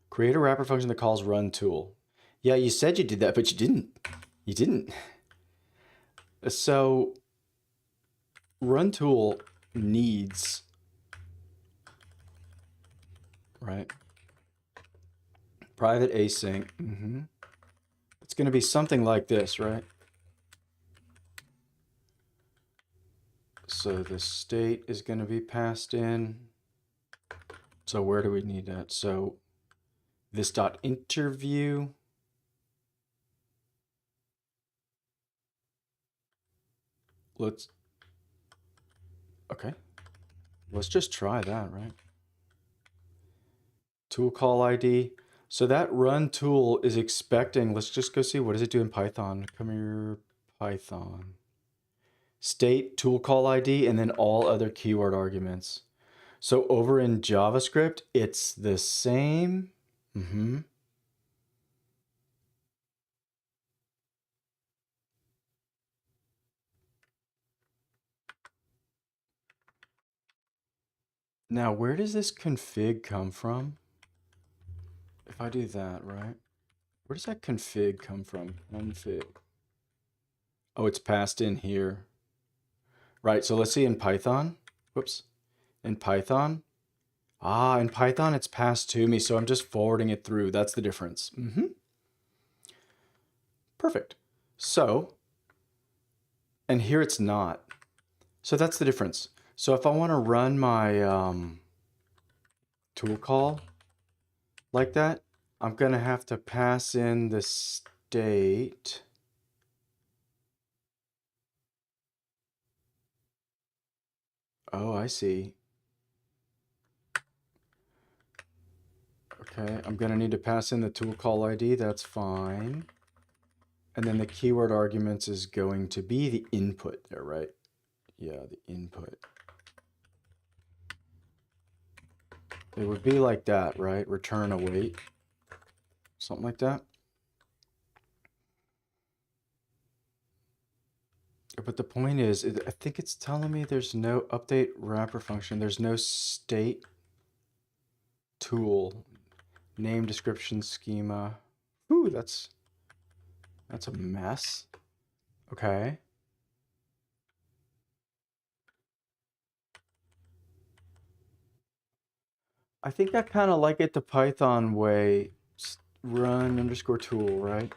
Create a wrapper function that calls run tool. Yeah, you said you did that, but you didn't. You didn't. So run tool needs, right? Private async. It's going to be something like this, right? So the state is going to be passed in. So where do we need that? So this dot interview. Okay. Let's just try that, right? Tool call ID. So that run tool is expecting, let's just go see, what does it do in Python? Come here, Python. State, tool call ID, and then all other keyword arguments. So over in JavaScript, it's the same. Now, where does this config come from? If I do that, right? Where does that config come from? Config. Oh, it's passed in here. Right, so let's see in Python. Whoops. In Python. In Python, it's passed to me, so I'm just forwarding it through. That's the difference. Perfect. So, and here it's not. So that's the difference. So if I want to run my tool call like that, I'm going to have to pass in the state. Oh, I see. Okay, I'm going to need to pass in the tool call ID. That's fine. And then the keyword arguments is going to be the input there, right? Yeah, the input. It would be like that, right? Return await. Something like that. But the point is, I think it's telling me there's no update wrapper function. There's no state tool, name, description, schema. Ooh, that's a mess. Okay. I think I kind of like it the Python way. Run underscore tool, right?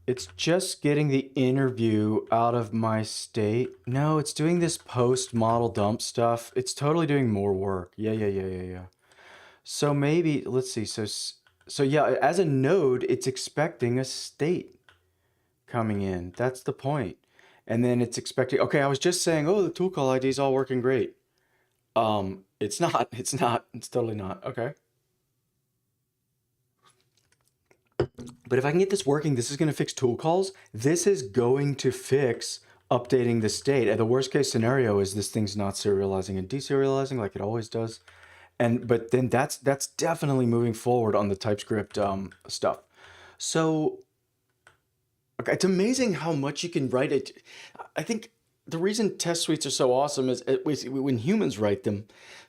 It's just getting the interview out of my state. No, it's doing this post model dump stuff. It's totally doing more work. Yeah. So maybe, let's see. So yeah, as a node, it's expecting a state coming in. That's the point. And then it's expecting, okay, I was just saying, oh, the tool call ID is all working great. It's not, it's totally not. Okay. But if I can get this working, this is going to fix tool calls. This is going to fix updating the state. And the worst case scenario is this thing's not serializing and deserializing like it always does. But then that's definitely moving forward on the TypeScript stuff. So okay, it's amazing how much you can write it. I think the reason test suites are so awesome is when humans write them,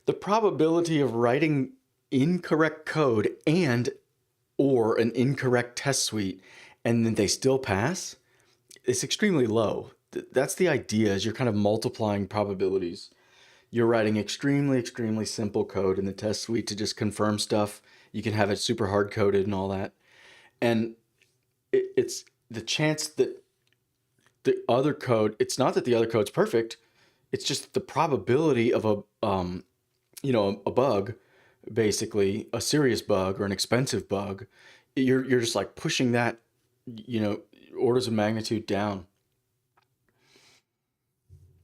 the probability of writing incorrect code or an incorrect test suite and then they still pass, it's extremely low. That's the idea, is you're kind of multiplying probabilities. You're writing extremely simple code in the test suite to just confirm stuff. You can have it super hard coded and all that. And it's the chance that the other code, it's not that the other code's perfect, it's just the probability of a bug, basically a serious bug or an expensive bug, you're just like pushing that, orders of magnitude down.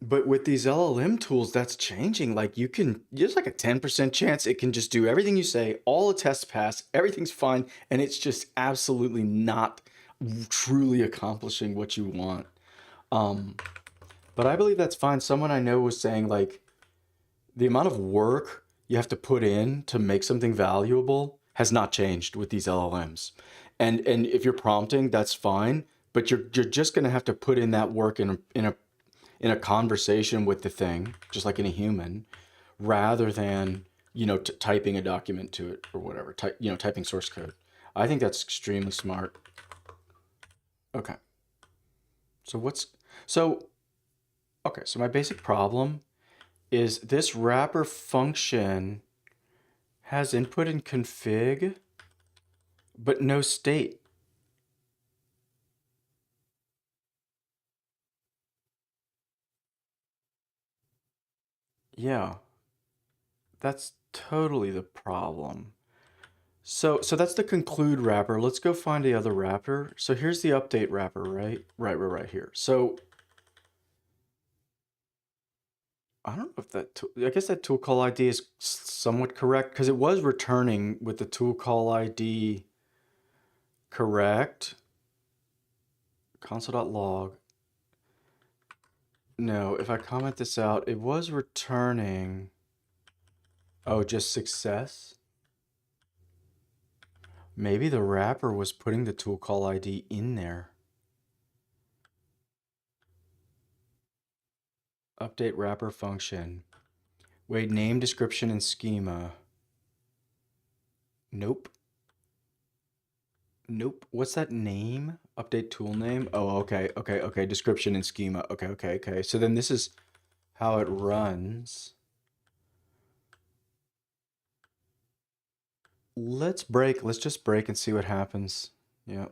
But with these LLM tools, that's changing. Like there's like a 10% chance it can just do everything you say, all the tests pass, everything's fine, and it's just absolutely not truly accomplishing what you want. But I believe that's fine. Someone I know was saying like the amount of work you have to put in to make something valuable has not changed with these LLMs. And if you're prompting, that's fine, but you're just going to have to put in that work in a conversation with the thing, just like in a human, rather than typing a document to it or whatever. Typing source code. I think that's extremely smart. Okay. So okay, so my basic problem is this wrapper function has input and config, but no state. Yeah, that's totally the problem. So that's the conclude wrapper. Let's go find the other wrapper. So here's the update wrapper, right? Right here. So I don't know if I guess that tool call ID is somewhat correct because it was returning with the tool call ID correct. Console.log. No, if I comment this out, it was returning. Oh, just success? Maybe the wrapper was putting the tool call ID in there. Update wrapper function. Wait, name, description, and schema. Nope. Nope. What's that name? Update tool name? Oh, okay. Description and schema. Okay. So then this is how it runs. Let's break. Let's just break and see what happens. Yeah.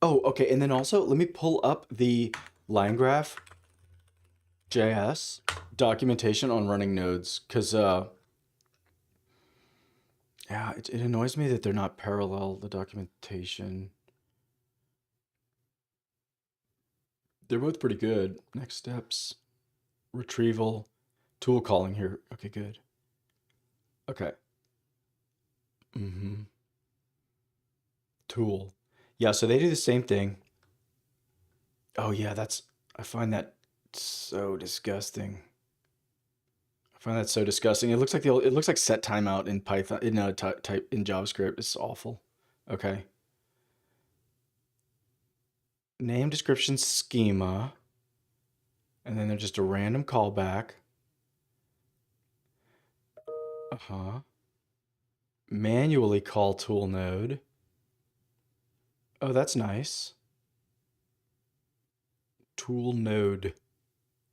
Oh, okay. And then also, let me pull up the LangGraph JS documentation on running nodes because yeah, it annoys me that they're not parallel, the documentation. They're both pretty good. Next steps, retrieval, tool calling here. Okay, good. Okay. Mm-hmm. Tool. Yeah, so they do the same thing. Oh yeah, I find that so disgusting. I find that so disgusting. It looks like set timeout in Python in type in JavaScript. It's awful. Okay. Name, description, schema, and then there's just a random callback. Uh-huh. Manually call tool node. Oh, that's nice. Tool node.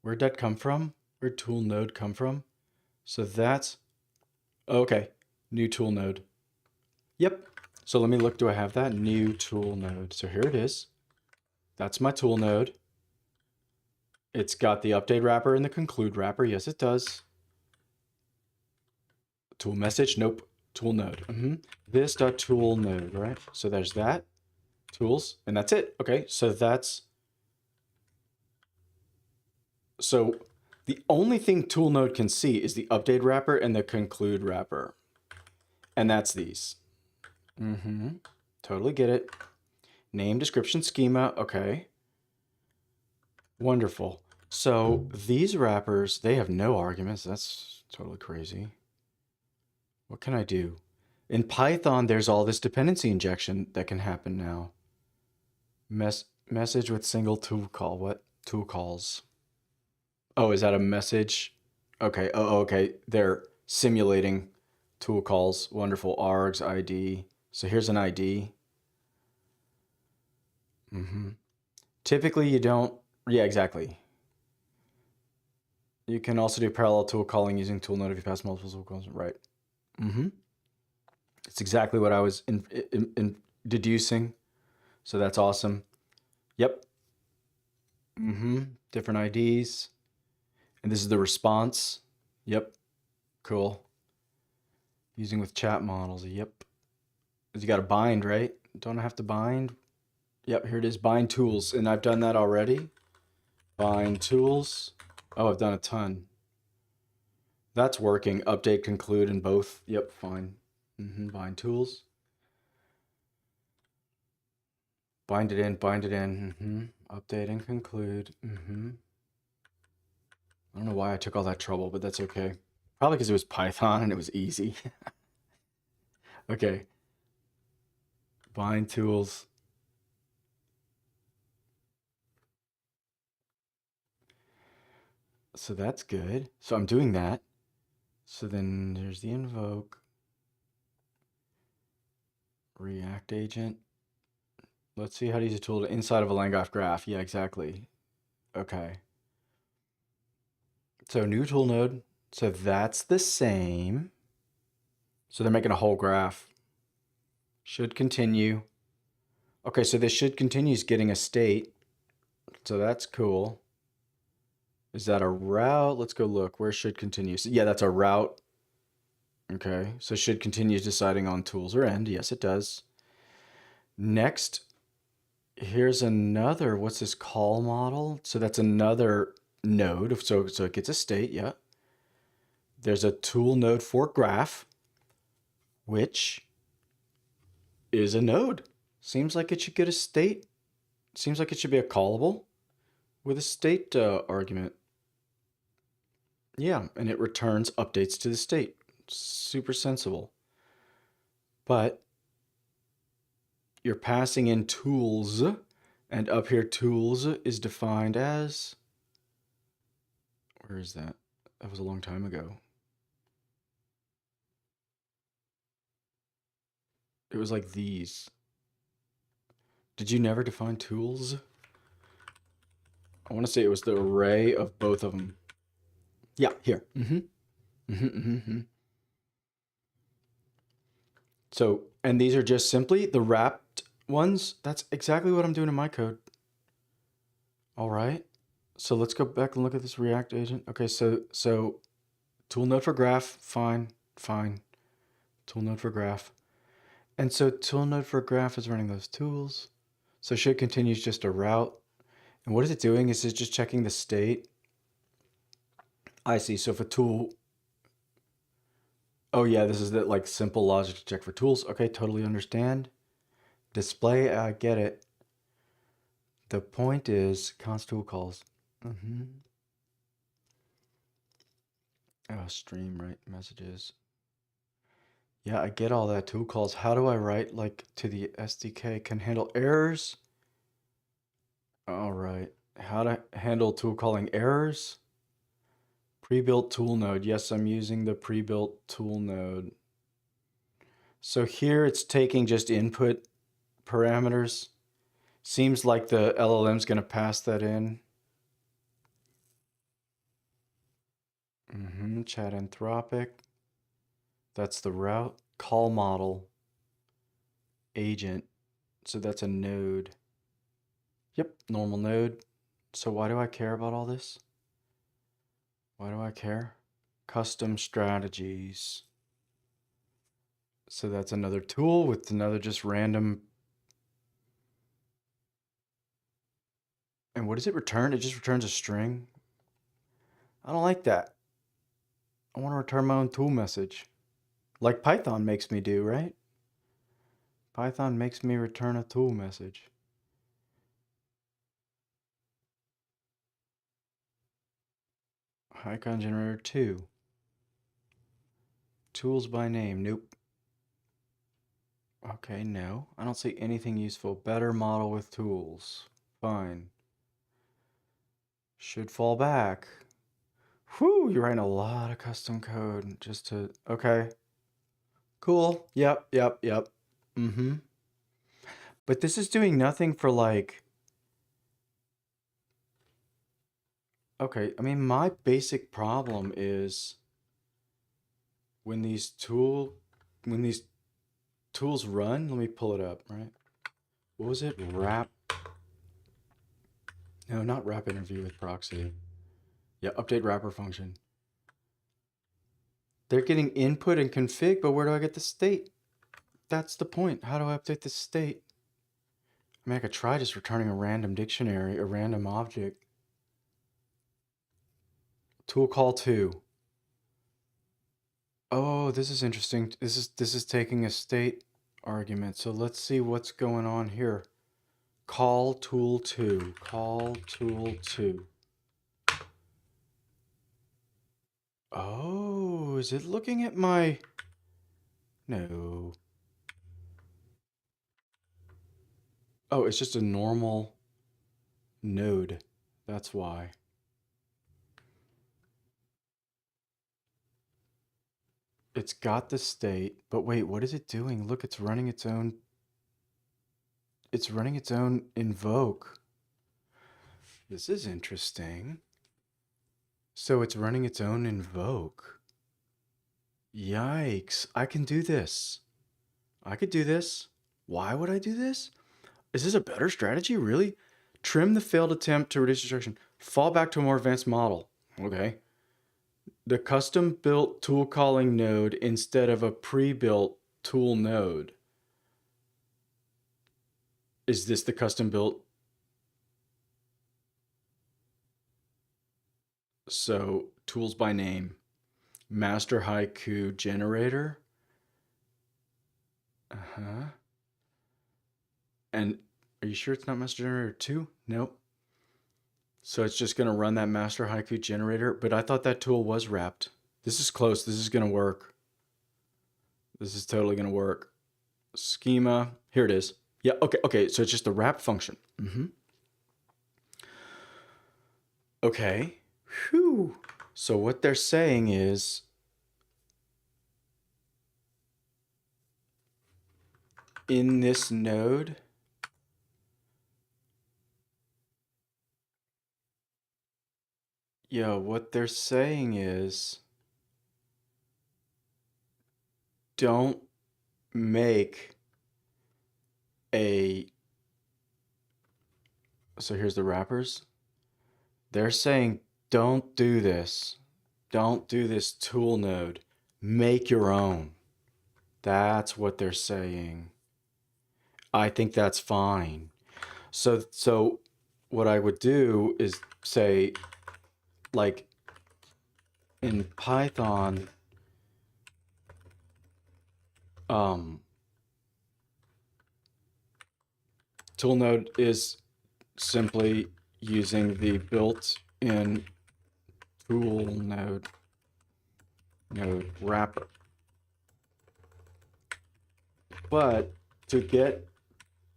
Where'd that come from? Where'd tool node come from? So that's okay. New tool node. Yep. So let me look. Do I have that? New tool node. So here it is. That's my tool node. It's got the update wrapper and the conclude wrapper. Yes, it does. Tool message. Nope. Tool node. This dot tool node, right? So there's that. Tools, and that's it. Okay, so the only thing tool node can see is the update wrapper and the conclude wrapper. And that's these. Totally get it. Name, description, schema. Okay. Wonderful. So these wrappers, they have no arguments. That's totally crazy. What can I do? In Python, there's all this dependency injection that can happen now. Message with single tool call. What? Tool calls. Oh, is that a message? Okay. Oh, okay. They're simulating tool calls. Wonderful. Args ID. So here's an ID. Typically, you don't. Yeah, exactly. You can also do parallel tool calling using tool node if you pass multiple tool calls. Right. It's exactly what I was in deducing. So that's awesome. Yep. Different IDs. And this is the response. Yep. Cool. Using with chat models. Yep. You got to bind, right? Don't I have to bind? Yep, here it is. Bind tools. And I've done that already. Bind tools. Oh, I've done a ton. That's working. Update, conclude, and both. Yep, fine. Bind tools. Bind it in, bind it in. Update and conclude. I don't know why I took all that trouble, but that's okay. Probably because it was Python and it was easy. Okay. Bind tools. So that's good. So I'm doing that. So then there's the invoke. React agent. Let's see how to use a tool inside of a LangGraph graph. Yeah, exactly. Okay. So new tool node. So that's the same. So they're making a whole graph. Should continue. Okay, so this should continue is getting a state. So that's cool. Is that a route? Let's go look. Where should continue? So, yeah, that's a route. Okay, so should continue deciding on tools or end. Yes, it does. Next, here's another, what's this call model? So that's another node. So it gets a state, yeah. There's a tool node for graph, which is a node. Seems like it should get a state. Seems like it should be a callable with a state argument. Yeah, and it returns updates to the state. Super sensible. But you're passing in tools, and up here tools is defined as, where is that? That was a long time ago. It was like these. Did you never define tools? I want to say it was the array of both of them. Yeah, here. So, and these are just simply the wrapped ones. That's exactly what I'm doing in my code. All right. So let's go back and look at this React agent. Okay, so tool node for graph, fine. Tool node for graph. And so tool node for graph is running those tools. So should continue is just a route. And what is it doing? Is it just checking the state? I see. So if a tool, oh yeah, this is the like simple logic to check for tools. Okay, totally understand. Display, I get it. The point is const tool calls. Oh, stream, right? Messages. Yeah, I get all that. Tool calls. How do I write like to the SDK? Can handle errors. All right. How to handle tool calling errors? Pre-built tool node. Yes, I'm using the pre-built tool node. So here it's taking just input parameters. Seems like the LLM's going to pass that in. Chat Anthropic. That's the route. Call model. Agent. So that's a node. Yep, normal node. So why do I care about all this? Why do I care? Custom strategies. So that's another tool with another just random. And what does it return? It just returns a string. I don't like that. I want to return my own tool message. Like Python makes me do, right? Python makes me return a tool message. Icon generator 2. Tools by name. Nope. Okay, no. I don't see anything useful. Better model with tools. Fine. Should fall back. Whew, you're writing a lot of custom code just to... Okay. Cool. Yep. But this is doing nothing for like... Okay, I mean, my basic problem is when these tools run, let me pull it up, right? What was it? Wrap? No, not wrap interview with proxy. Yeah, update wrapper function. They're getting input and config, but where do I get the state? That's the point. How do I update the state? I mean, I could try just returning a random dictionary, a random object. Tool call 2. Oh, this is interesting. This is taking a state argument. So let's see what's going on here. Call tool 2. Call tool 2. Oh, is it looking at my... No. Oh, it's just a normal node. That's why. It's got the state, but wait, what is it doing? Look, it's running its own... It's running its own invoke. This is interesting. So it's running its own invoke. Yikes. I can do this. I could do this. Why would I do this? Is this a better strategy? Really? Trim the failed attempt to reduce destruction. Fall back to a more advanced model. Okay. The custom built tool calling node instead of a pre-built tool node. Is this the custom built? So tools by name, master haiku generator. Uh-huh. And are you sure it's not master generator 2? Nope. So it's just going to run that master haiku generator, but I thought that tool was wrapped. This is close. This is going to work. This is totally going to work. Schema. Here it is. Yeah, okay. So it's just the wrap function. Okay. Whew. So what they're saying is in this node, what they're saying is don't make a, so here's the wrappers. They're saying don't do this. Don't do this tool node. Make your own. That's what they're saying. I think that's fine. So what I would do is say, like in Python, tool node is simply using the built-in tool node wrapper. But to get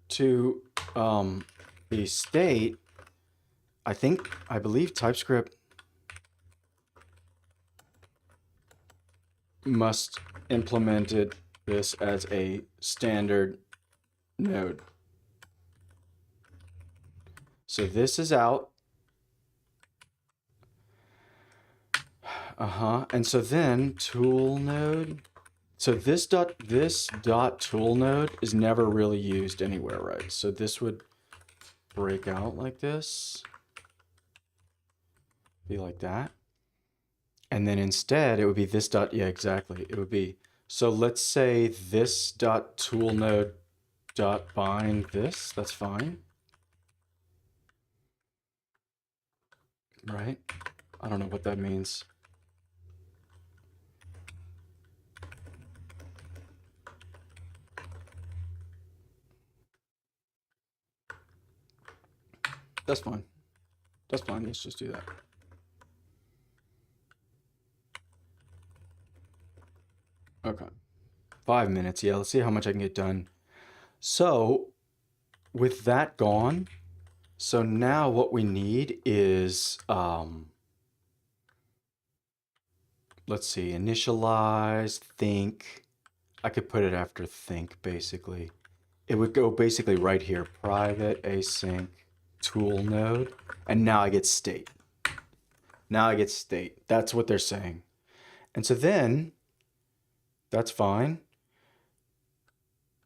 to the state, I believe TypeScript must implement this as a standard node. So this is out. And so then tool node. So this dot tool node is never really used anywhere, right? So this would break out like this. Be like that. And then instead it would be this dot, yeah, exactly. It would be, so let's say this dot tool node dot bind this, that's fine. Right? I don't know what that means. That's fine. That's fine. Let's just do that. Okay. 5 minutes. Yeah, let's see how much I can get done. So with that gone, so now what we need is, let's see, initialize, think. I could put it after think, basically. It would go basically right here, private async tool node. And now I get state. Now I get state. That's what they're saying. And so then, that's fine.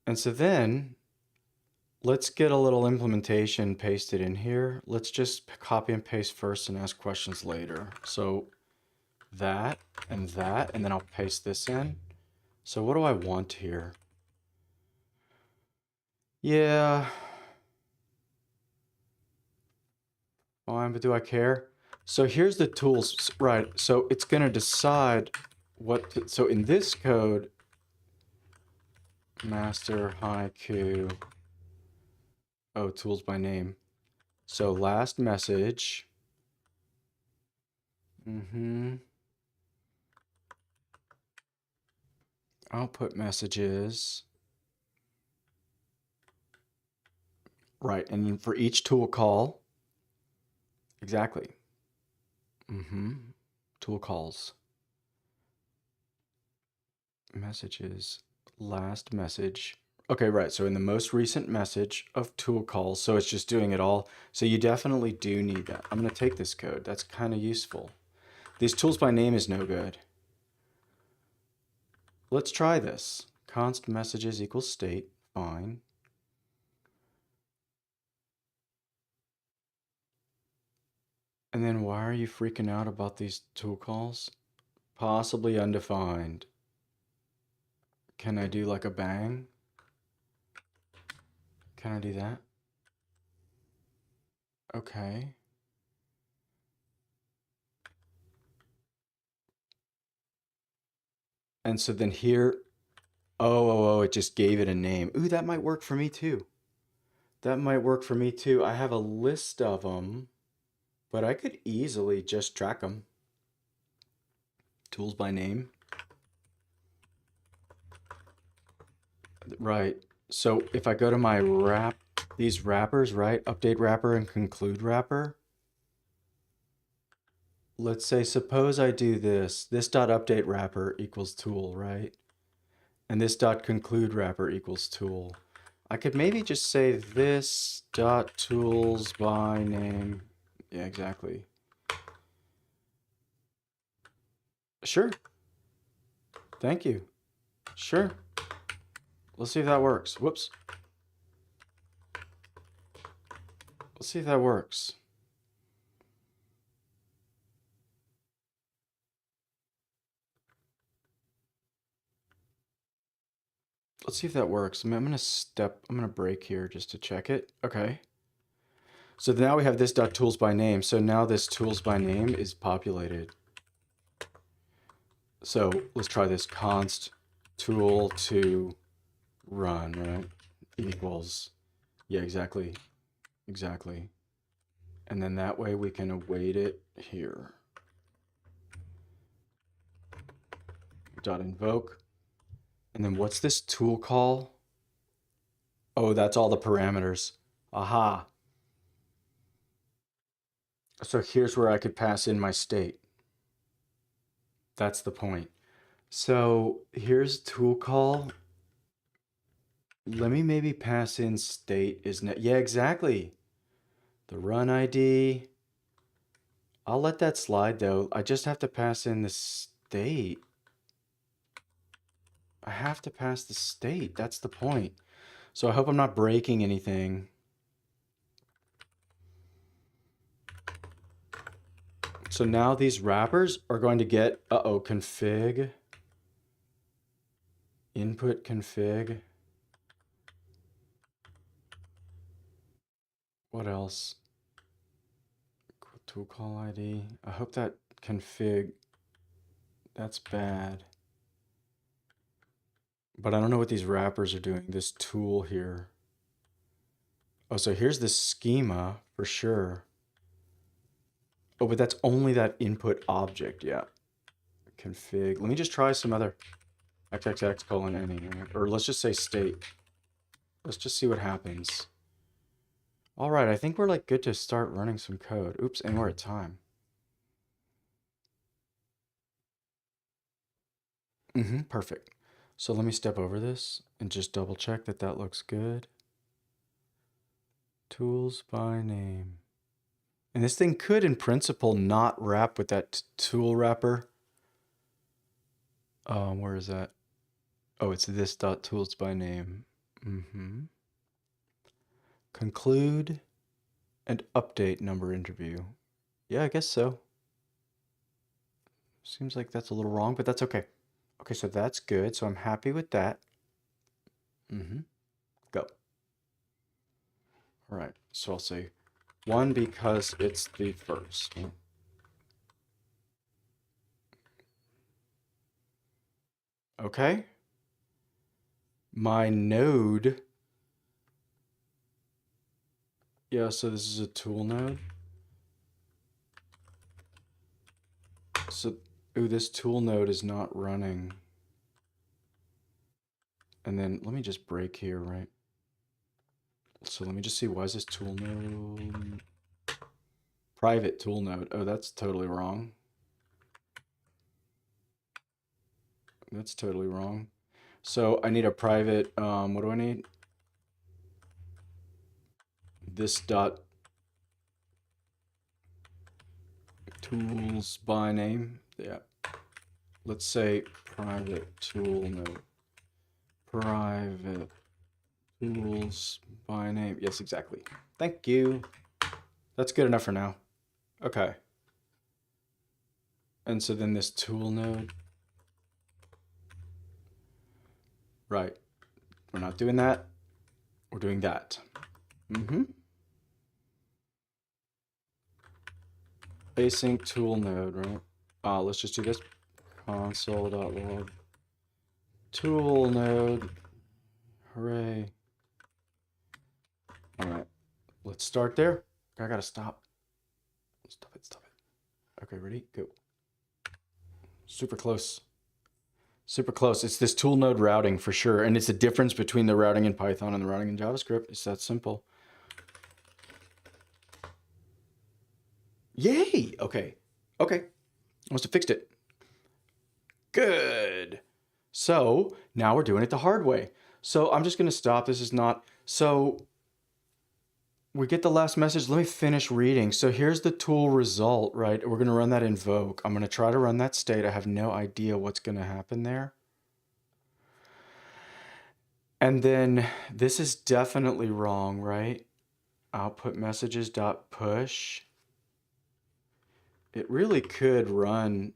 And so then, let's get a little implementation pasted in here. Let's just copy and paste first and ask questions later. So that, and then I'll paste this in. So what do I want here? Yeah. Fine, but do I care? So here's the tools, right? So it's going to decide what to, so in this code, master haiku, tools by name. So last message. Output messages. Right, and then for each tool call, exactly. Tool calls. Messages, last message. Okay, right, so in the most recent message of tool calls, so it's just doing it all. So you definitely do need that. I'm going to take this code. That's kind of useful. These tools by name is no good. Let's try this. Const messages equals state. Fine. And then why are you freaking out about these tool calls? Possibly undefined. Can I do like a bang? Can I do that? Okay. And so then here, oh, it just gave it a name. Ooh, that might work for me too. That might work for me too. I have a list of them, but I could easily just track them. Tools by name. Right. So if I go to my these wrappers, right? Update wrapper and conclude wrapper. Let's say, suppose I do this dot update wrapper equals tool, right? And this dot conclude wrapper equals tool. I could maybe just say this dot tools by name. Yeah, exactly. Sure. Thank you. Sure. Let's see if that works. Whoops. Let's see if that works. Let's see if that works. I'm gonna break here just to check it. Okay. So now we have this dot tools by name. So now this tools by name is populated. So let's try this const tool to run, right? Equals, yeah, exactly. Exactly. And then that way we can await it here. Dot invoke. And then what's this tool call? Oh, that's all the parameters. Aha. So here's where I could pass in my state. That's the point. So here's tool call. Let me maybe pass in state isn't. Yeah, exactly. The run ID. I'll let that slide though. I just have to pass in the state. I have to pass the state. That's the point. So I hope I'm not breaking anything. So now these wrappers are going to get, config, input config. What else? Tool call ID. I hope that config, that's bad. But I don't know what these wrappers are doing. This tool here. Oh, so here's the schema for sure. Oh, but that's only that input object. Yeah. Config. Let me just try some other xxx colon any, or let's just say state. Let's just see what happens. All right, I think we're like good to start running some code. Oops, and we're at time. Perfect. So let me step over this and just double check that that looks good. Tools by name. And this thing could, in principle, not wrap with that tool wrapper. Where is that? Oh, it's this dot tools by name. Conclude and update number interview. Yeah, I guess so. Seems like that's a little wrong, but that's okay. Okay, so that's good. So I'm happy with that. Go. All right, so I'll say 1 because it's the first. Okay. My node. Yeah, so this is a tool node. So, ooh, this tool node is not running. And then let me just break here, right? So let me just see, why is this tool node? Private tool node. Oh, that's totally wrong. That's totally wrong. So I need a private, what do I need? This dot tools by name. Yeah. Let's say private tool node. Private tools by name. Yes, exactly. Thank you. That's good enough for now. Okay. And so then this tool node, right? We're not doing that. We're doing that. Async tool node, right? Let's just do this. Console.log tool node. Hooray. All right, let's start there. I gotta stop. Stop it. Okay, ready? Go. Super close. Super close. It's this tool node routing for sure. And it's the difference between the routing in Python and the routing in JavaScript. It's that simple. Yay! Okay. Okay. Must have fixed it. Good. So now we're doing it the hard way. So I'm just going to stop. This is not... So we get the last message. Let me finish reading. So here's the tool result, right? We're going to run that invoke. I'm going to try to run that state. I have no idea what's going to happen there. And then this is definitely wrong, right? Output messages dot push. It really could run.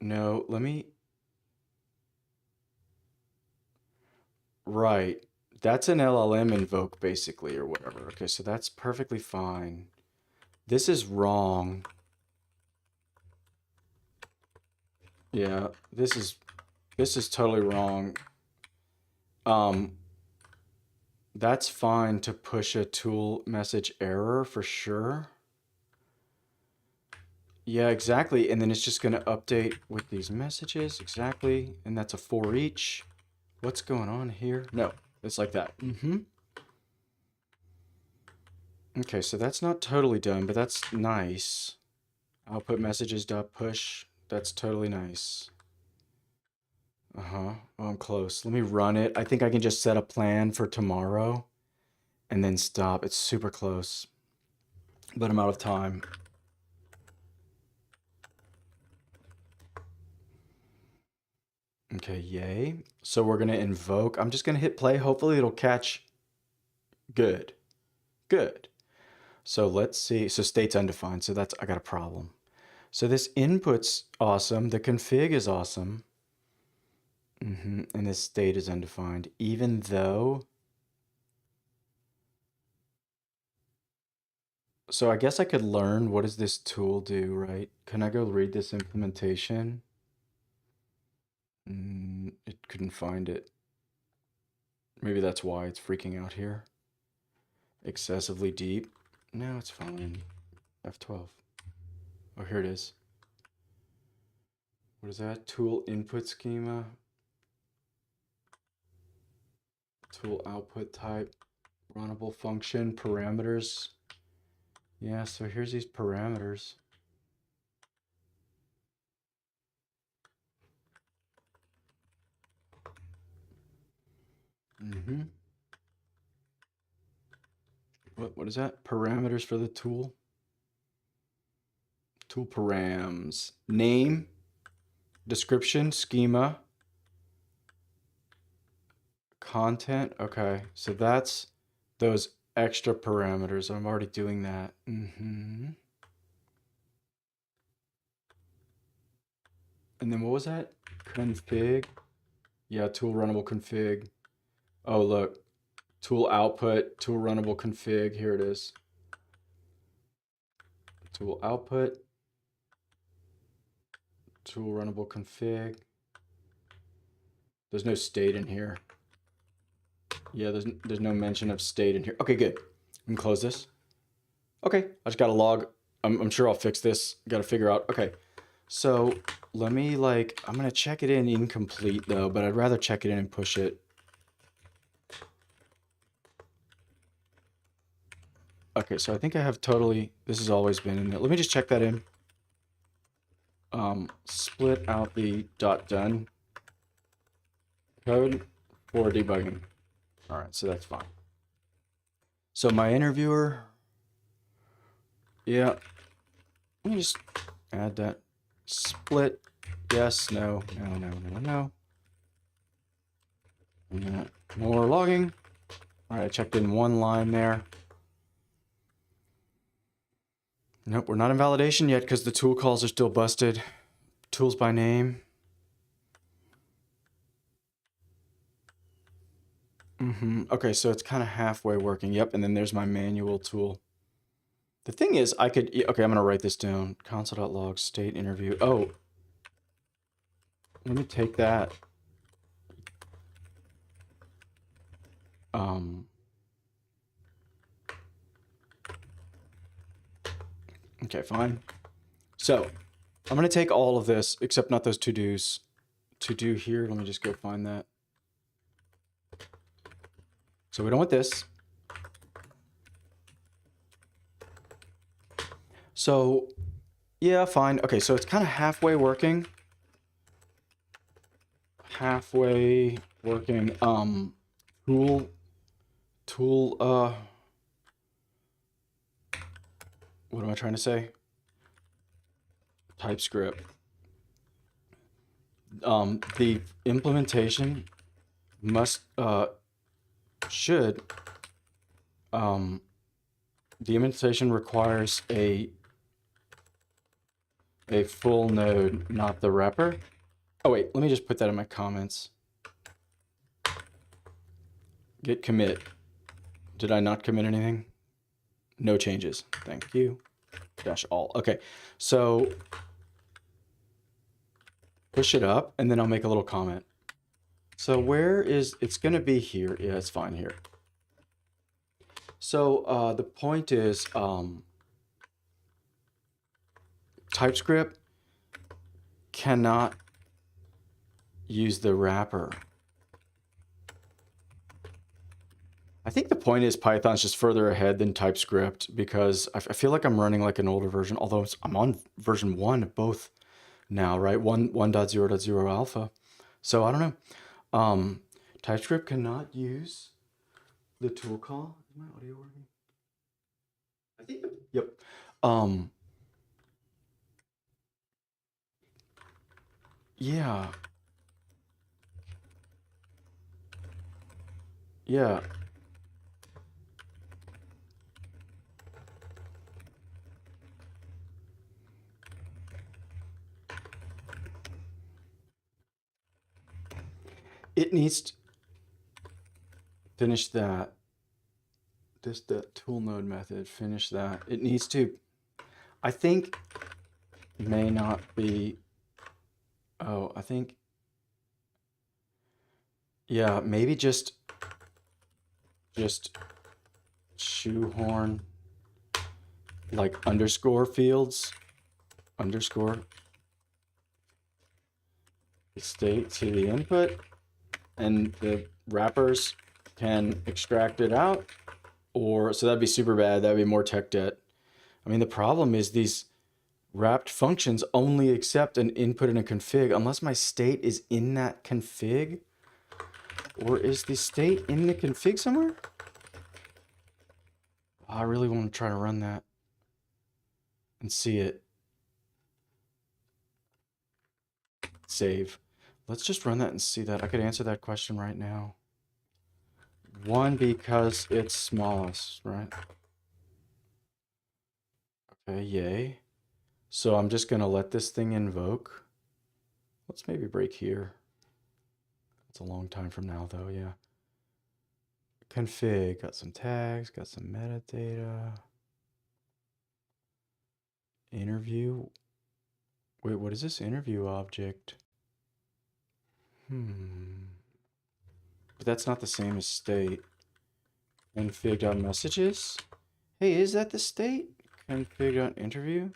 No, let me. Right. That's an LLM invoke basically or whatever. Okay, so that's perfectly fine. This is wrong. Yeah, this is totally wrong. That's fine to push a tool message error for sure. Yeah, exactly. And then it's just going to update with these messages. Exactly. And that's a for each. What's going on here? No, it's like that. Okay, so that's not totally done, but that's nice. Output messages dot push. That's totally nice. Oh, I'm close. Let me run it. I think I can just set a plan for tomorrow and then stop. It's super close, but I'm out of time. Okay, yay. So we're going to invoke. I'm just going to hit play. Hopefully it'll catch. Good. Good. So let's see. So state's undefined. So I got a problem. So this input's awesome. The config is awesome. And this state is undefined, even though. So I guess I could learn what does this tool do, right? Can I go read this implementation? It couldn't find it. Maybe that's why it's freaking out here. Excessively deep. No, it's fine. F12. Oh, here it is. What is that? Tool input schema. Tool output type. Runnable function. Parameters. Yeah, so here's these parameters. What is that? Parameters for the tool. Tool params. Name. Description. Schema. Content. Okay, so that's those extra parameters. I'm already doing that. And then what was that? Config. Yeah, tool runnable config. Oh, look. Tool output, tool runnable config. Here it is. Tool output, tool runnable config. There's no state in here. Yeah, there's no mention of state in here. Okay, good. I'm gonna close this. Okay, I just got to log. I'm sure I'll fix this. Got to figure out. Okay, so let me I'm gonna check it in incomplete though, but I'd rather check it in and push it. Okay, so I think I have totally, this has always been in there. Let me just check that in. Split out the .done code for debugging. All right, so that's fine. So my interviewer, yeah, let me just add that. Split, yes, no, no. More logging. All right, I checked in one line there. Nope, we're not in validation yet because the tool calls are still busted. Tools by name. Okay, so it's kind of halfway working. Yep, and then there's my manual tool. The thing is, I could... Okay, I'm going to write this down. Console.log state interview. Oh. Let me take that. Okay, fine. So, I'm going to take all of this, except not those to-dos. To-do here, let me just go find that. So we don't want this. So, yeah, fine. Okay, so it's kind of halfway working. Halfway working. Tool, what am I trying to say? TypeScript. The implementation must, should, the implementation requires a full node, not the wrapper. Oh wait, let me just put that in my comments. Git commit. Did I not commit anything? No changes. Thank you. Dash all. Okay, so push it up and then I'll make a little comment. So where is, it's going to be here. Yeah, it's fine here. So the point is TypeScript cannot use the wrapper. I think the point is Python's just further ahead than TypeScript because I feel like I'm running like an older version, although I'm on version 1 of both now, right? 1.0.0 alpha. So I don't know. TypeScript cannot use the tool call. Is my audio working? I think, yep. Yeah. Yeah. It needs to finish that. Just the tool node method, finish that. It needs to, I think, may not be, oh, I think, yeah, maybe just shoehorn like underscore fields, underscore state to the input, and the wrappers can extract it out. Or, so that'd be super bad. That'd be more tech debt. I mean, the problem is these wrapped functions only accept an input and a config unless my state is in that config. Or is the state in the config somewhere? I really want to try to run that and see it. Save. Let's just run that and see that. I could answer that question right now. 1, because it's smallest, right? Okay, yay. So I'm just going to let this thing invoke. Let's maybe break here. It's a long time from now, though, yeah. Config, got some tags, got some metadata. Interview. Wait, what is this interview object? But that's not the same as state. Config.messages. Hey, is that the state? Config.interview.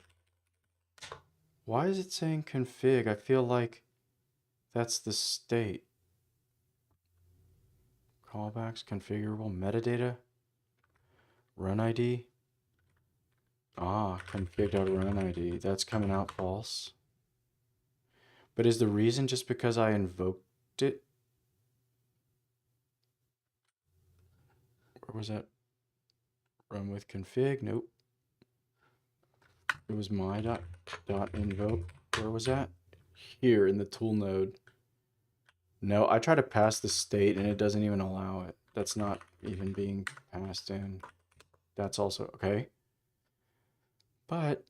Why is it saying config? I feel like that's the state. Callbacks, configurable, metadata, run ID. Ah, config.run ID. That's coming out false. But is the reason just because I invoked it? Or was that run with config? Nope. It was my dot invoke. Where was that? Here in the tool node. No, I try to pass the state and it doesn't even allow it. That's not even being passed in. That's also okay. But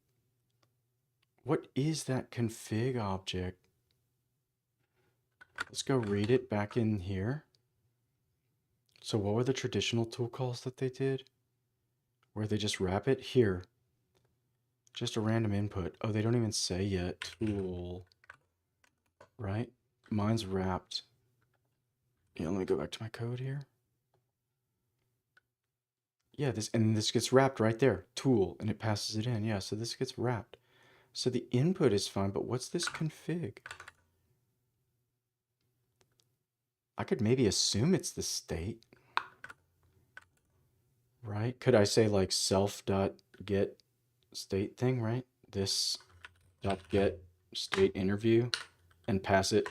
what is that config object? Let's go read it back in here. So what were the traditional tool calls that they did? Where they just wrap it? Here. Just a random input. Oh, they don't even say yet. Tool. Right? Mine's wrapped. Yeah, let me go back to my code here. Yeah, this gets wrapped right there. Tool, and it passes it in. Yeah, so this gets wrapped. So the input is fine, but what's this config? I could maybe assume it's the state. Right? Could I say like self.get state thing, right? This dot get state interview and pass it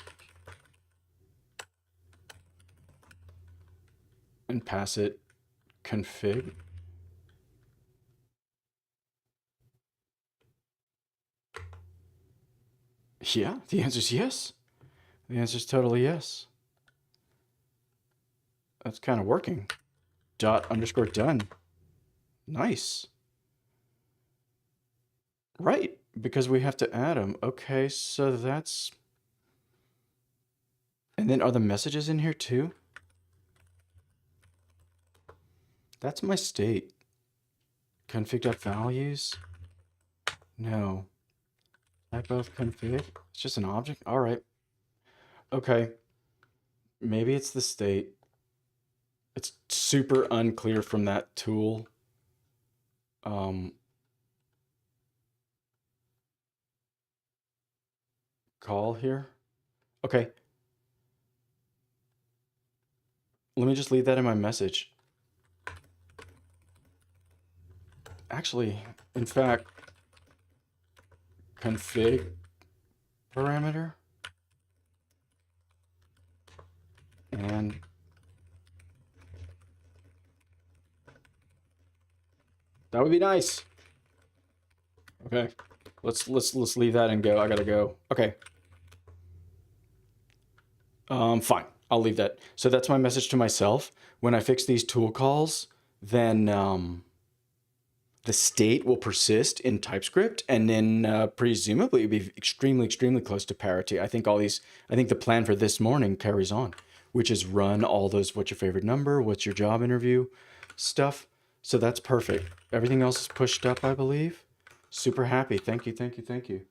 config. Yeah, the answer is yes. The answer is totally yes. That's kind of working. Dot underscore done. Nice. Right, because we have to add them. Okay, so that's... And then are the messages in here too? That's my state. Config.values? No. Type of config? It's just an object? All right. Okay. Maybe it's the state. It's super unclear from that tool. Call here. Okay. Let me just leave that in my message. Actually, in fact, config parameter and that would be nice. Okay. Let's leave that and go. I gotta go. Okay. Fine. I'll leave that. So that's my message to myself. When I fix these tool calls, then the state will persist in TypeScript, and then presumably be extremely, extremely close to parity. I think the plan for this morning carries on, which is run all those what's your favorite number, what's your job interview stuff. So that's perfect. Everything else is pushed up, I believe. Super happy. Thank you, thank you, thank you.